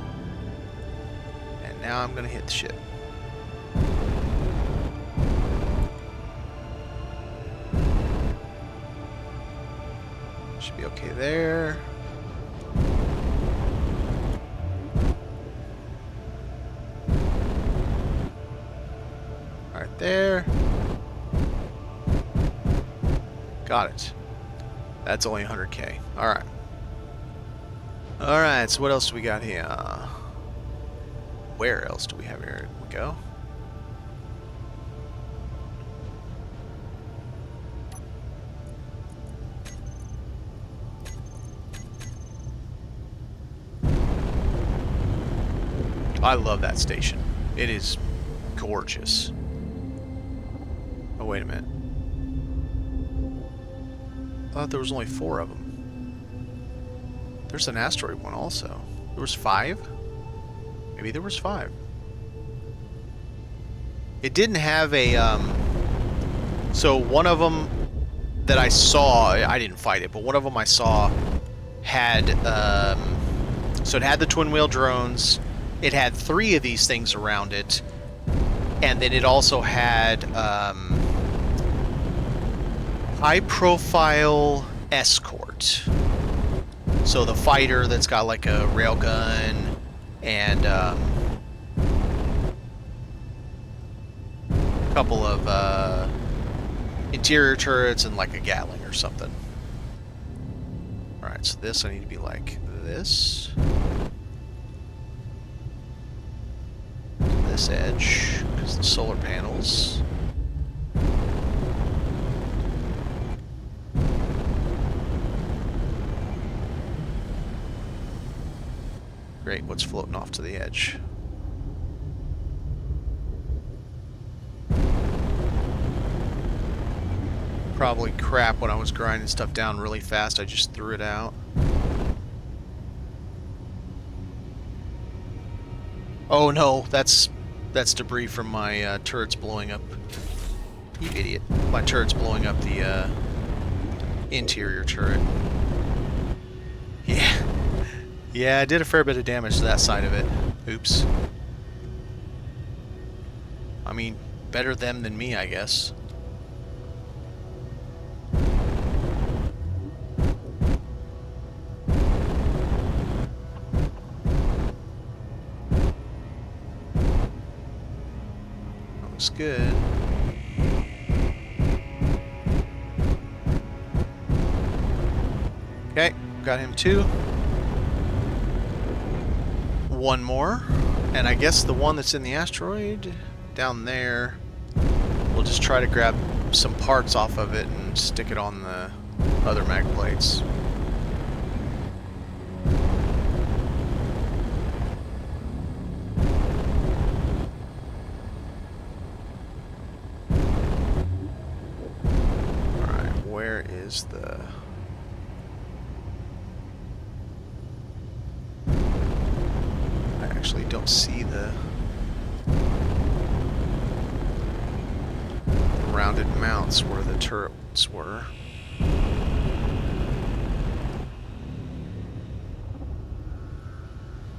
S1: And now I'm gonna hit the ship. Should be okay there. Right there. Got it. That's only 100K. Alright. Alright, so what else do we got here? Where else do we have here? Here we go. I love that station. It is gorgeous. Oh, wait a minute. I thought there was only 4 of them. There's an asteroid one also. There was 5? Maybe there was 5. It didn't have a, so one of them that I saw, I didn't fight it, but one of them I saw had, so it had the twin wheel drones, it had 3 of these things around it, and then it also had, high-profile escort. So the fighter that's got like a railgun and a couple of interior turrets and like a Gatling or something. Alright, so this I need to be like this. This edge, because the solar panels. Great, what's floating off to the edge? probably crap when I was grinding stuff down really fast. I just threw it out. Oh no, that's debris from my turrets blowing up. You idiot. My turret's blowing up the interior turret. Yeah. Yeah, I did a fair bit of damage to that side of it. Oops. I mean, better them than me, I guess. Looks good. Okay, got him too. One more, and I guess the one that's in the asteroid down there, we'll just try to grab some parts off of it and stick it on the other mag plates. Alright, where is the... Actually don't see the rounded mounts where the turrets were.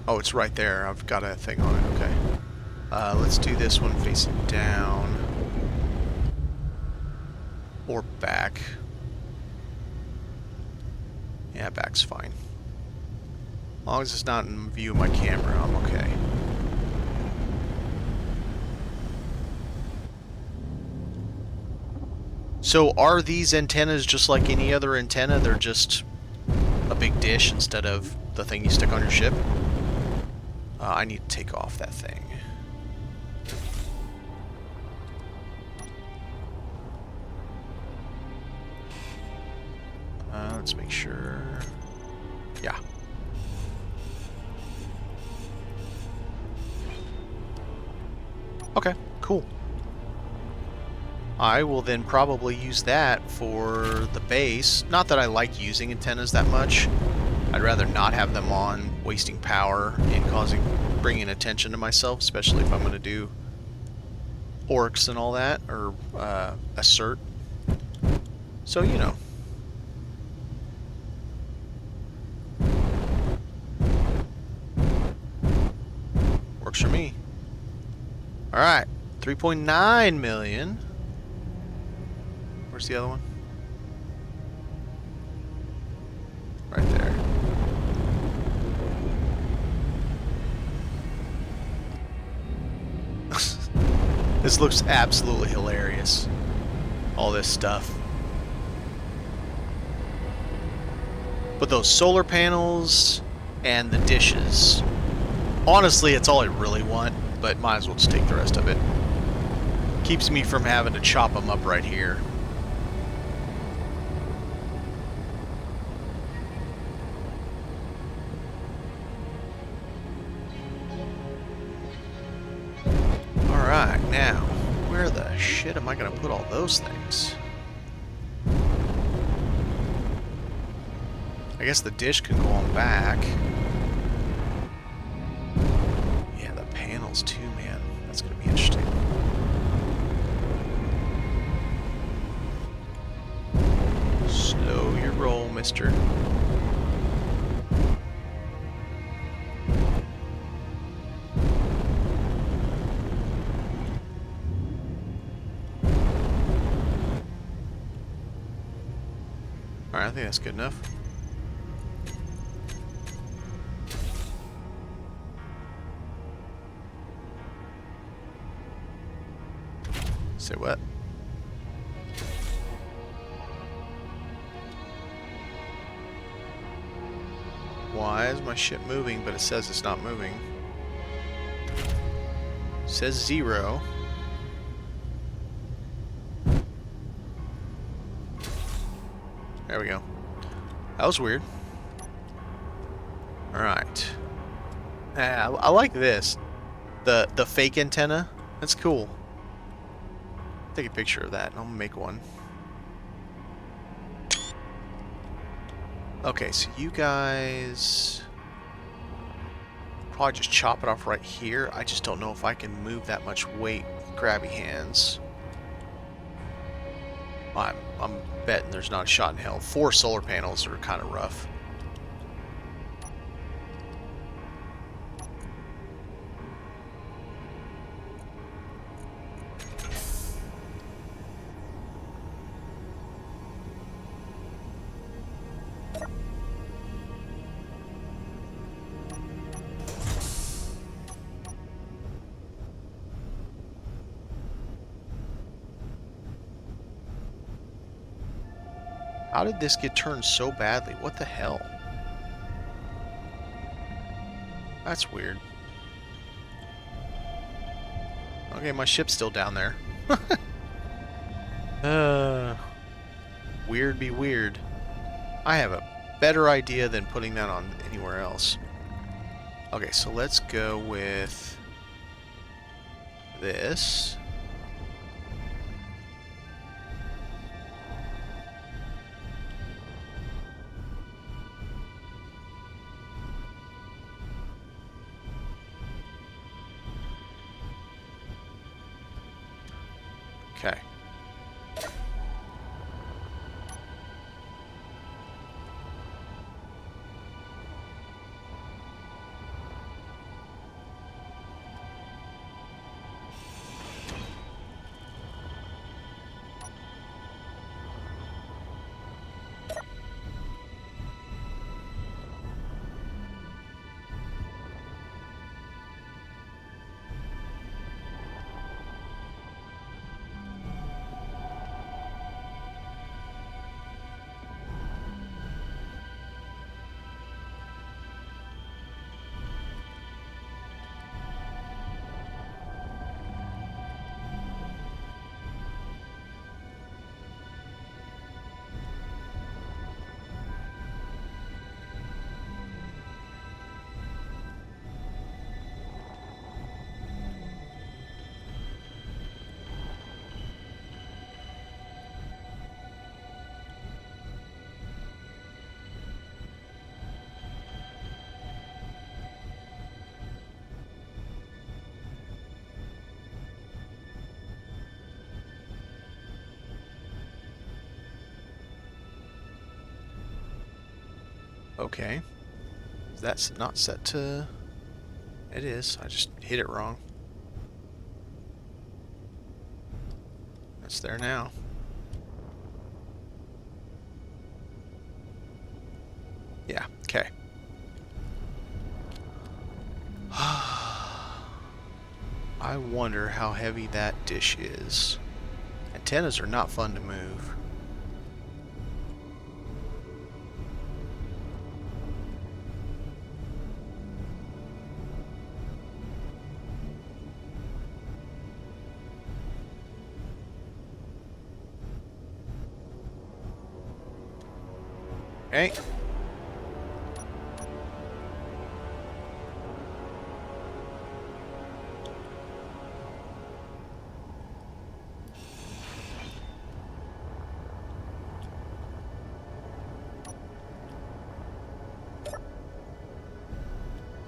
S1: Oh, it's right there. I've got a thing on it. Okay. Let's do this one facing down. Or back. Yeah, back's fine. As long as it's not in view of my camera, I'm okay. So are these antennas just like any other antenna? They're just a big dish instead of the thing you stick on your ship? I need to take off that thing. Let's make sure... Yeah. Okay, cool. I will then probably use that for the base. Not that I like using antennas that much. I'd rather not have them on, wasting power and bringing attention to myself, especially if I'm going to do orcs and all that, or assert. So, you know. Works for me. Alright, 3.9 million. Where's the other one? Right there. This looks absolutely hilarious. All this stuff. But those solar panels and the dishes. Honestly, it's all I really want, but might as well just take the rest of it. Keeps me from having to chop them up right here. Alright, now, where the shit am I gonna put all those things? I guess the dish can go on back. Yeah, the panels too, man. That's gonna be interesting. Slow your roll, mister. Alright, I think that's good enough. Say what? Why is my ship moving, but it says it's not moving? It says 0. There we go. That was weird. Alright. I like this. The fake antenna. That's cool. Take a picture of that and I'll make one. Okay, so you guys probably just chop it off right here. I just don't know if I can move that much weight with grabby hands. I'm betting there's not a shot in hell. 4 solar panels are kind of rough. How did this get turned so badly? What the hell? That's weird. Okay, my ship's still down there. Weird be weird. I have a better idea than putting that on anywhere else. Okay, so let's go with this. Okay. Okay. That's not set to... It is. I just hit it wrong. It's there now. Yeah, okay. I wonder how heavy that dish is. Antennas are not fun to move. Okay.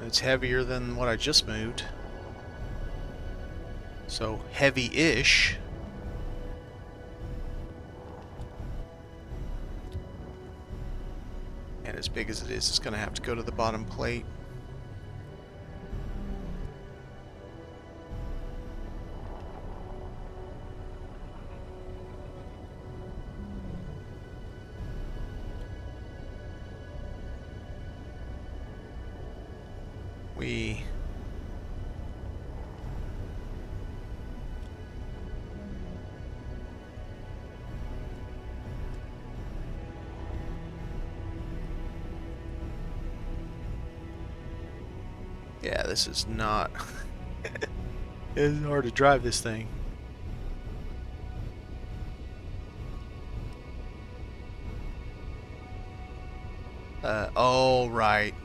S1: It's heavier than what I just moved. So heavy-ish. And as big as it is, it's going to have to go to the bottom plate. Yeah, this is not... It's hard to drive this thing. Oh, right.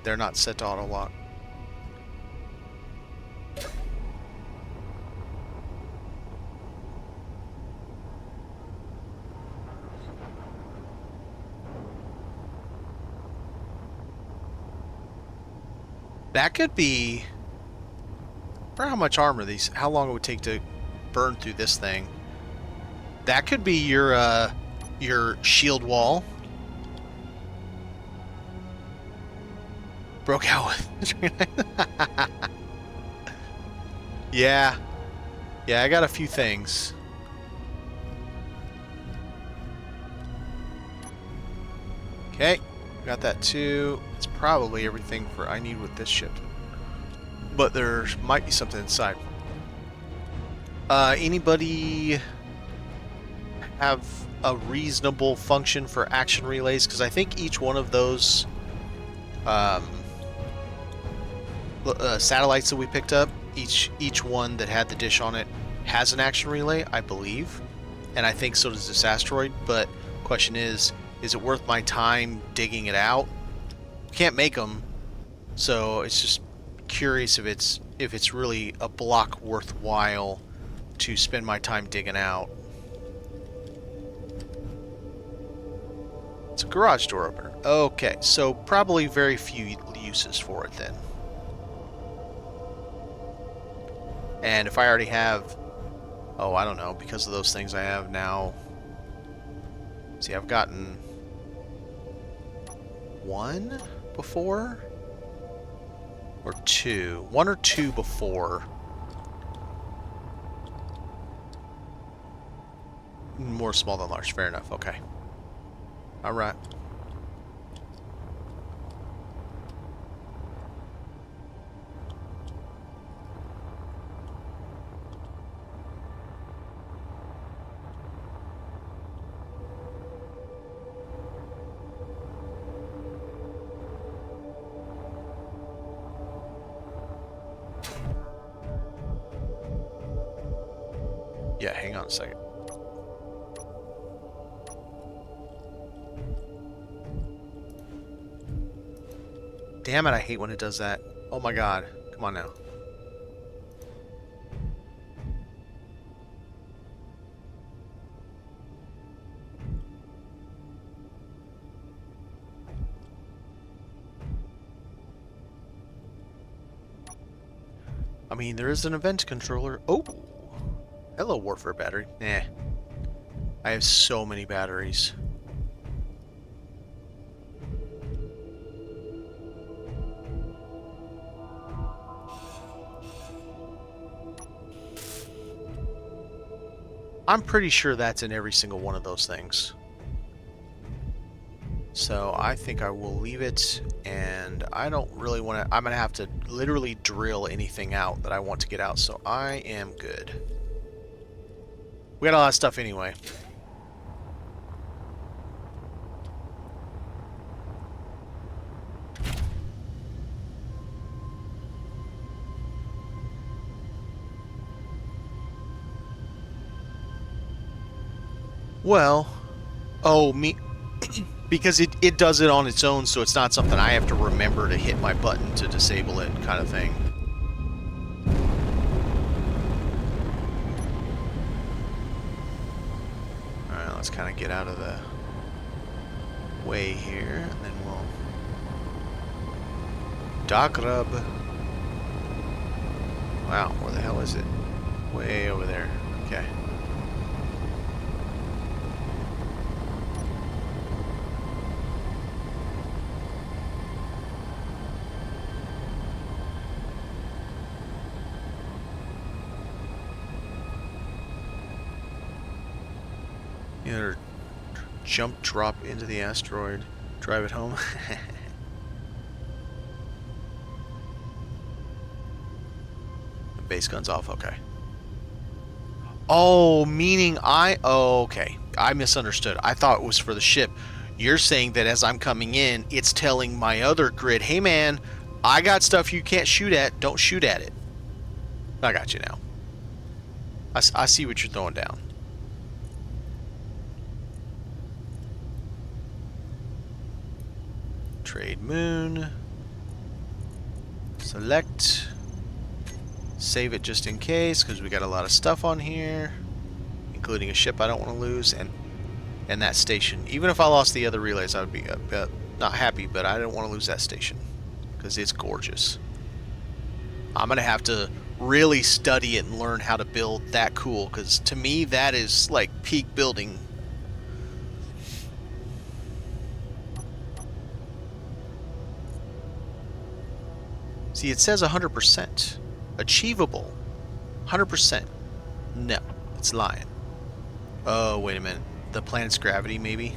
S1: They're not set to auto lock. That could be... For how much armor these... How long it would take to burn through this thing. That could be your shield wall. Broke out with... Yeah. Yeah, I got a few things. Okay. Got that too. It's probably everything for I need with this ship. But there might be something inside. Anybody have a reasonable function for action relays? Because I think each one of those satellites that we picked up, each one that had the dish on it has an action relay, I believe. And I think so does this asteroid. But question is it worth my time digging it out? Can't make them, so it's just curious if it's really a block worthwhile to spend my time digging out. It's a garage door opener. Okay, so probably very few uses for it then. And if I already have, oh, I don't know, because of those things I have now. See, I've gotten one before? Or two? One or two before. More small than large, fair enough, okay. Alright. Yeah, hang on a second. Damn it, I hate when it does that. Oh my god. Come on now. I mean, there is an event controller. Oh! Hello, Warfare battery. Nah. I have so many batteries. I'm pretty sure that's in every single one of those things. So I think I will leave it, and I don't really want to... I'm going to have to literally drill anything out that I want to get out, so I am good. We got a lot of stuff anyway. Well, oh, me... because it does it on its own, so it's not something I have to remember to hit my button to disable it kind of thing. Alright, let's kind of get out of the way here, and then we'll... Dock rub. Wow, where the hell is it? Way over there. Okay. Either jump drop into the asteroid, drive it home. The base gun's off, okay. Oh, meaning oh, okay. I misunderstood. I thought it was for the ship. You're saying that as I'm coming in, it's telling my other grid, hey man, I got stuff you can't shoot at, don't shoot at it. I got you now. I see what you're throwing down. Trade moon. Select. Save it just in case, because we got a lot of stuff on here, including a ship I don't want to lose, and that station. Even if I lost the other relays, I would be not happy, but I don't want to lose that station because it's gorgeous. I'm gonna have to really study it and learn how to build that cool, because to me that is like peak building. See, it says 100%. Achievable. 100%. No, it's lying. Oh, wait a minute. The planet's gravity, maybe?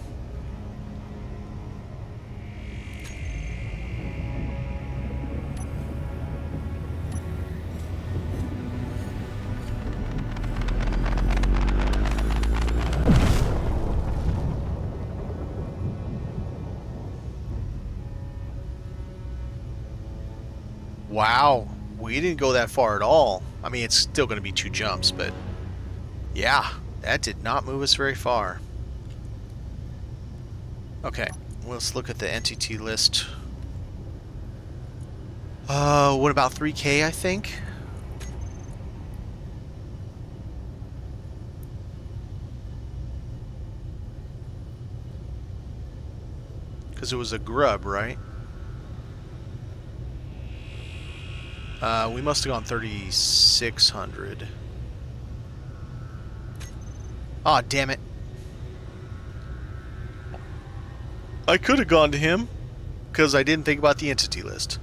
S1: Wow, we didn't go that far at all. I mean, it's still going to be 2 jumps, but yeah, that did not move us very far. Okay, let's look at the entity list. What about 3K, I think? Because it was a grub, right? We must have gone 3,600. Aw, damn it. I could have gone to him, because I didn't think about the entity list.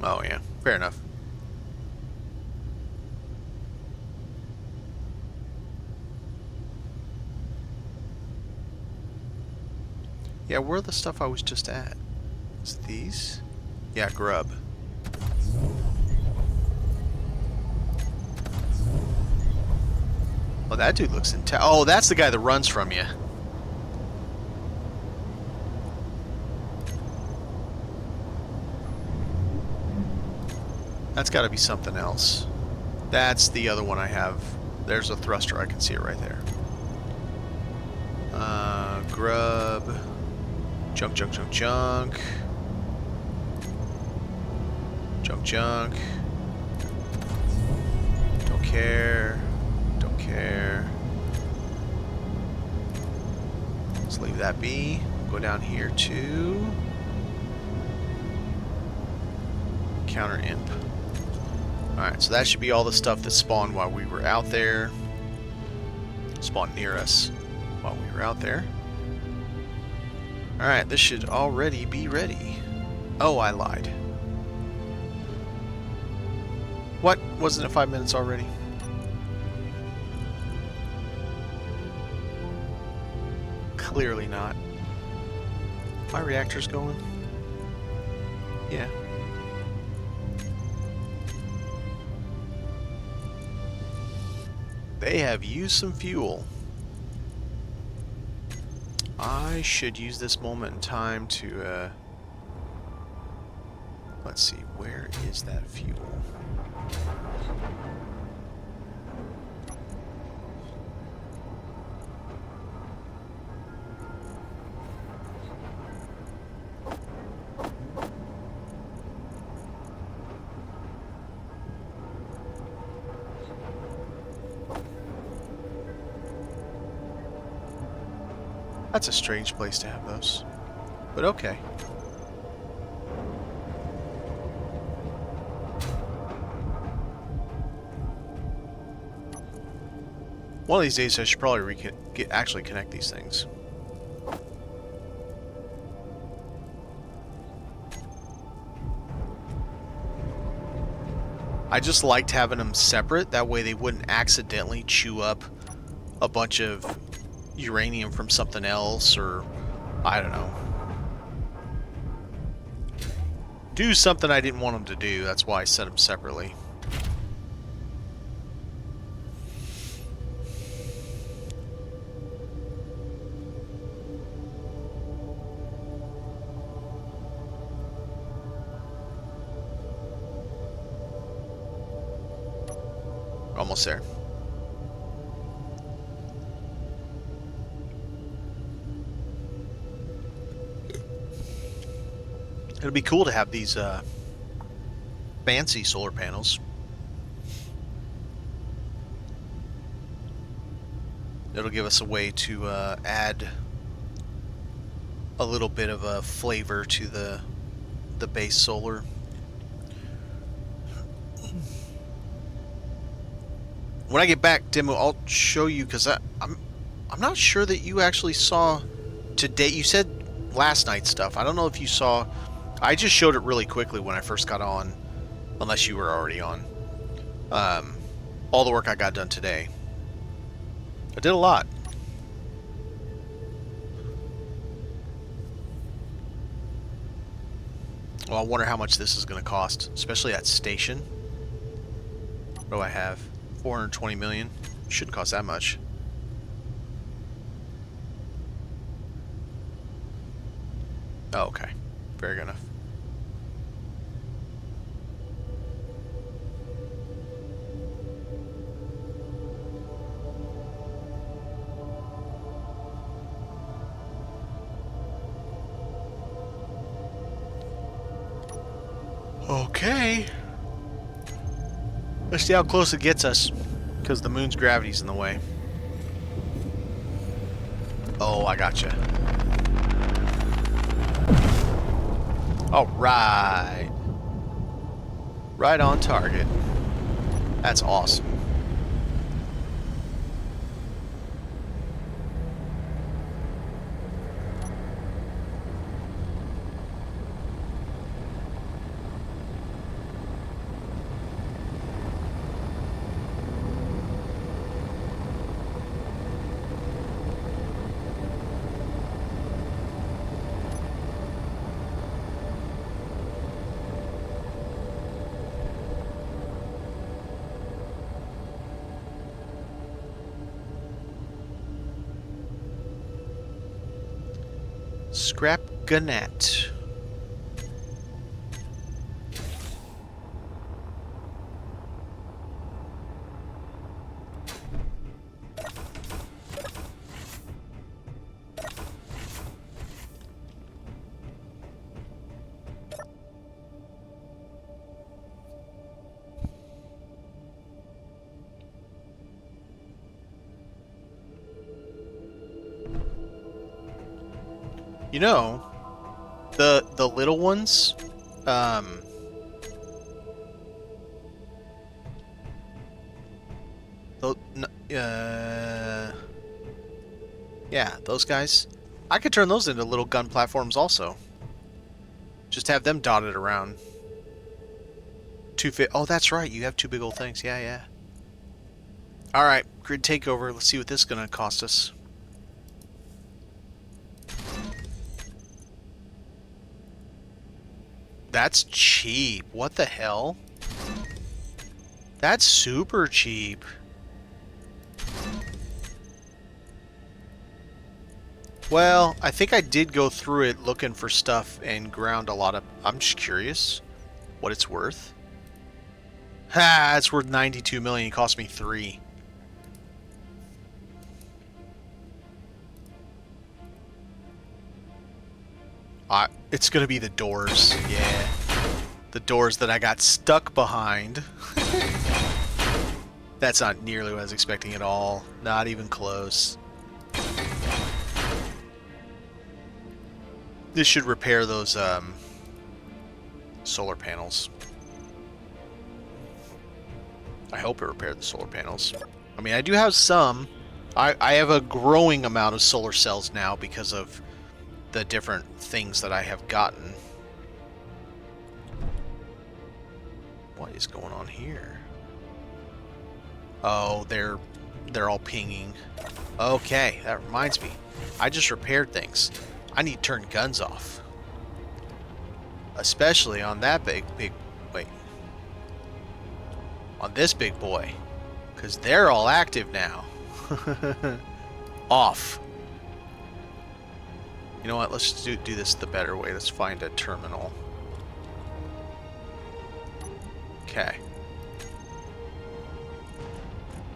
S1: Oh, yeah. Fair enough. Yeah, where are the stuff I was just at? Is it these? Yeah, grub. Oh, that dude looks intense. Oh, that's the guy that runs from you. That's got to be something else. That's the other one I have. There's a thruster. I can see it right there. Grub. Junk, junk, junk, junk. Junk, junk. Don't care. Don't care. Let's leave that be. Go down here to counter imp. Alright, so that should be all the stuff that spawned while we were out there. Spawned near us while we were out there. Alright, this should already be ready. Oh, I lied. What? Wasn't it 5 minutes already? Clearly not. My reactor's going? Yeah. They have used some fuel. I should use this moment in time to, let's see, where is that fuel? That's a strange place to have those, but okay. One of these days I should probably actually connect these things. I just liked having them separate, that way they wouldn't accidentally chew up a bunch of uranium from something else, or I don't know, do something I didn't want them to do. That's why I set them separately. Almost there. It'll be cool to have these fancy solar panels. It'll give us a way to add a little bit of a flavor to the base solar. When I get back, Demo, I'll show you, because I'm not sure that you actually saw today. You said last night stuff. I don't know if you saw. I just showed it really quickly when I first got on, unless you were already on. All the work I got done today. I did a lot. Well, I wonder how much this is going to cost, especially at station. What do I have? 420 million. Shouldn't cost that much. Oh, okay. Very good enough. Okay. Let's see how close it gets us, because the moon's gravity's in the way. Oh, I gotcha. All right. Right on target. That's awesome. Scrap Gannett. You know, the little ones, yeah, those guys. I could turn those into little gun platforms also. Just have them dotted around. Oh, that's right. You have two big old things. Yeah, yeah. All right, grid takeover. Let's see what this is gonna cost us. That's cheap. What the hell? That's super cheap. Well, I think I did go through it looking for stuff and ground a lot of... I'm just curious what it's worth. Ha! It's worth 92 million. It cost me 3. It's gonna be the doors. Yeah. The doors that I got stuck behind. That's not nearly what I was expecting at all. Not even close. This should repair those solar panels. I hope it repaired the solar panels. I mean, I do have some. I have a growing amount of solar cells now because of the different things that I have gotten. What is going on here? Oh, they're all pinging. Okay, that reminds me. I just repaired things. I need to turn guns off. Especially on that big wait. On this big boy. Because they're all active now. Off. You know what? Let's do this the better way. Let's find a terminal. Okay.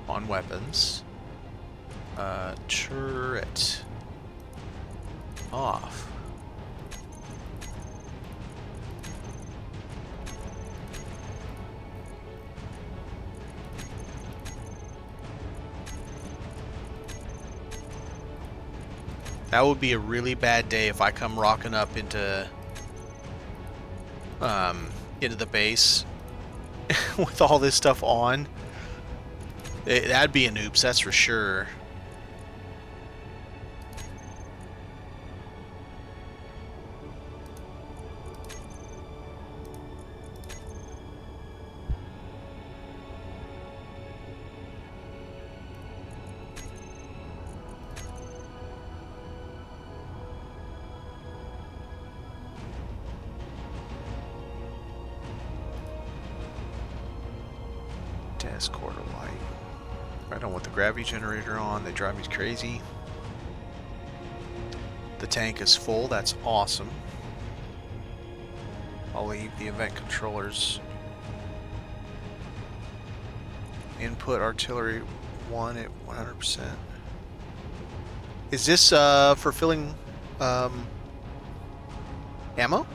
S1: On weapons. Turret. Off. That would be a really bad day if I come rocking up into the base with all this stuff on. That'd be an oops, that's for sure. Quarter light. I don't want the gravity generator on. They drive me crazy. The tank is full. That's awesome. I'll leave the event controllers. Input artillery 1 at 100%. Is this for filling ammo?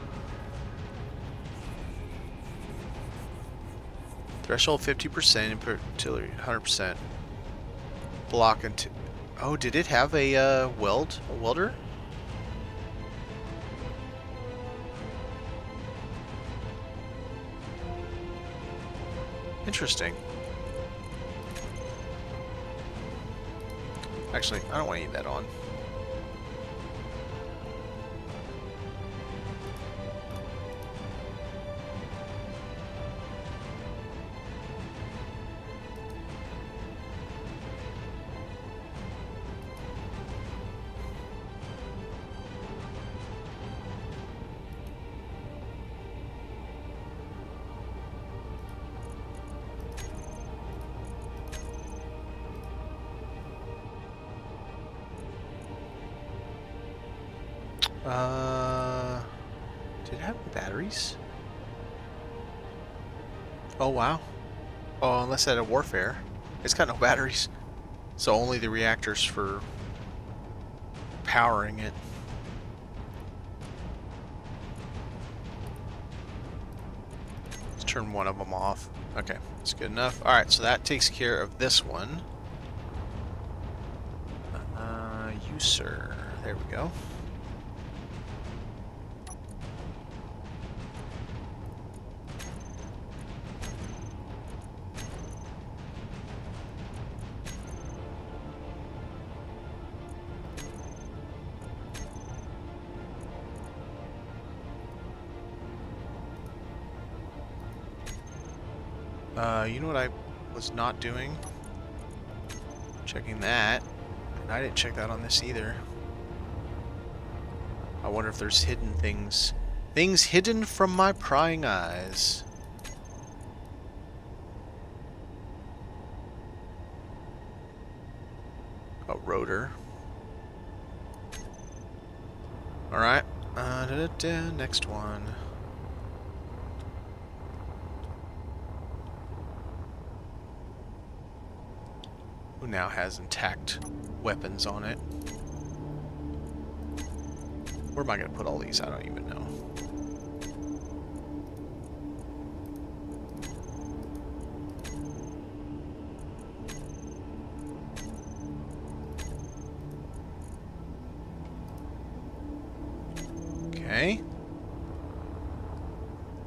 S1: Threshold 50%, input artillery 100%. Block and oh, did it have a welder? Interesting. Actually, I don't want to eat that on. Did it have batteries? Oh wow. Oh, unless it had a warfare. It's got no batteries. So only the reactors for powering it. Let's turn one of them off. Okay, that's good enough. Alright, so that takes care of this one. You, sir. There we go. You know what I was not doing? Checking that. And I didn't check that on this either. I wonder if there's hidden things. Things hidden from my prying eyes. A rotor. Alright. Next one. Who now has intact weapons on it? Where am I going to put all these? I don't even know. Okay.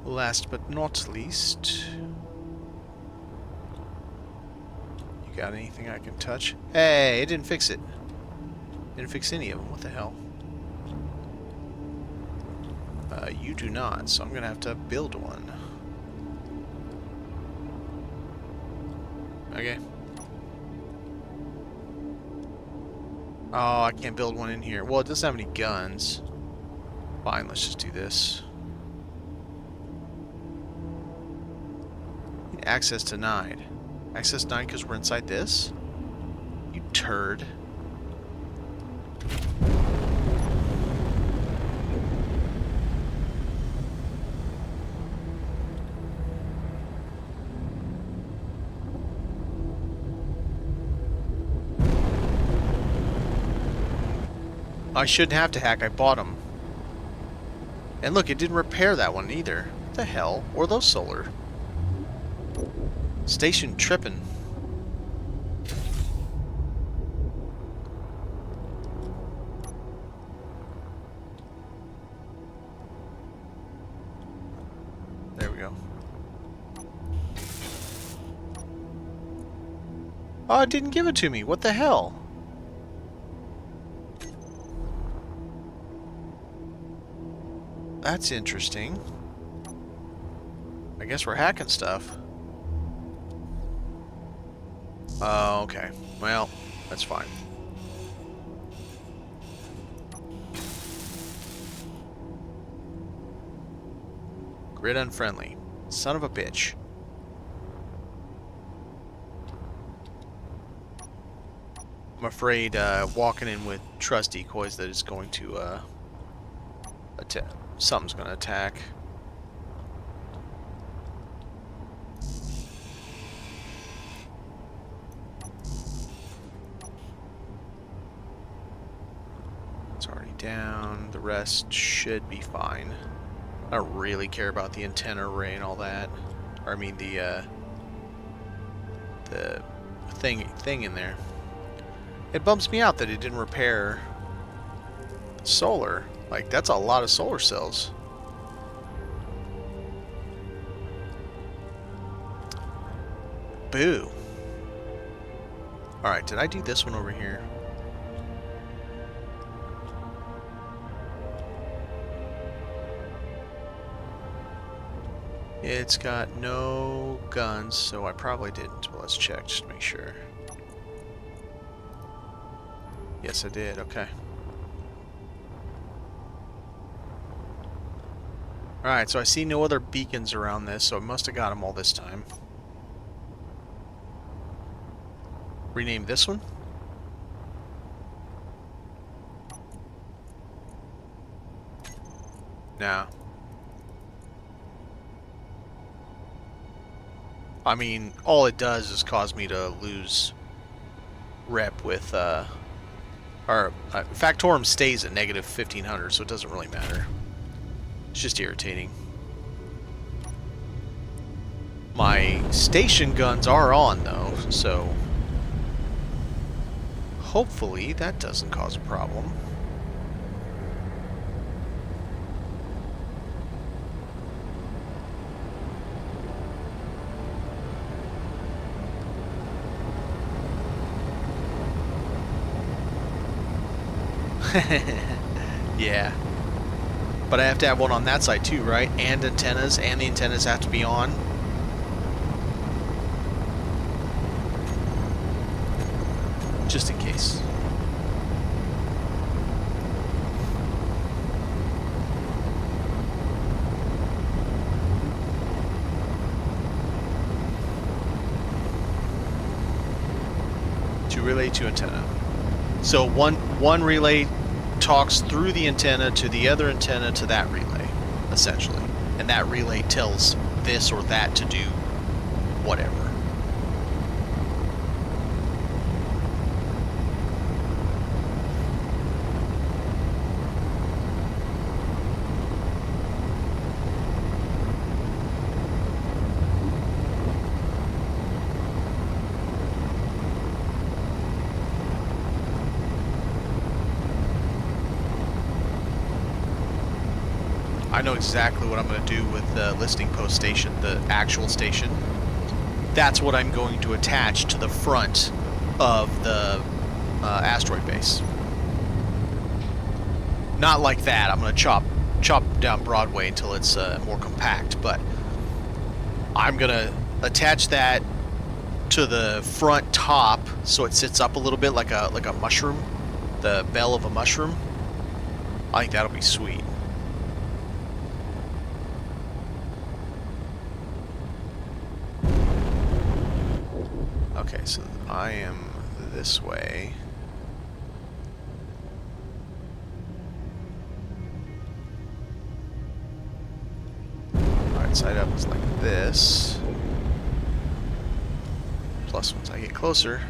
S1: Last but not least... Got anything I can touch? Hey, it didn't fix it. Didn't fix any of them. What the hell? You do not, so I'm gonna have to build one. Okay. Oh, I can't build one in here. Well, it doesn't have any guns. Fine, let's just do this. Access denied. Access 9 because we're inside this? You turd. I shouldn't have to hack, I bought them. And look, it didn't repair that one either. What the hell? Or those solar? Station tripping. we go. Oh, it didn't give it to me. What the hell? That's interesting. I guess we're hacking stuff. Oh, okay. Well, that's fine. Grid unfriendly. Son of a bitch. I'm afraid walking in with trust decoys that is going to attack. Something's going to attack. It's already down. The rest should be fine. I don't really care about the antenna array and all that. Or I mean the thing in there. It bumps me out that it didn't repair solar. Like, that's a lot of solar cells. Boo. Alright, did I do this one over here? It's got no guns, so I probably didn't. But let's check just to make sure. Yes, I did. Okay. Alright, so I see no other beacons around this, so I must have got them all this time. Rename this one? No. I mean, all it does is cause me to lose rep with, Factorum stays at negative 1500, so it doesn't really matter. It's just irritating. My station guns are on, though, so hopefully that doesn't cause a problem. Yeah. But I have to have one on that side too, right? And antennas, and the antennas have to be on. Just in case. To relay to antenna. So one relay talks through the antenna to the other antenna to that relay, essentially. And that relay tells this or that to do whatever. I know exactly what I'm going to do with the listing post station, the actual station. That's what I'm going to attach to the front of the asteroid base. Not like that. I'm going to chop down Broadway until it's more compact, but I'm going to attach that to the front top so it sits up a little bit like a mushroom, the bell of a mushroom. I think that'll be sweet. Okay, so I am this way. Right side up is like this. Plus, once I get closer.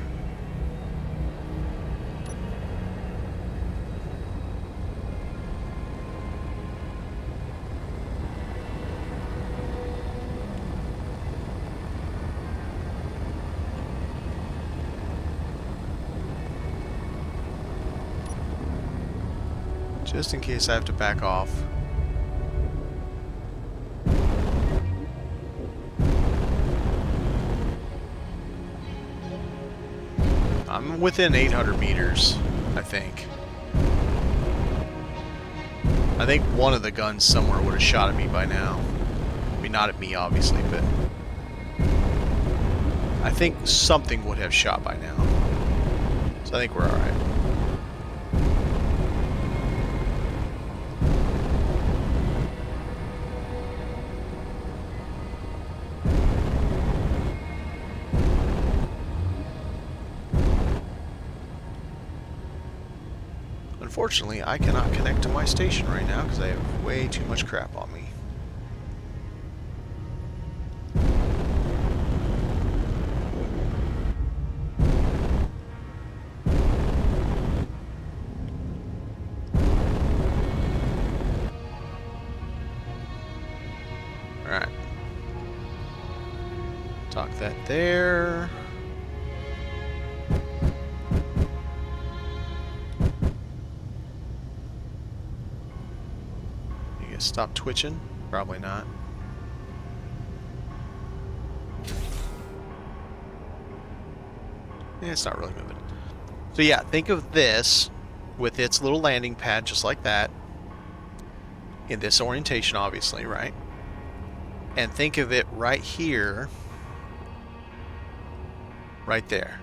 S1: Just in case I have to back off. I'm within 800 meters, I think. I think one of the guns somewhere would have shot at me by now. I mean, not at me, obviously, but... I think something would have shot by now. So I think we're alright. Unfortunately, I cannot connect to my station right now because I have way too much crap on me. Alright. Dock that there. Stop twitching? Probably not. Yeah, it's not really moving. So yeah, think of this with its little landing pad just like that. In this orientation, obviously, right? And think of it right here. Right there.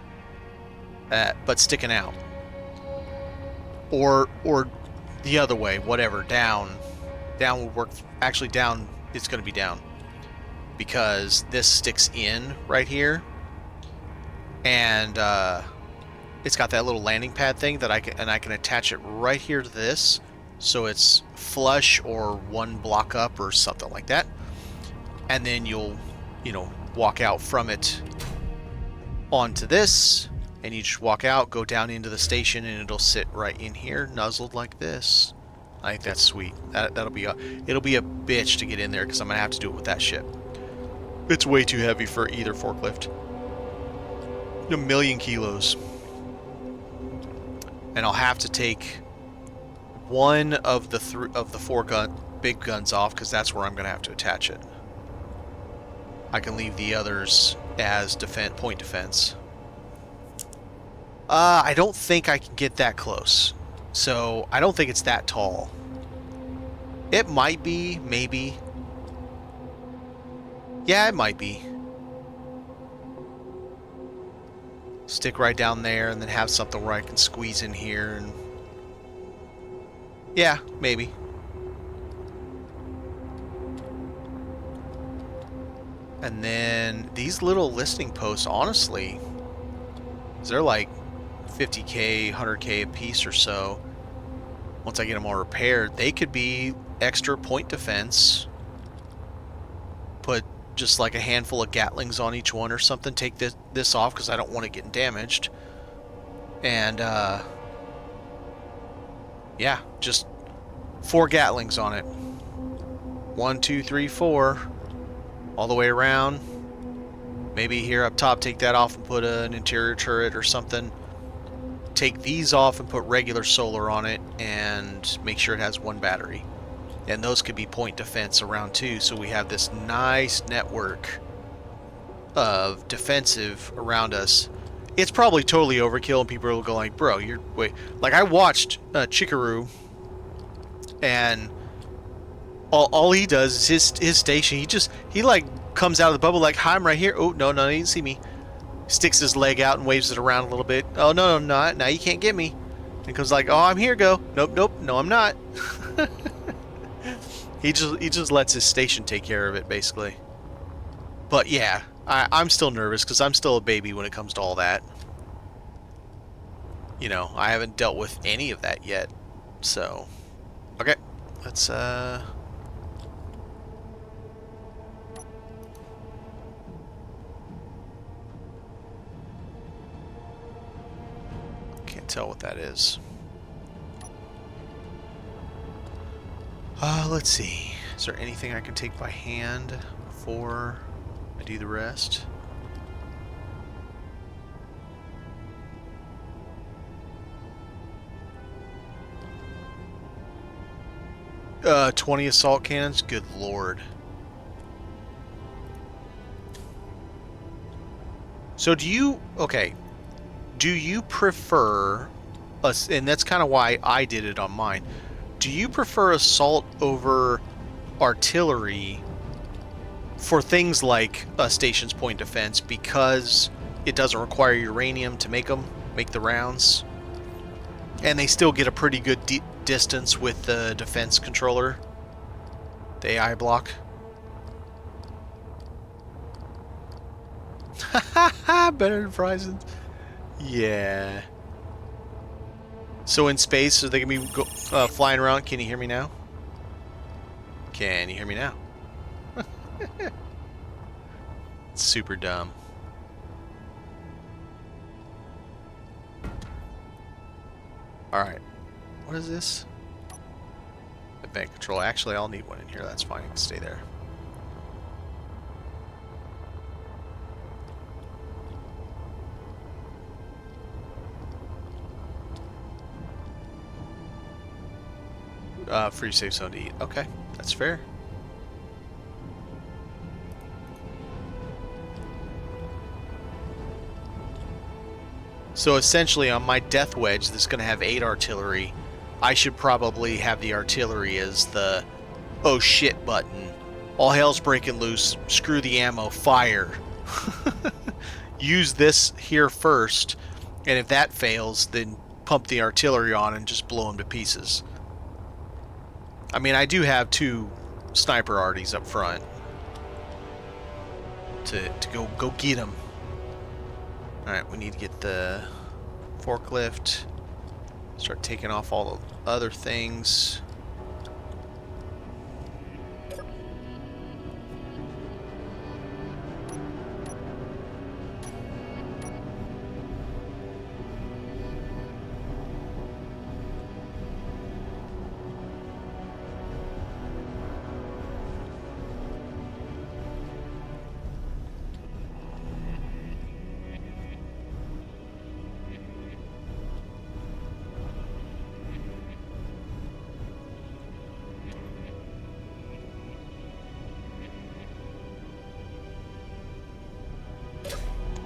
S1: But sticking out. Or the other way, whatever, down. Down would work. Actually, down, it's going to be down. Because this sticks in right here. And it's got that little landing pad thing that I can attach it right here to this. So it's flush or one block up or something like that. And then you'll, you know, walk out from it onto this. And you just walk out, go down into the station, and it'll sit right in here, nuzzled like this. I think that's sweet. It'll be a bitch to get in there because I'm gonna have to do it with that shit. It's way too heavy for either forklift. 1,000,000 kilos, and I'll have to take one of the four big guns off because that's where I'm gonna have to attach it. I can leave the others as point defense. I don't think I can get that close. So, I don't think it's that tall. It might be, maybe. Yeah, it might be. Stick right down there and then have something where I can squeeze in here and... Yeah, maybe. And then these little listening posts, honestly, they're like 50k, 100k a piece or so. Once I get them all repaired, they could be extra point defense. Put just like a handful of Gatlings on each one or something. Take this off because I don't want it getting damaged. And yeah, just 4 Gatlings on it. 1, 2, 3, 4, all the way around. Maybe here up top, take that off and put an interior turret or something. Take these off and put regular solar on it and make sure it has 1 battery. And those could be point defense around too, so we have this nice network of defensive around us. It's probably totally overkill and people will go like, bro, you're wait. Like I watched Chikaru, and all he does is his station, he like comes out of the bubble like, hi, I'm right here. Oh, no, he didn't see me. Sticks his leg out and waves it around a little bit. Oh, no, I'm not. Now you can't get me. And comes like, oh, I'm here, go. Nope, no, I'm not. He just lets his station take care of it, basically. But yeah, I'm still nervous because I'm still a baby when it comes to all that. You know, I haven't dealt with any of that yet. So, okay, let's can't tell what that is. Let's see. Is there anything I can take by hand before I do the rest? 20 assault cannons? Good lord. So do you... Okay. do you prefer us? And that's kind of why I did it on mine. Do you prefer assault over artillery for things like a station's point defense because it doesn't require uranium to make the rounds, and they still get a pretty good distance with the defense controller, the AI block? Better than Verizon. Yeah. So in space, are they gonna be flying around? Can you hear me now? Can you hear me now? It's super dumb. Alright. What is this? The bank control. Actually, I'll need one in here. That's fine. I can stay there. Free safe zone to eat. Okay, that's fair. So essentially on my death wedge that's going to have 8 artillery, I should probably have the artillery as the oh shit button. All hell's breaking loose. Screw the ammo. Fire. Use this here first, and if that fails, then pump the artillery on and just blow them to pieces. I mean, I do have 2 sniper arties up front to go get them. Alright, we need to get the forklift, start taking off all the other things.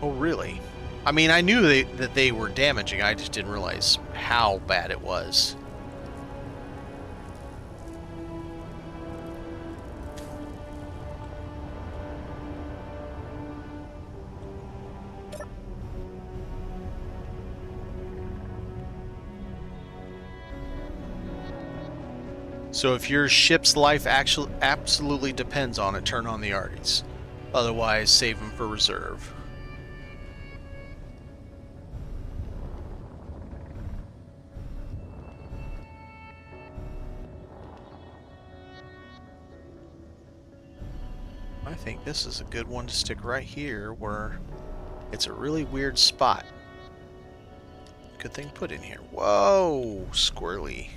S1: Oh, really? I mean, I knew that they were damaging. I just didn't realize how bad it was. So if your ship's life actually absolutely depends on it, turn on the arties. Otherwise, save them for reserve. I think this is a good one to stick right here where it's a really weird spot. Good thing to put in here. Whoa, squirrely.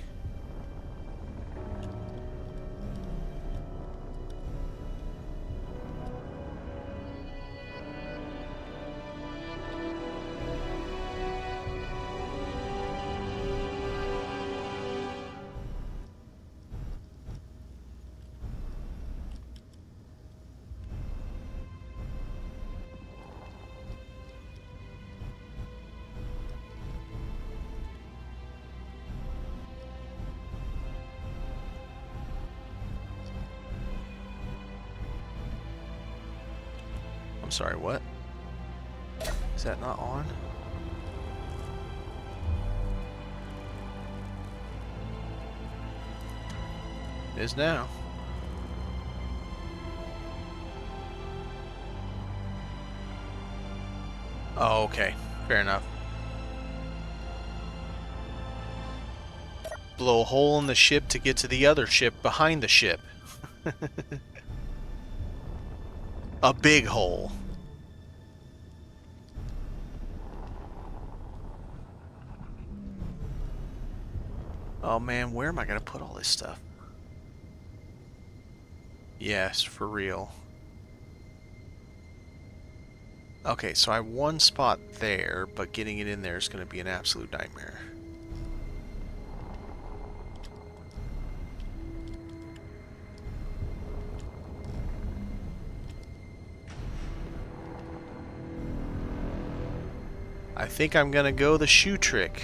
S1: I'm sorry, what? Is that not on? It is now. Oh, okay. Fair enough. Blow a hole in the ship to get to the other ship behind the ship. A big hole. Oh man, where am I gonna put all this stuff? Yes, for real. Okay, so I have one spot there, but getting it in there is gonna be an absolute nightmare. I think I'm gonna go the shoe trick.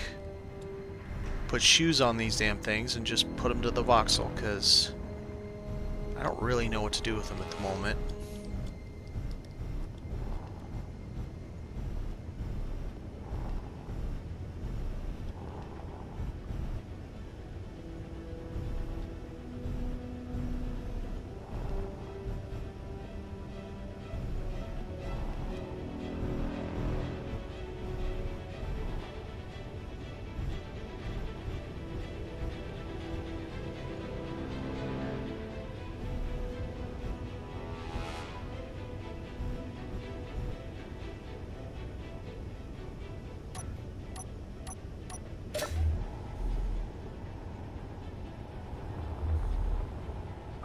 S1: Put shoes on these damn things and just put them to the voxel, because I don't really know what to do with them at the moment.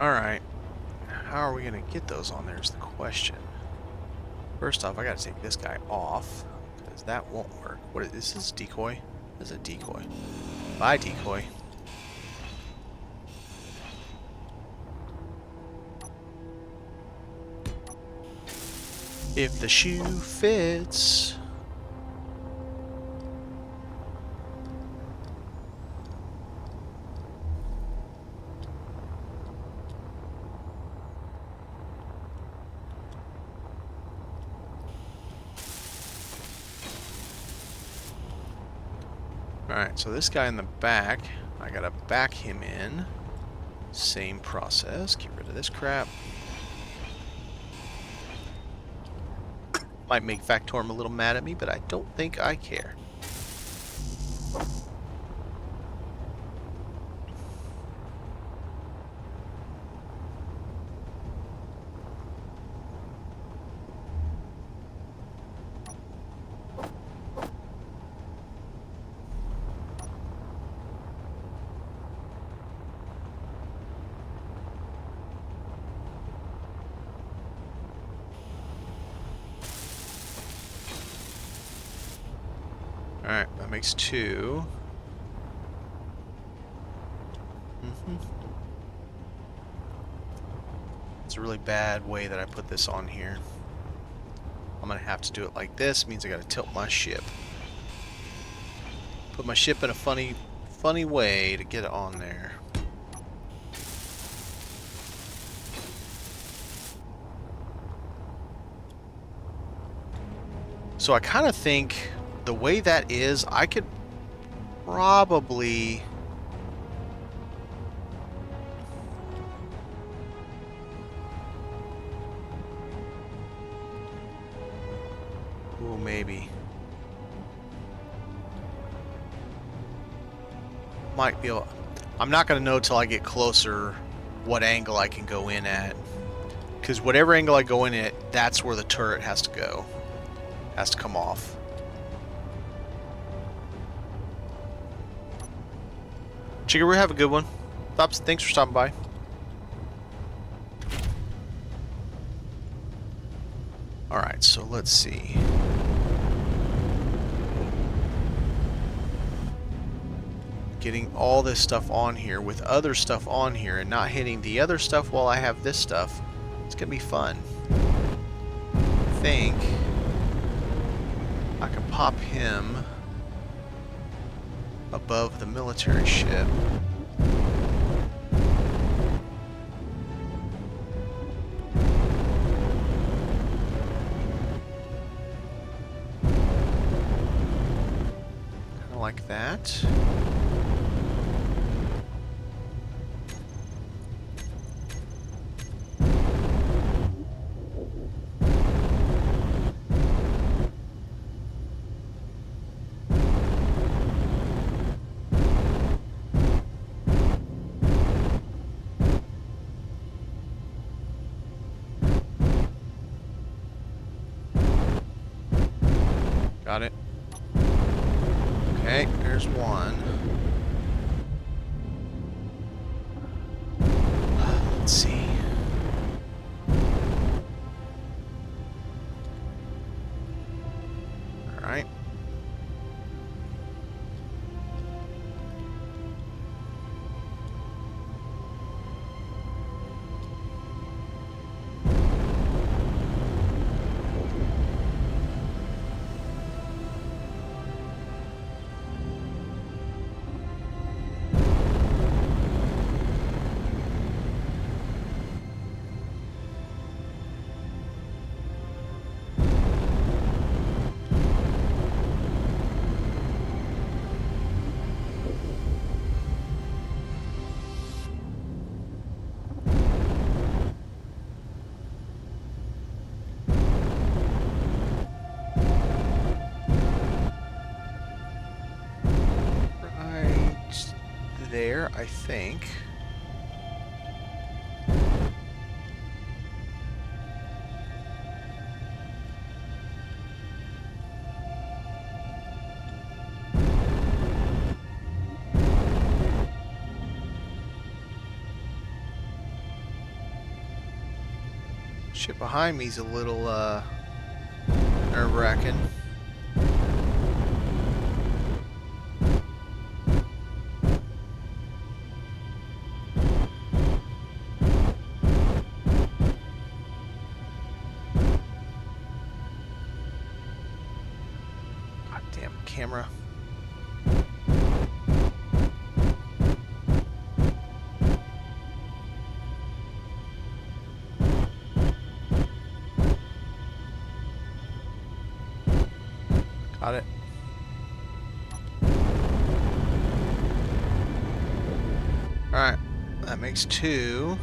S1: Alright, how are we going to get those on there is the question. First off, I got to take this guy off, because that won't work. What is this? Decoy? This is a decoy. Bye, decoy. If the shoe fits... Alright, so this guy in the back, I gotta back him in. Same process. Get rid of this crap. Might make Factorum a little mad at me, but I don't think I care. Alright, that makes 2. It's a really bad way that I put this on here. I'm gonna have to do it like this. Means I gotta tilt my ship. Put my ship in a funny way to get it on there. So I kind of think the way that is, I could probably... Ooh, maybe. Might be able... I'm not going to know till I get closer what angle I can go in at. Because whatever angle I go in at, that's where the turret has to go. Has to come off. Chiggaroo, have a good one. Thanks for stopping by. Alright, so let's see. Getting all this stuff on here with other stuff on here and not hitting the other stuff while I have this stuff. It's gonna be fun. I think I can pop him above the military ship. Kind of like that. Got it. Okay, there's one. Let's see. All right. there, I think. Shit behind me's a little nerve-wracking. Goddamn camera. Got it. Alright, that makes 2.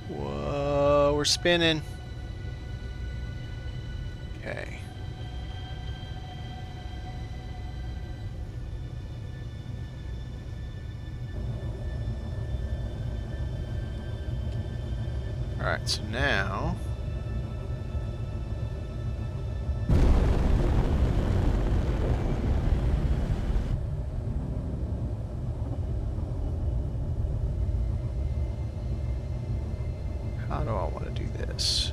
S1: Whoa, we're spinning. Okay. Alright, so now... how do I want to do this?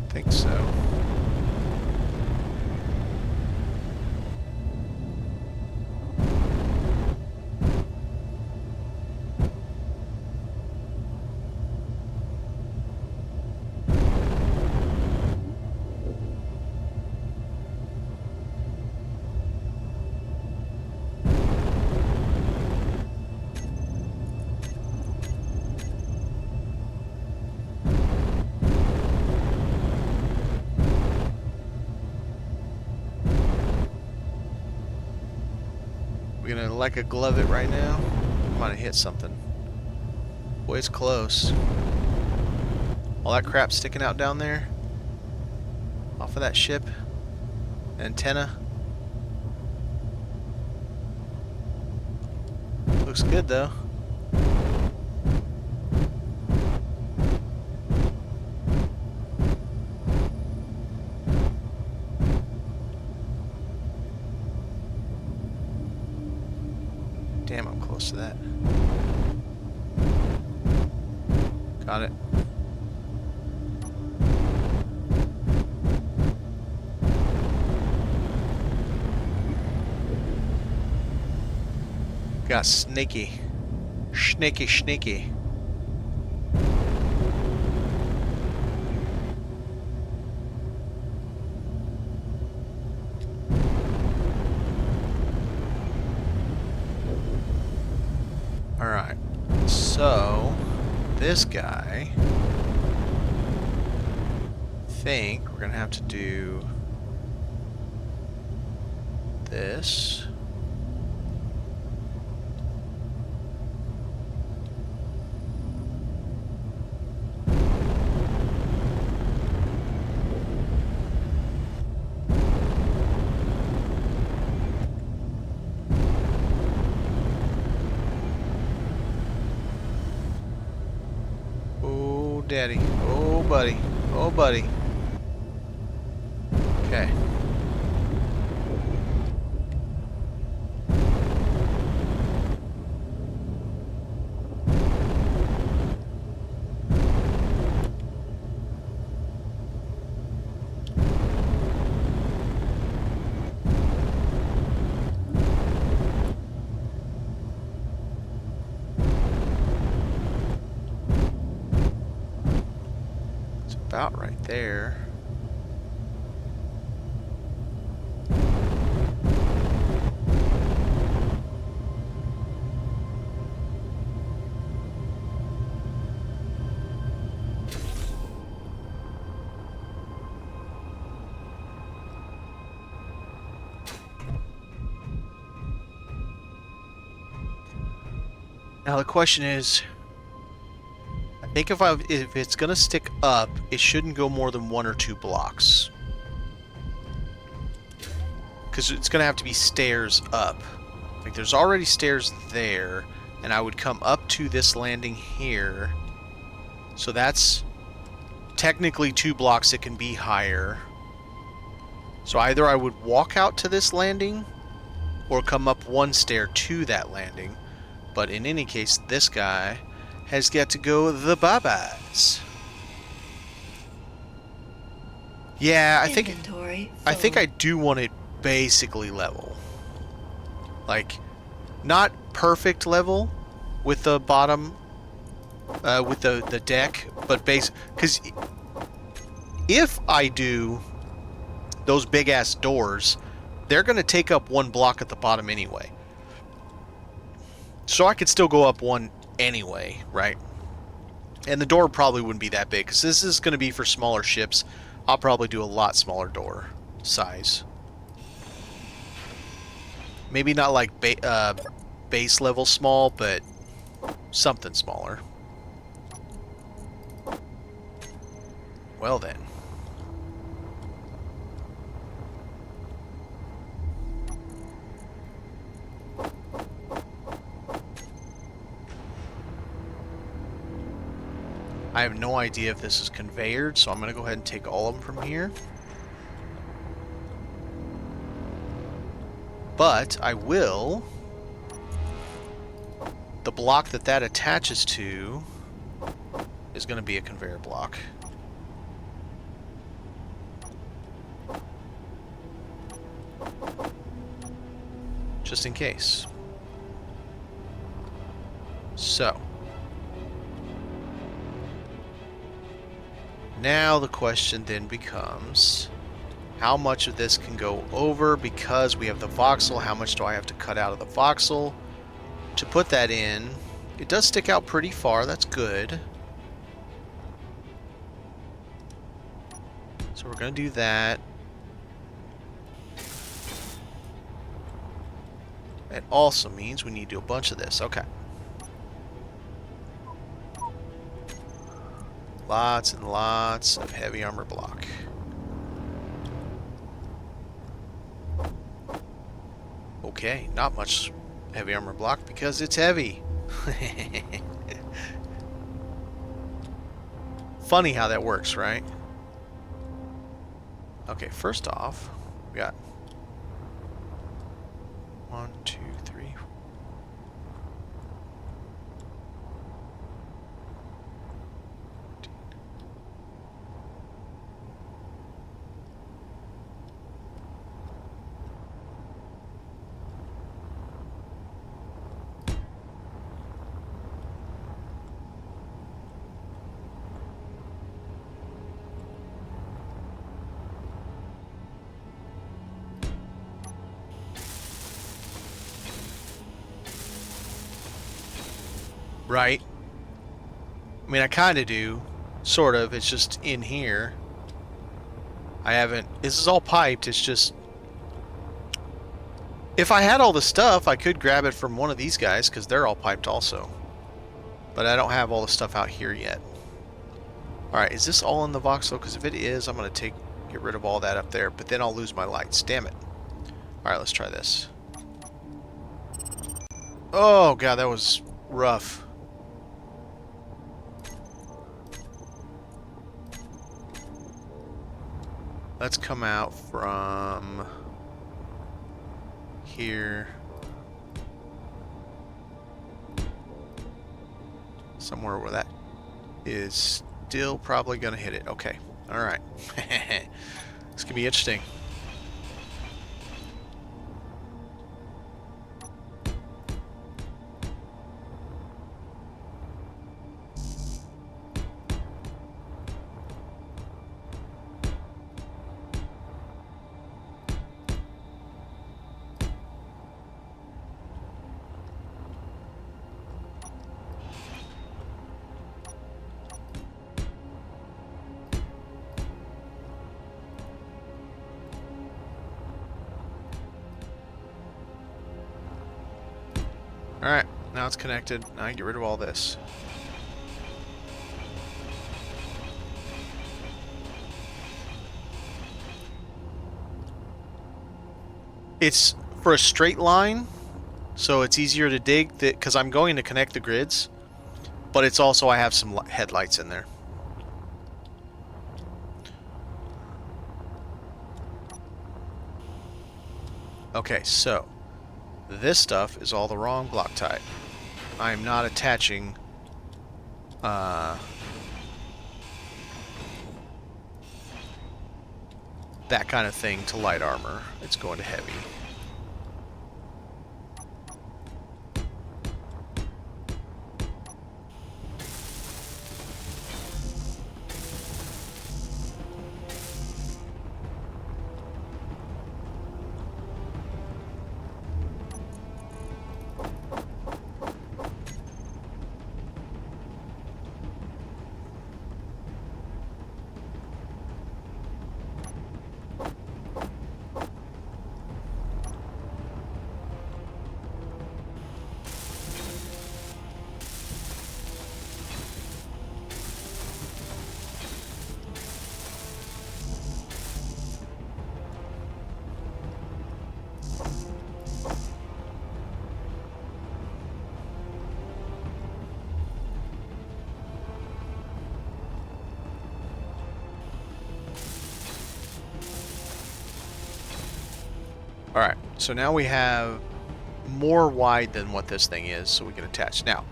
S1: I think so. We're gonna like a glove it right now. I might have hit something. Boy, it's close. All that crap sticking out down there off of that ship. Antenna. Looks good though. Damn, I'm close to that. Got it. Got sneaky. Sneaky, sneaky. Alright, so this guy, I think we're gonna have to do this. Daddy. Oh, buddy. Oh, buddy. Okay. about right there. Now the question is, I think if it's gonna stick up, it shouldn't go more than 1 or 2 blocks. Because it's gonna have to be stairs up. Like there's already stairs there, and I would come up to this landing here. So that's technically 2 blocks. It can be higher. So either I would walk out to this landing, or come up 1 stair to that landing. But in any case, this guy has got to go the bye-byes. Yeah, I think I do want it basically level. Like, not perfect level with the bottom, with the deck, but because if I do those big-ass doors, they're going to take up 1 block at the bottom anyway. So I could still go up 1 anyway, right? And the door probably wouldn't be that big, because this is going to be for smaller ships. I'll probably do a lot smaller door size. Maybe not like base level small, but something smaller. Well then. I have no idea if this is conveyored, so I'm going to go ahead and take all of them from here. But I will... The block that attaches to is going to be a conveyor block. Just in case. So... Now the question then becomes, how much of this can go over because we have the voxel? How much do I have to cut out of the voxel to put that in? It does stick out pretty far. That's good. So we're going to do that. It also means we need to do a bunch of this. Okay. Lots and lots of heavy armor block. Okay, not much heavy armor block because it's heavy. Funny how that works, right? Okay, first off, we got 1, 2, 3. Right? I mean, I kind of do. Sort of. It's just in here. I haven't... This is all piped. It's just... If I had all the stuff, I could grab it from one of these guys, because they're all piped also. But I don't have all the stuff out here yet. Alright, is this all in the voxel? Because if it is, I'm going to get rid of all that up there. But then I'll lose my lights. Damn it. Alright, let's try this. Oh, God, that was rough. Let's come out from here. Somewhere where that is still probably going to hit it. Okay. All right. This could be interesting. Alright, now it's connected. Now I can get rid of all this. It's for a straight line, so it's easier to dig because I'm going to connect the grids, but it's also I have some headlights in there. Okay, so this stuff is all the wrong block type. I am not attaching that kind of thing to light armor. It's going to heavy. Alright, so now we have more wide than what this thing is, so we can attach. Now,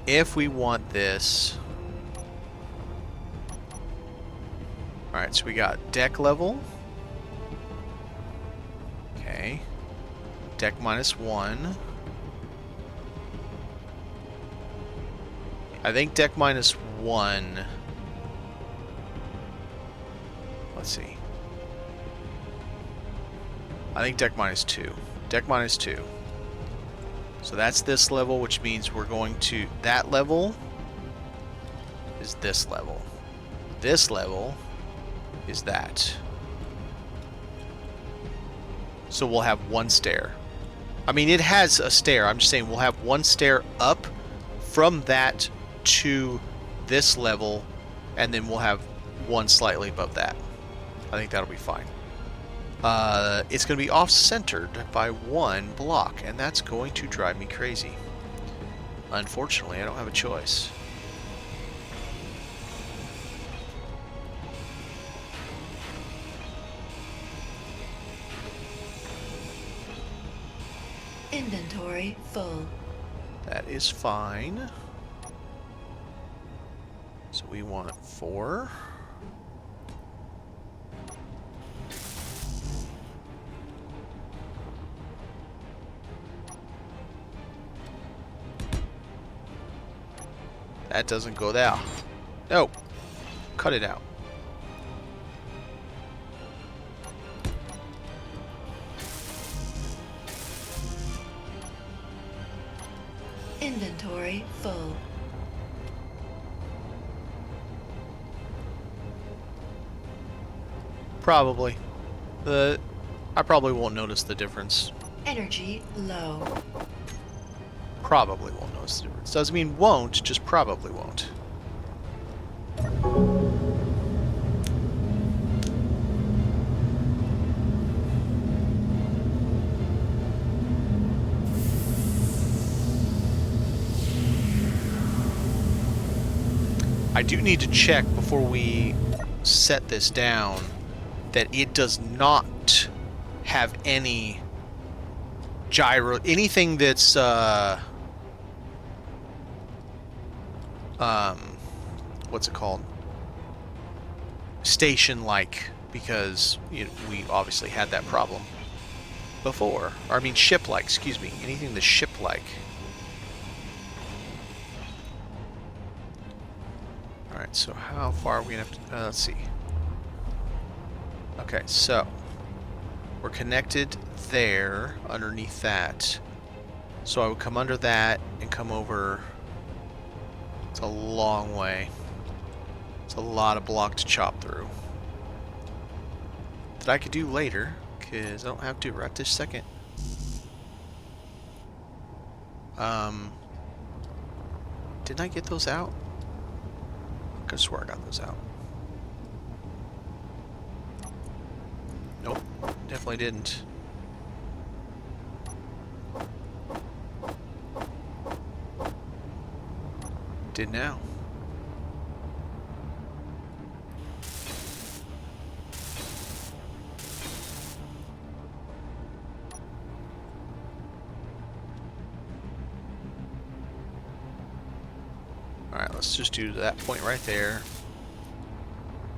S1: if we want this... Alright, so we got deck level. Okay. Deck -1. I think deck -1... Let's see. I think deck -2. Deck -2. So that's this level, which means we're going to... That level is this level. This level is that. So we'll have one stair. I mean, it has a stair. I'm just saying we'll have one stair up from that to this level, and then we'll have one slightly above that. I think that'll be fine. It's going to be off-centered by one block, and that's going to drive me crazy. Unfortunately, I don't have a choice.
S2: Inventory full.
S1: That is fine. So we want 4. That doesn't go there. No. Cut it out.
S2: Inventory full.
S1: Probably. I probably won't notice the difference.
S2: Energy low.
S1: Probably won't notice the difference. Doesn't mean won't, just probably won't. I do need to check before we set this down that it does not have any gyro, anything that's what's it called? Station-like, because we obviously had that problem before. Or I mean ship-like, excuse me. Anything that's ship-like. Alright, so how far are we going to have to... let's see. Okay, so we're connected there, underneath that. So I would come under that and come over. It's a long way. It's a lot of block to chop through. That I could do later, because I don't have to right this second. Didn't I get those out? I could swear I got those out. Nope, definitely didn't. Did now. Alright, let's just do that point right there.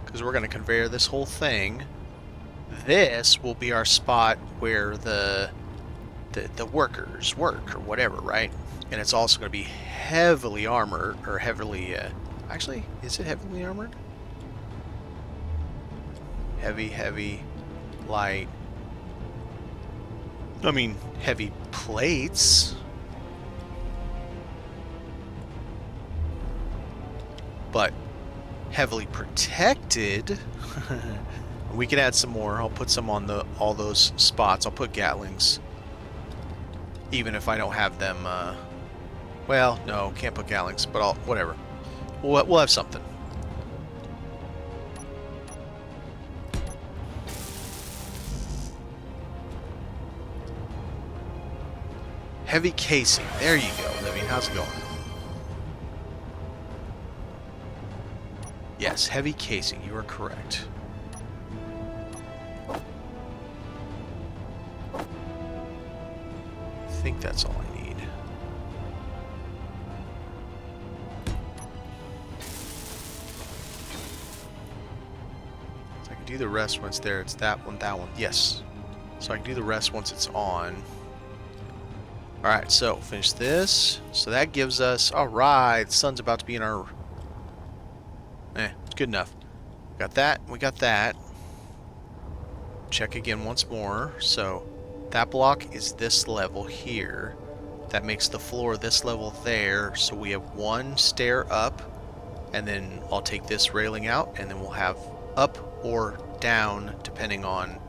S1: Because we're going to conveyor this whole thing. This will be our spot where the workers work or whatever, right? And it's also going to be heavily armored, or heavily... actually, is it heavily armored? Heavy, heavy, light. I mean, heavy plates. But heavily protected. We can add some more. I'll put some on all those spots. I'll put Gatlings, even if I don't have them. Well, no, can't put Gatlings, but whatever. We'll have something. Heavy casing. There you go, Living. How's it going? Yes, heavy casing. You are correct. I think that's all I need. So I can do the rest once there. It's that one, that one. Yes. So I can do the rest once it's on. Alright, so finish this. So that gives us... Alright, the sun's about to be in our... it's good enough. Got that. We got that. Check again once more. So that block is this level here. That makes the floor this level there. So we have one stair up. And then I'll take this railing out. And then we'll have up or down depending on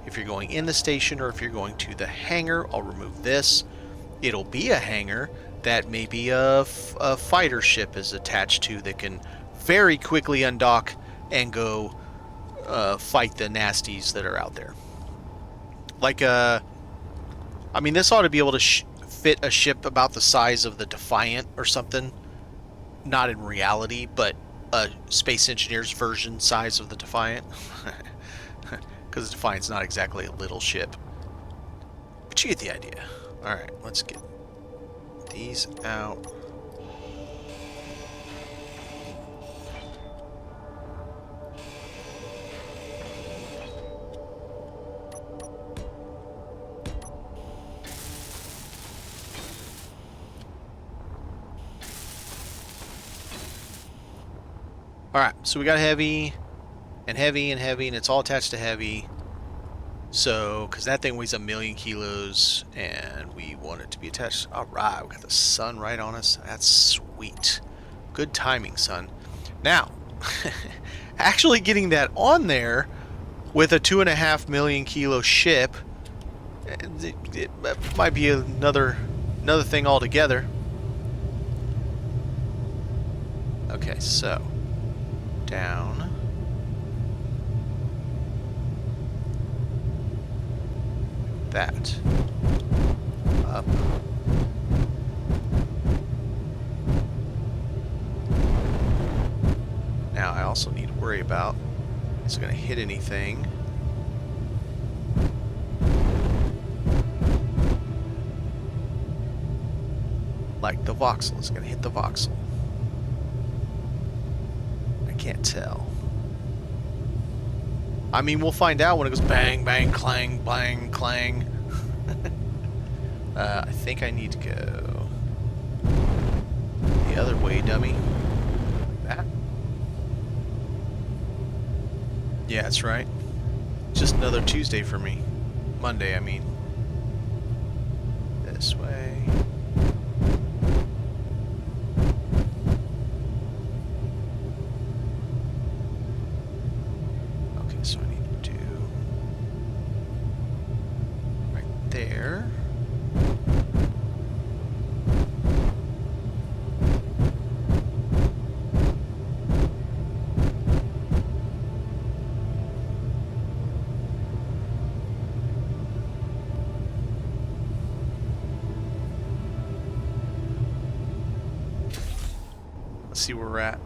S1: if you're going in the station or if you're going to the hangar. I'll remove this. It'll be a hangar that maybe a fighter ship is attached to that can very quickly undock and go fight the nasties that are out there. Like I mean, this ought to be able to fit a ship about the size of the Defiant or something. Not in reality, but a Space Engineer's version size of the Defiant. Because the Defiant's not exactly a little ship. But you get the idea. Alright, let's get these out. Alright, so we got heavy, and heavy, and heavy, and it's all attached to heavy. So, because that thing weighs 1,000,000 kilos, and we want it to be attached. Alright, we got the sun right on us. That's sweet. Good timing, son. Now, actually getting that on there with a 2.5 million kilo ship, it might be another thing altogether. Okay, so down. That. Up. Now I also need to worry about is it going to hit anything. Like the voxel is going to hit the voxel. I can't tell. I mean, we'll find out when it goes bang, bang, clang, bang, clang. I think I need to go the other way, dummy. Like that. Yeah, that's right. Just another Tuesday for me. Monday, I mean. This way. So I need to do right there. Let's see where we're at.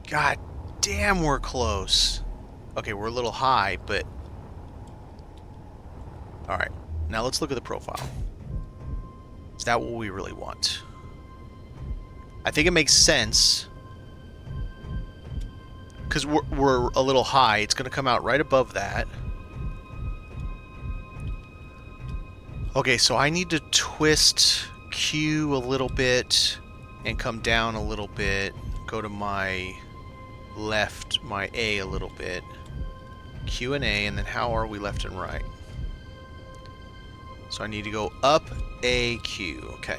S1: God damn, we're close. Okay, we're a little high, but... Alright, now let's look at the profile. Is that what we really want? I think it makes sense. Because we're a little high. It's going to come out right above that. Okay, so I need to twist Q a little bit and come down a little bit. Go to my left, my A a little bit. Q and A, and then how are we left and right? So I need to go up A, Q. Okay.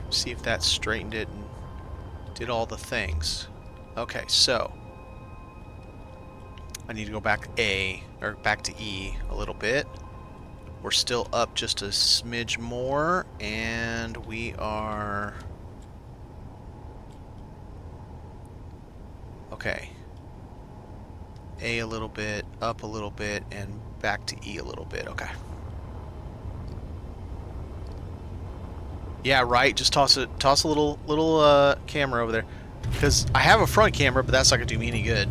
S1: See if that straightened it and did all the things. Okay, so I need to go back back to E a little bit. We're still up just a smidge more, and we are okay. A a little bit, up a little bit, and back to E a little bit. Okay. Yeah, right. Just toss a little camera over there, because I have a front camera, but that's not gonna do me any good.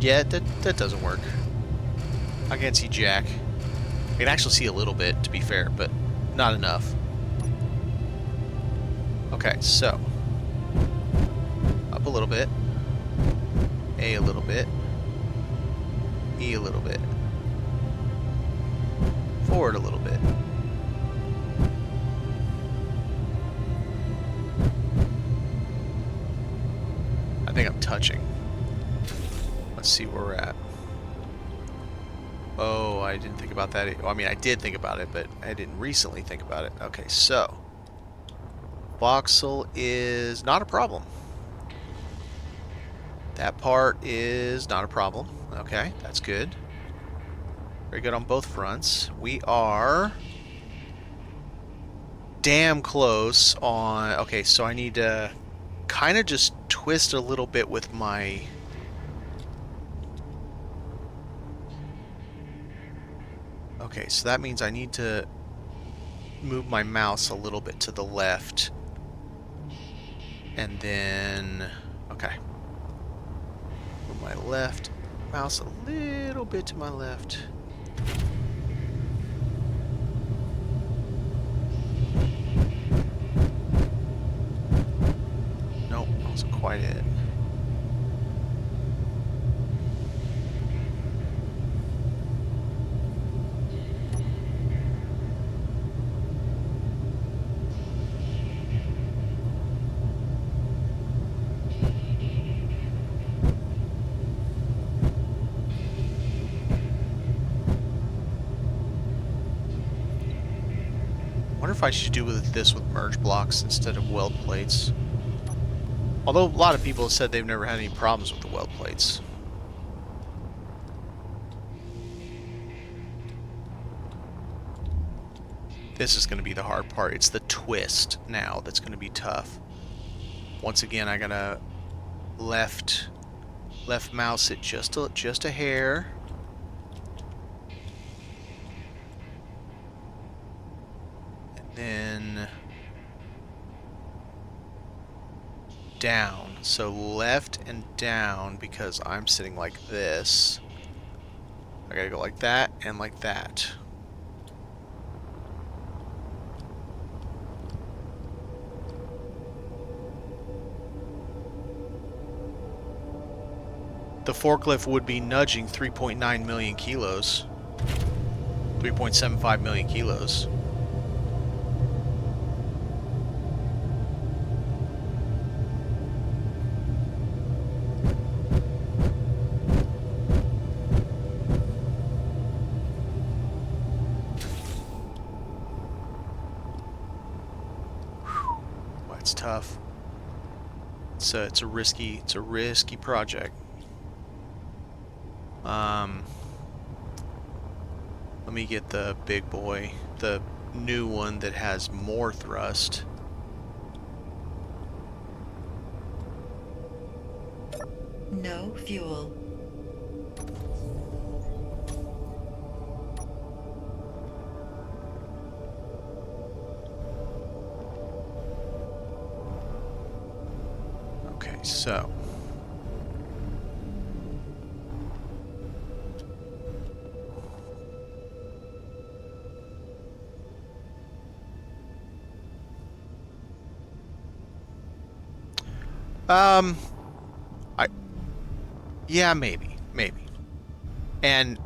S1: Yeah, that doesn't work. I can't see jack. I can actually see a little bit, to be fair, but not enough. Okay, so up a little bit, A a little bit, E a little bit, forward a little bit. I think I'm touching. Let's see where we're at. Oh, I didn't think about that. Well, I mean, I did think about it, but I didn't recently think about it. Okay, so voxel is not a problem. That part is not a problem. Okay, that's good. Very good on both fronts. We are damn close on... Okay, so I need to kind of just twist a little bit with my... Okay, so that means I need to move my mouse a little bit to the left. And then... Okay. Move my left mouse a little bit to my left. Nope, that wasn't quite it. I wonder if I should do this with merge blocks instead of weld plates. Although a lot of people have said they've never had any problems with the weld plates. This is going to be the hard part. It's the twist now that's going to be tough. Once again, I gotta left mouse it just a hair. Then down. So left and down, because I'm sitting like this. I gotta go like that and like that. The forklift would be nudging 3.9 million kilos. 3.75 million kilos. it's tough. It's a risky project. Let me get the big boy, the new one that has more thrust.
S2: No fuel.
S1: Okay, so yeah, maybe. And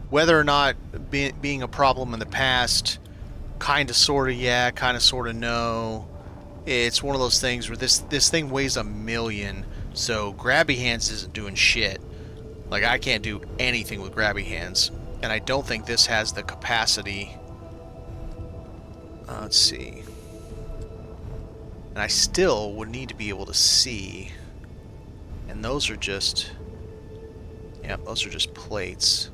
S1: whether or not being a problem in the past, kind of, sort of, yeah, kind of, sort of, no. It's one of those things where this thing weighs 1,000,000, so grabby hands isn't doing shit. Like, I can't do anything with grabby hands, and I don't think this has the capacity. Let's see. And I still would need to be able to see. And those are just... yeah, those are just plates.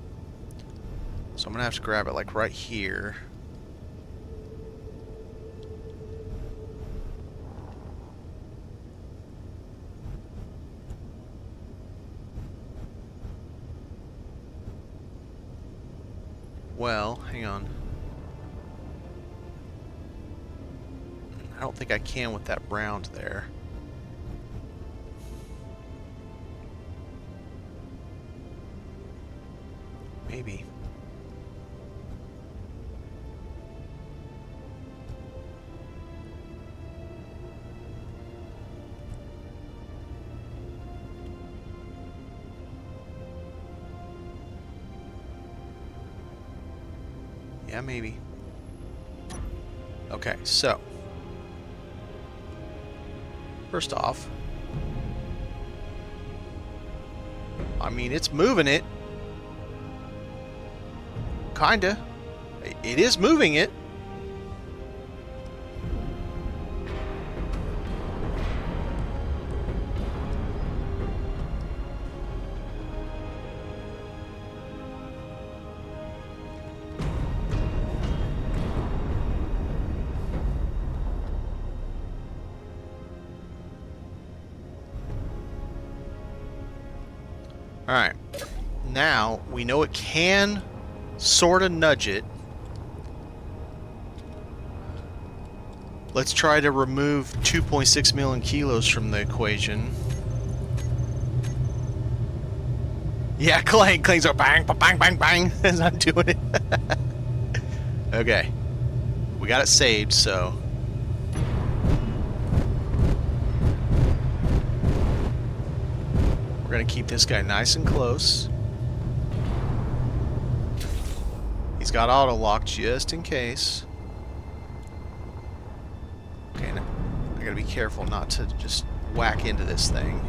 S1: So I'm going to have to grab it, like, right here. Well, hang on. I don't think I can with that round there. Maybe. Yeah, maybe. Okay, so first off, I mean, it's moving it. Kinda. It is moving it. Alright. Now, we know it can sort of nudge it. Let's try to remove 2.6 million kilos from the equation. Yeah, Clang's are bang, bang, bang, bang as I'm doing it. Okay. We got it saved, so... we're gonna keep this guy nice and close. He's got auto lock just in case. Okay, now I gotta be careful not to just whack into this thing.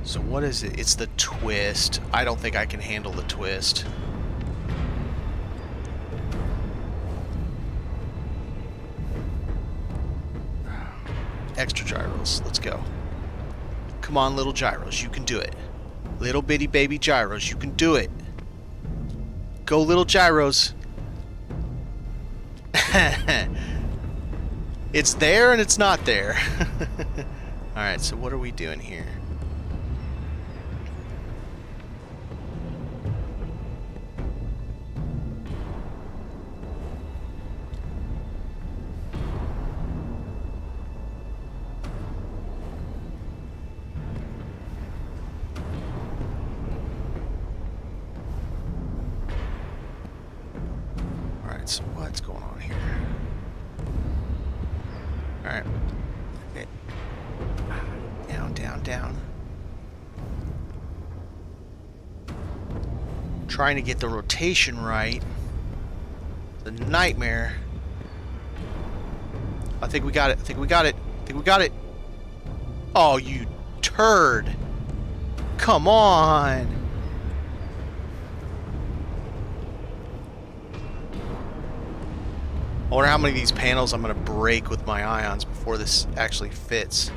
S1: So what is it? It's the twist. I don't think I can handle the twist. Extra gyros. Let's go. Come on, little gyros. You can do it. Little bitty baby gyros. You can do it. Go, little gyros. It's there and it's not there. Alright, so what are we doing here? So what's going on here? Alright. Okay. Down, down, down. Trying to get the rotation right. The nightmare. I think we got it. I think we got it. I think we got it. Oh, you turd. Come on. I wonder how many of these panels I'm going to break with my ions before this actually fits.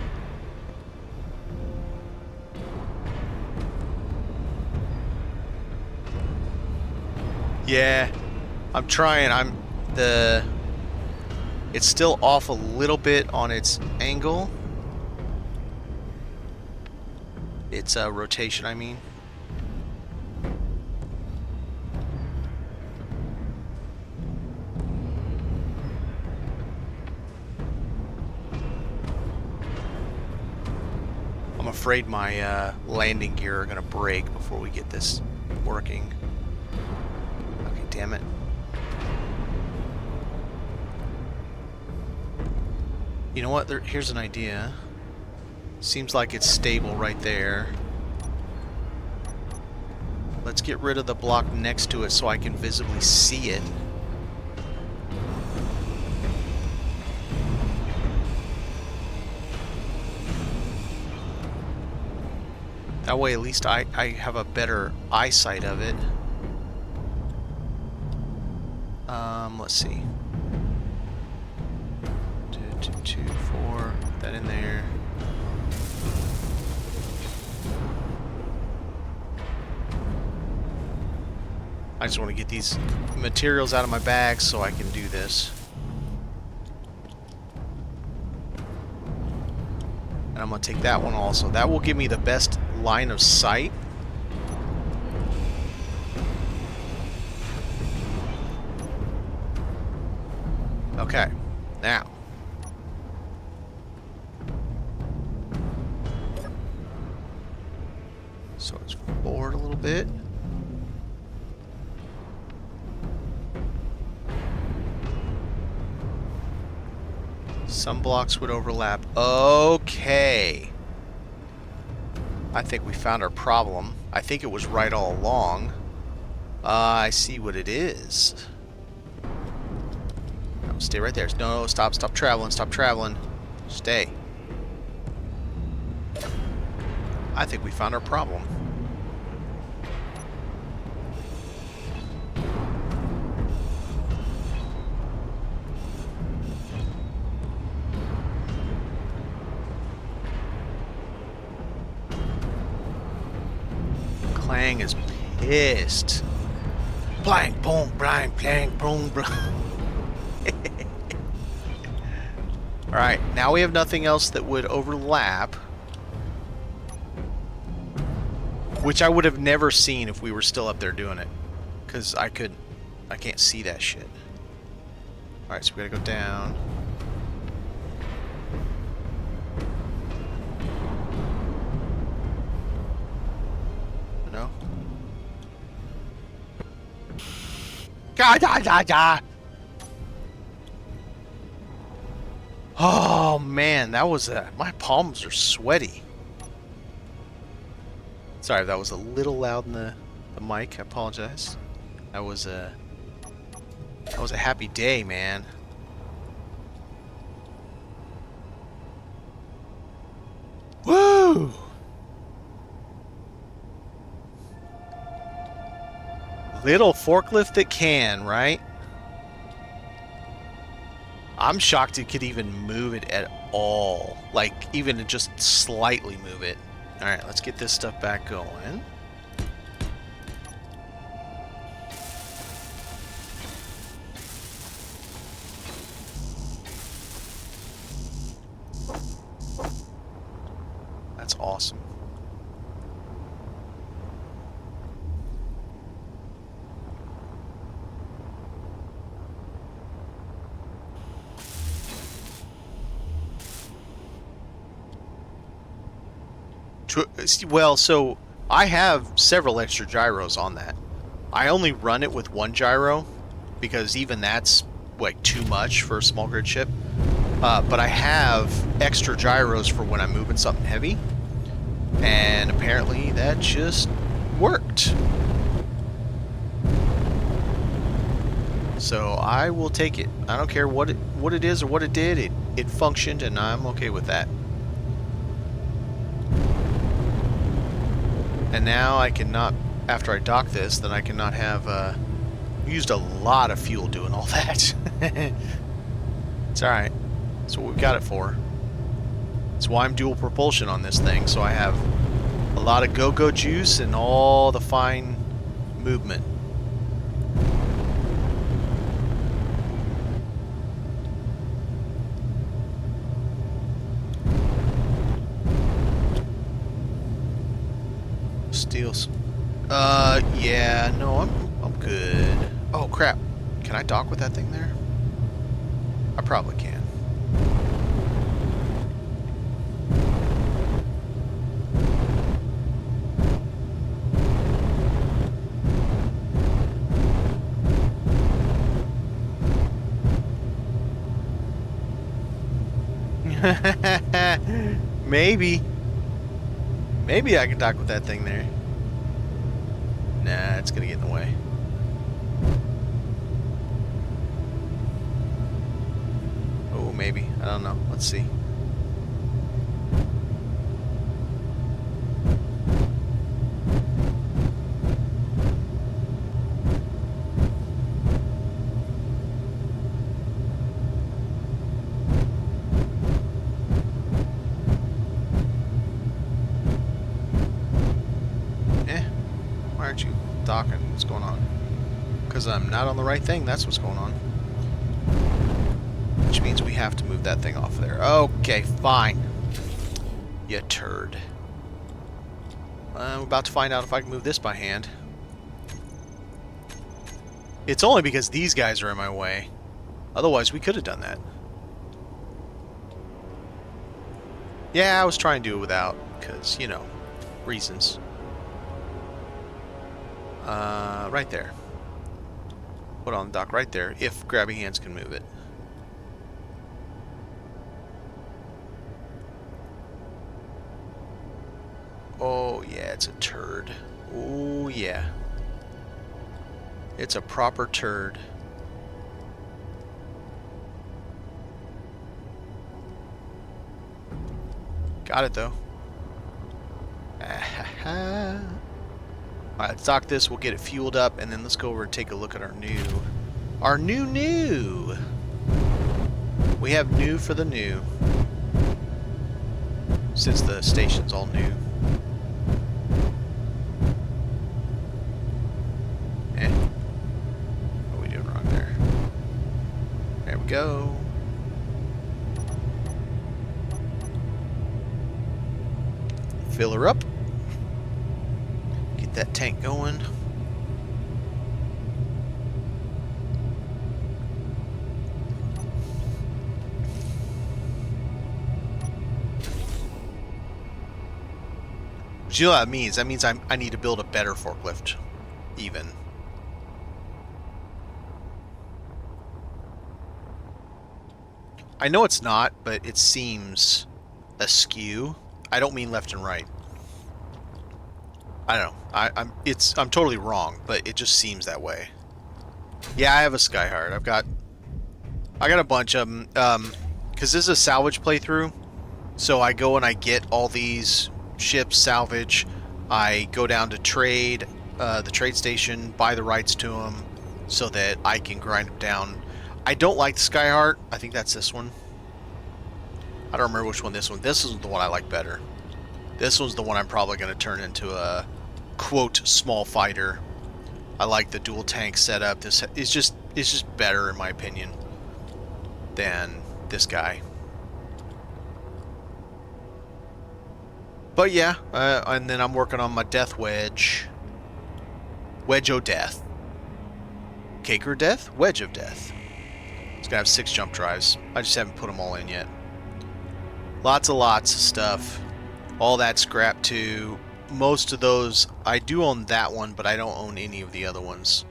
S1: Yeah, I'm trying. It's still off a little bit on its angle. Its rotation, I mean. I'm afraid my landing gear are gonna break before we get this working. Okay, damn it. You know what? Here's an idea. Seems like it's stable right there. Let's get rid of the block next to it so I can visibly see it. That way at least I have a better eyesight of it. Let's see. 2, 2, 4, put that in there. I just want to get these materials out of my bag so I can do this. And I'm going to take that one also. That will give me the best line of sight. Okay, now. So it's forward a little bit. Some blocks would overlap. Okay. I think we found our problem. I think it was right all along. I see what it is. No, stay right there. No, stop traveling, stop traveling. Stay. I think we found our problem. Clang is pissed. Blang, boom, blang, blang, boom, blang. Alright, now we have nothing else that would overlap. Which I would have never seen if we were still up there doing it. Because I can't see that shit. Alright, so we gotta go down. No? Oh man, that was my palms are sweaty. Sorry if that was a little loud in the mic. I apologize. That was a happy day, man. Woo! Little forklift that can, right? I'm shocked it could even move it at all. Like, even just slightly move it. Alright, let's get this stuff back going. That's awesome. Well, so I have several extra gyros on that. I only run it with one gyro because even that's like too much for a small grid ship. But I have extra gyros for when I'm moving something heavy, and apparently that just worked. So I will take it. I don't care what it is or what it did. It functioned, and I'm okay with that. And now I cannot, after I dock this, then I cannot have We used a lot of fuel doing all that. It's alright. That's what we've got it for. That's why I'm dual propulsion on this thing, so I have a lot of go-go juice and all the fine movement. Steals. Yeah, no, I'm good. Oh crap. Can I dock with that thing there? I probably can. Maybe. Maybe I can dock with that thing there. Nah, it's gonna get in the way. Oh, maybe. I don't know. Let's see. Why aren't you docking? What's going on? Because I'm not on the right thing. That's what's going on. Which means we have to move that thing off there. Okay, fine. You turd. I'm about to find out if I can move this by hand. It's only because these guys are in my way. Otherwise, we could have done that. Yeah, I was trying to do it without, because, you know, reasons. Right there. Put on the dock right there, if grabby hands can move it. Oh, yeah, it's a turd. Oh, yeah. It's a proper turd. Got it, though. Alright, let's dock this. We'll get it fueled up, and then let's go over and take a look at our new... new! We have new for the new. Since the station's all new. What are we doing wrong there? There we go. Fill her up. Get that tank going. But you know what that means? That means I need to build a better forklift. Even. I know it's not, but it seems askew. I don't mean left and right. I don't know. I'm totally wrong, but it just seems that way. Yeah, I have a Skyheart. I got a bunch of them. Because this is a salvage playthrough, so I go and I get all these ships salvage. I go down to trade, the trade station, buy the rights to them, so that I can grind them down. I don't like the Skyheart. I think that's this one. I don't remember which one this one. This is the one I like better. This one's the one I'm probably going to turn into a quote small fighter. I like the dual tank setup. This is just better in my opinion than this guy. But yeah, and then I'm working on my death wedge. Wedge o' death. Cake or death? Wedge of death. It's gonna have 6 jump drives. I just haven't put them all in yet. Lots of stuff. All that scrap too. Most of those, I do own that one, but I don't own any of the other ones.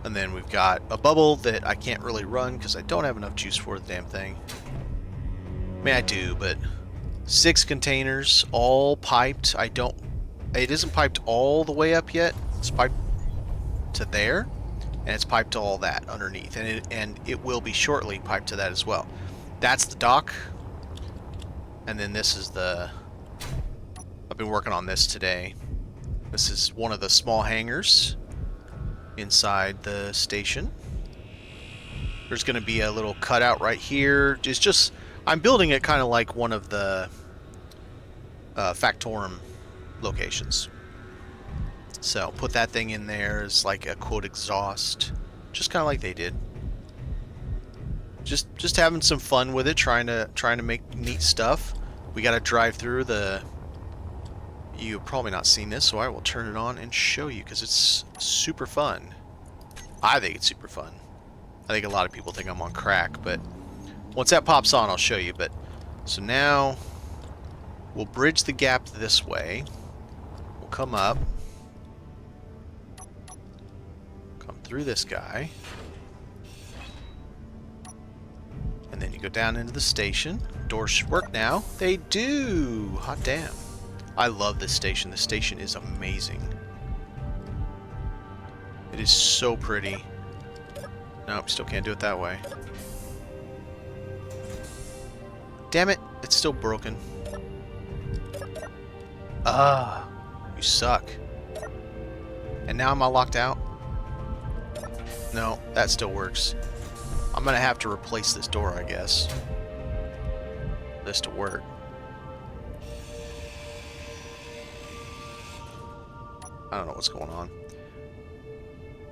S1: And then we've got a bubble that I can't really run because I don't have enough juice for the damn thing. I mean, I do, but 6 containers, all piped. It isn't piped all the way up yet. It's piped to there, and it's piped to all that underneath, and it will be shortly piped to that as well. That's the dock, and then this is the... I've been working on this today. This is one of the small hangars inside the station. There's going to be a little cutout right here. It's just, I'm building it kind of like one of the Factorum locations. So put that thing in there as like a quote exhaust, just kind of like they did. Just having some fun with it, trying to make neat stuff. We got to drive through the. You've probably not seen this, so I will turn it on and show you because it's super fun. I think it's super fun. I think a lot of people think I'm on crack, but once that pops on, I'll show you. But so now we'll bridge the gap this way. We'll come up, come through this guy, and then you go down into the station. Doors should work now. They do. Hot damn. I love this station. This station is amazing. It is so pretty. Nope, still can't do it that way. Damn it, it's still broken. Ah, you suck. And now am I locked out? No, that still works. I'm gonna have to replace this door, I guess. For this to work. I don't know what's going on.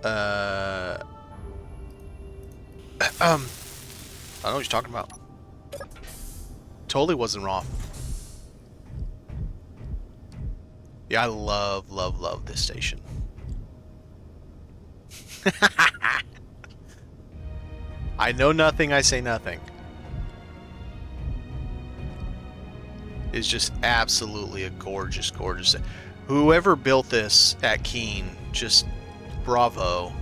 S1: I don't know what you're talking about. Totally wasn't wrong. Yeah, I love this station. I know nothing, I say nothing. It's just absolutely a gorgeous, gorgeous thing. Whoever built this at Keene, just bravo.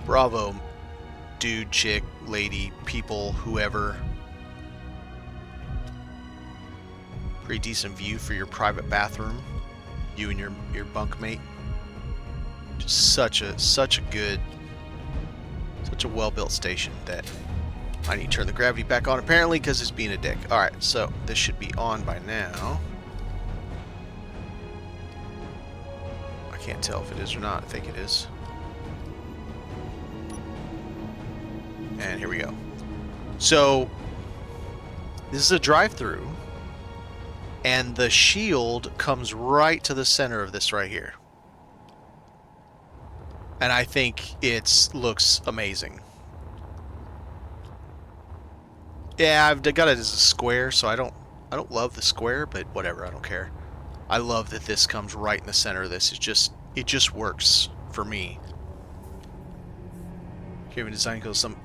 S1: Bravo, dude, chick, lady, people, whoever. Pretty decent view for your private bathroom. You and your bunkmate. Just such a well-built station that I need to turn the gravity back on apparently because it's being a dick. Alright, so this should be on by now. I can't tell if it is or not. I think it is. And here we go. So this is a drive-through, and the shield comes right to the center of this right here. And I think it looks amazing. Yeah, I've got it as a square, so I don't love the square, but whatever, I don't care. I love that this comes right in the center of this. It just works for me. Giving design goes some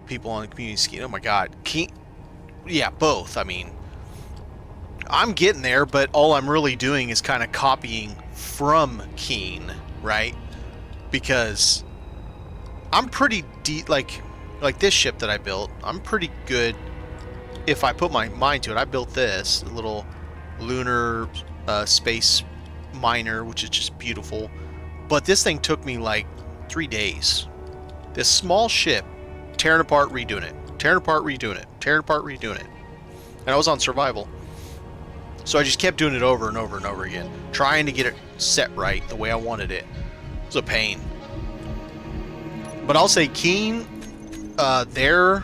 S1: people on the community scheme. Oh my god. Yeah, both. I mean, I'm getting there, but all I'm really doing is kind of copying from Keene, right? Because I'm pretty deep, like this ship that I built, I'm pretty good if I put my mind to it. I built this little lunar space miner, which is just beautiful. But this thing took me like 3 days. This small ship, tearing apart, redoing it, tearing apart, redoing it, tearing apart, redoing it. And I was on survival. So I just kept doing it over and over and over again, trying to get it set right the way I wanted it. It was a pain. But I'll say Keene, their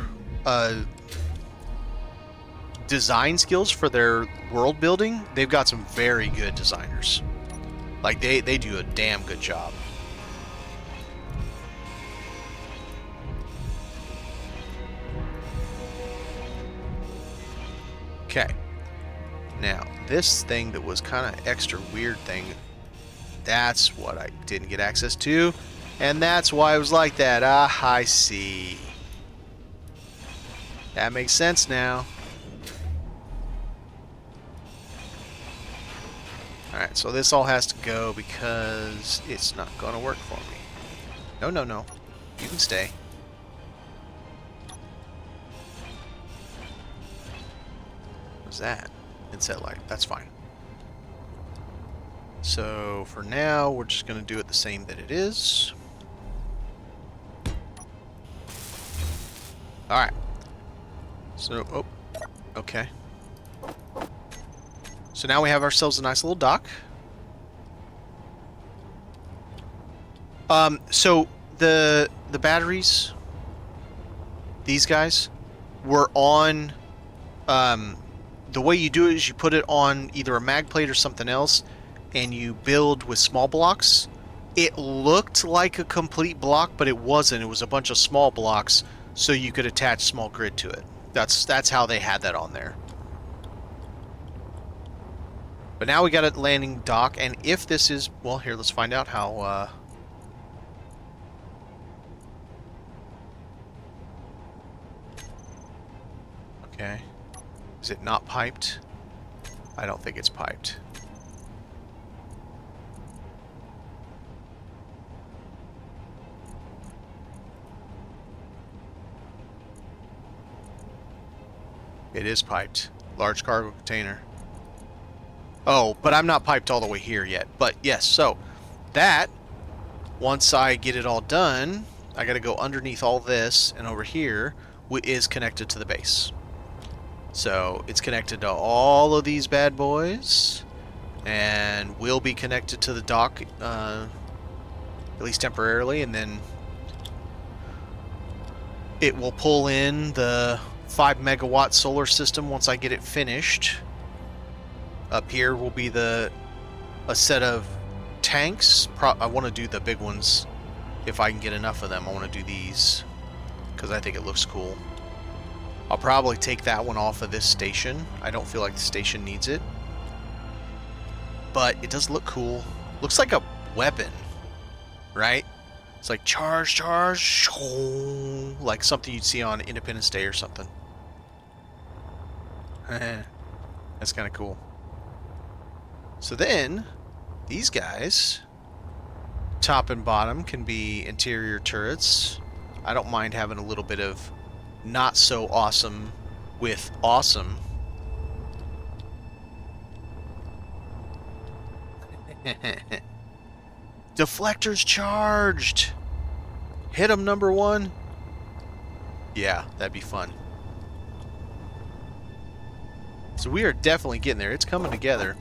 S1: design skills for their world building, they've got some very good designers. Like they do a damn good job. Okay. Now, this thing that was kind of extra weird thing, that's what I didn't get access to. And that's why it was like that. Ah, I see. That makes sense now. Alright, so this all has to go because it's not going to work for me. No, no, no. You can stay. What's that? Inset light. That's fine. So for now, we're just going to do it the same that it is. Alright. So, oh, okay. So now we have ourselves a nice little dock. So the batteries, these guys, were on. The way you do it is you put it on either a mag plate or something else, and you build with small blocks. It looked like a complete block, but it wasn't. It was a bunch of small blocks, so you could attach small grid to it. That's how they had that on there. But now we got a landing dock, and if this is... Well, here, let's find out how... Okay. Is it not piped? I don't think it's piped. It is piped. Large cargo container. Oh, but I'm not piped all the way here yet. But yes, so that, once I get it all done, I gotta go underneath all this, and over here is connected to the base. So it's connected to all of these bad boys, and will be connected to the dock, at least temporarily, and then it will pull in the 5 megawatt solar system once I get it finished. Up here will be a set of tanks. I want to do the big ones if I can get enough of them. I want to do these because I think it looks cool. I'll probably take that one off of this station. I don't feel like the station needs it. But it does look cool. Looks like a weapon, right? It's like charge, charge, like something you'd see on Independence Day or something. That's kind of cool. So then, these guys, top and bottom, can be interior turrets. I don't mind having a little bit of not so awesome with awesome. Deflector's charged! Hit him, number one! Yeah, that'd be fun. So we are definitely getting there. It's coming together.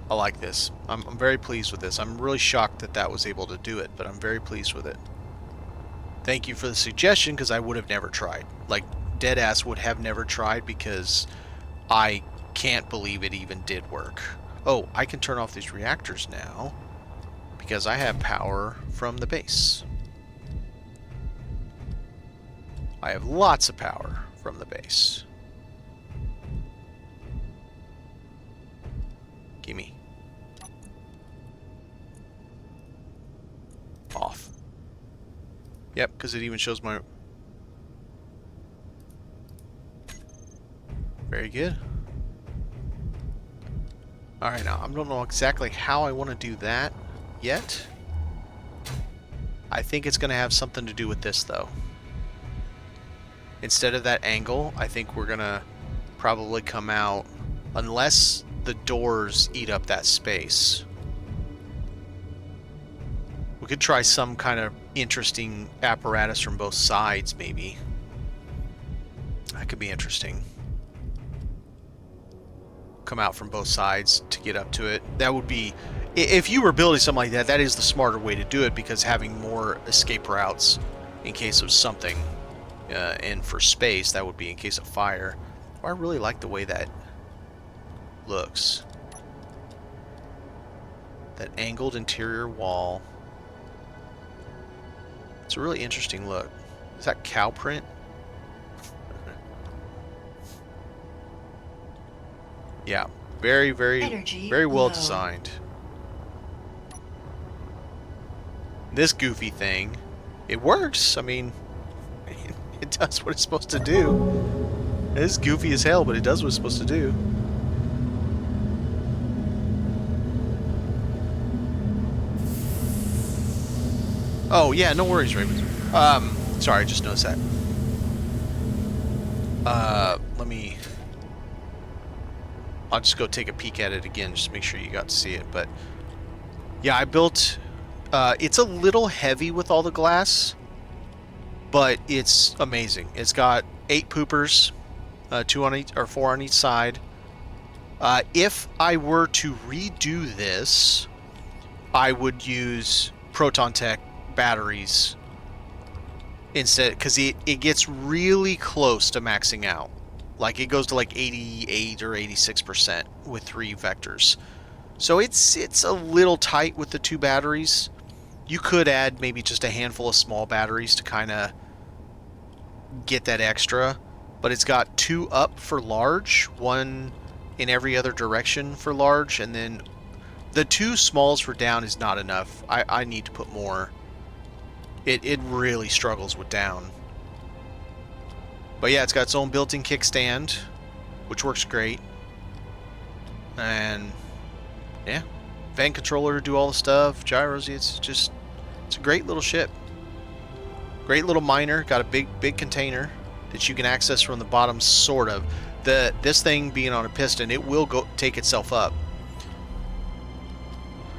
S1: I like this. I'm very pleased with this. I'm really shocked that that was able to do it, but I'm very pleased with it. Thank you for the suggestion, because I would have never tried. Like, deadass would have never tried, because I can't believe it even did work. Oh, I can turn off these reactors now, because I have power from the base. I have lots of power from the base. Gimme. Off. Yep, because it even shows my... Very good. Alright, now, I don't know exactly how I want to do that yet. I think it's going to have something to do with this, though. Instead of that angle, I think we're going to probably come out, unless the doors eat up that space. We could try some kind of interesting apparatus from both sides, maybe. That could be interesting. Come out from both sides to get up to it. That would be... If you were building something like that, that is the smarter way to do it, because having more escape routes in case of something, and for space, that would be in case of fire. Oh, I really like the way that looks. That angled interior wall. It's a really interesting look. Is that cow print? Yeah, very, very well designed. This goofy thing, it works. I mean, it does what it's supposed to do. It is goofy as hell, but it does what it's supposed to do. Oh, yeah, no worries, Raven. Sorry, I just noticed that. Let me... I'll just go take a peek at it again, just to make sure you got to see it. But, yeah, I built... it's a little heavy with all the glass, but it's amazing. It's got 8 poopers, 2 on each, or 4 on each side. If I were to redo this, I would use Proton Tech batteries instead, because it gets really close to maxing out. Like, it goes to like 88 or 86% with 3 vectors. So it's a little tight with the 2 batteries. You could add maybe just a handful of small batteries to kind of get that extra, but it's got 2 up for large, 1 in every other direction for large, and then the 2 smalls for down is not enough. I need to put more. It really struggles with down. But yeah, it's got its own built-in kickstand, which works great. And yeah, fan controller to do all the stuff, gyros. It's a great little ship. Great little miner. Got a big container that you can access from the bottom, sort of. This thing being on a piston, it will go take itself up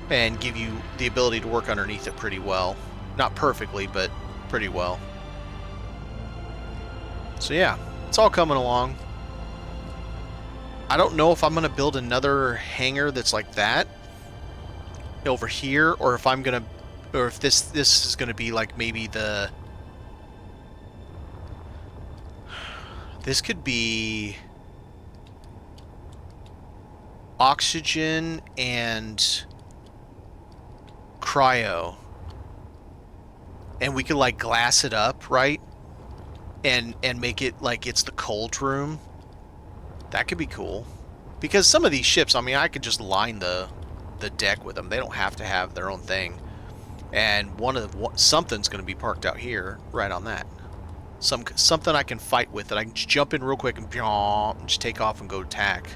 S1: and give you the ability to work underneath it pretty well. Not perfectly, but pretty well. So yeah, it's all coming along. I don't know if I'm going to build another hangar that's like that over here, or if I'm going to, or if this is going to be like maybe the... This could be oxygen and cryo. And we could like glass it up, right? And make it like it's the cold room. That could be cool. Because some of these ships, I mean, I could just line the deck with them. They don't have to have their own thing. And something's going to be parked out here, right on that. Something I can fight with that I can just jump in real quick and just take off and go attack.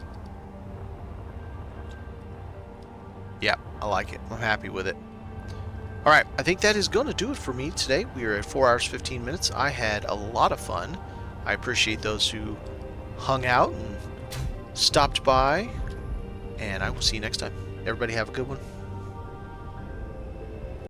S1: Yeah, I like it. I'm happy with it. Alright, I think that is going to do it for me today. We are at 4 hours 15 minutes. I had a lot of fun. I appreciate those who hung out and stopped by. And I will see you next time. Everybody have a good one.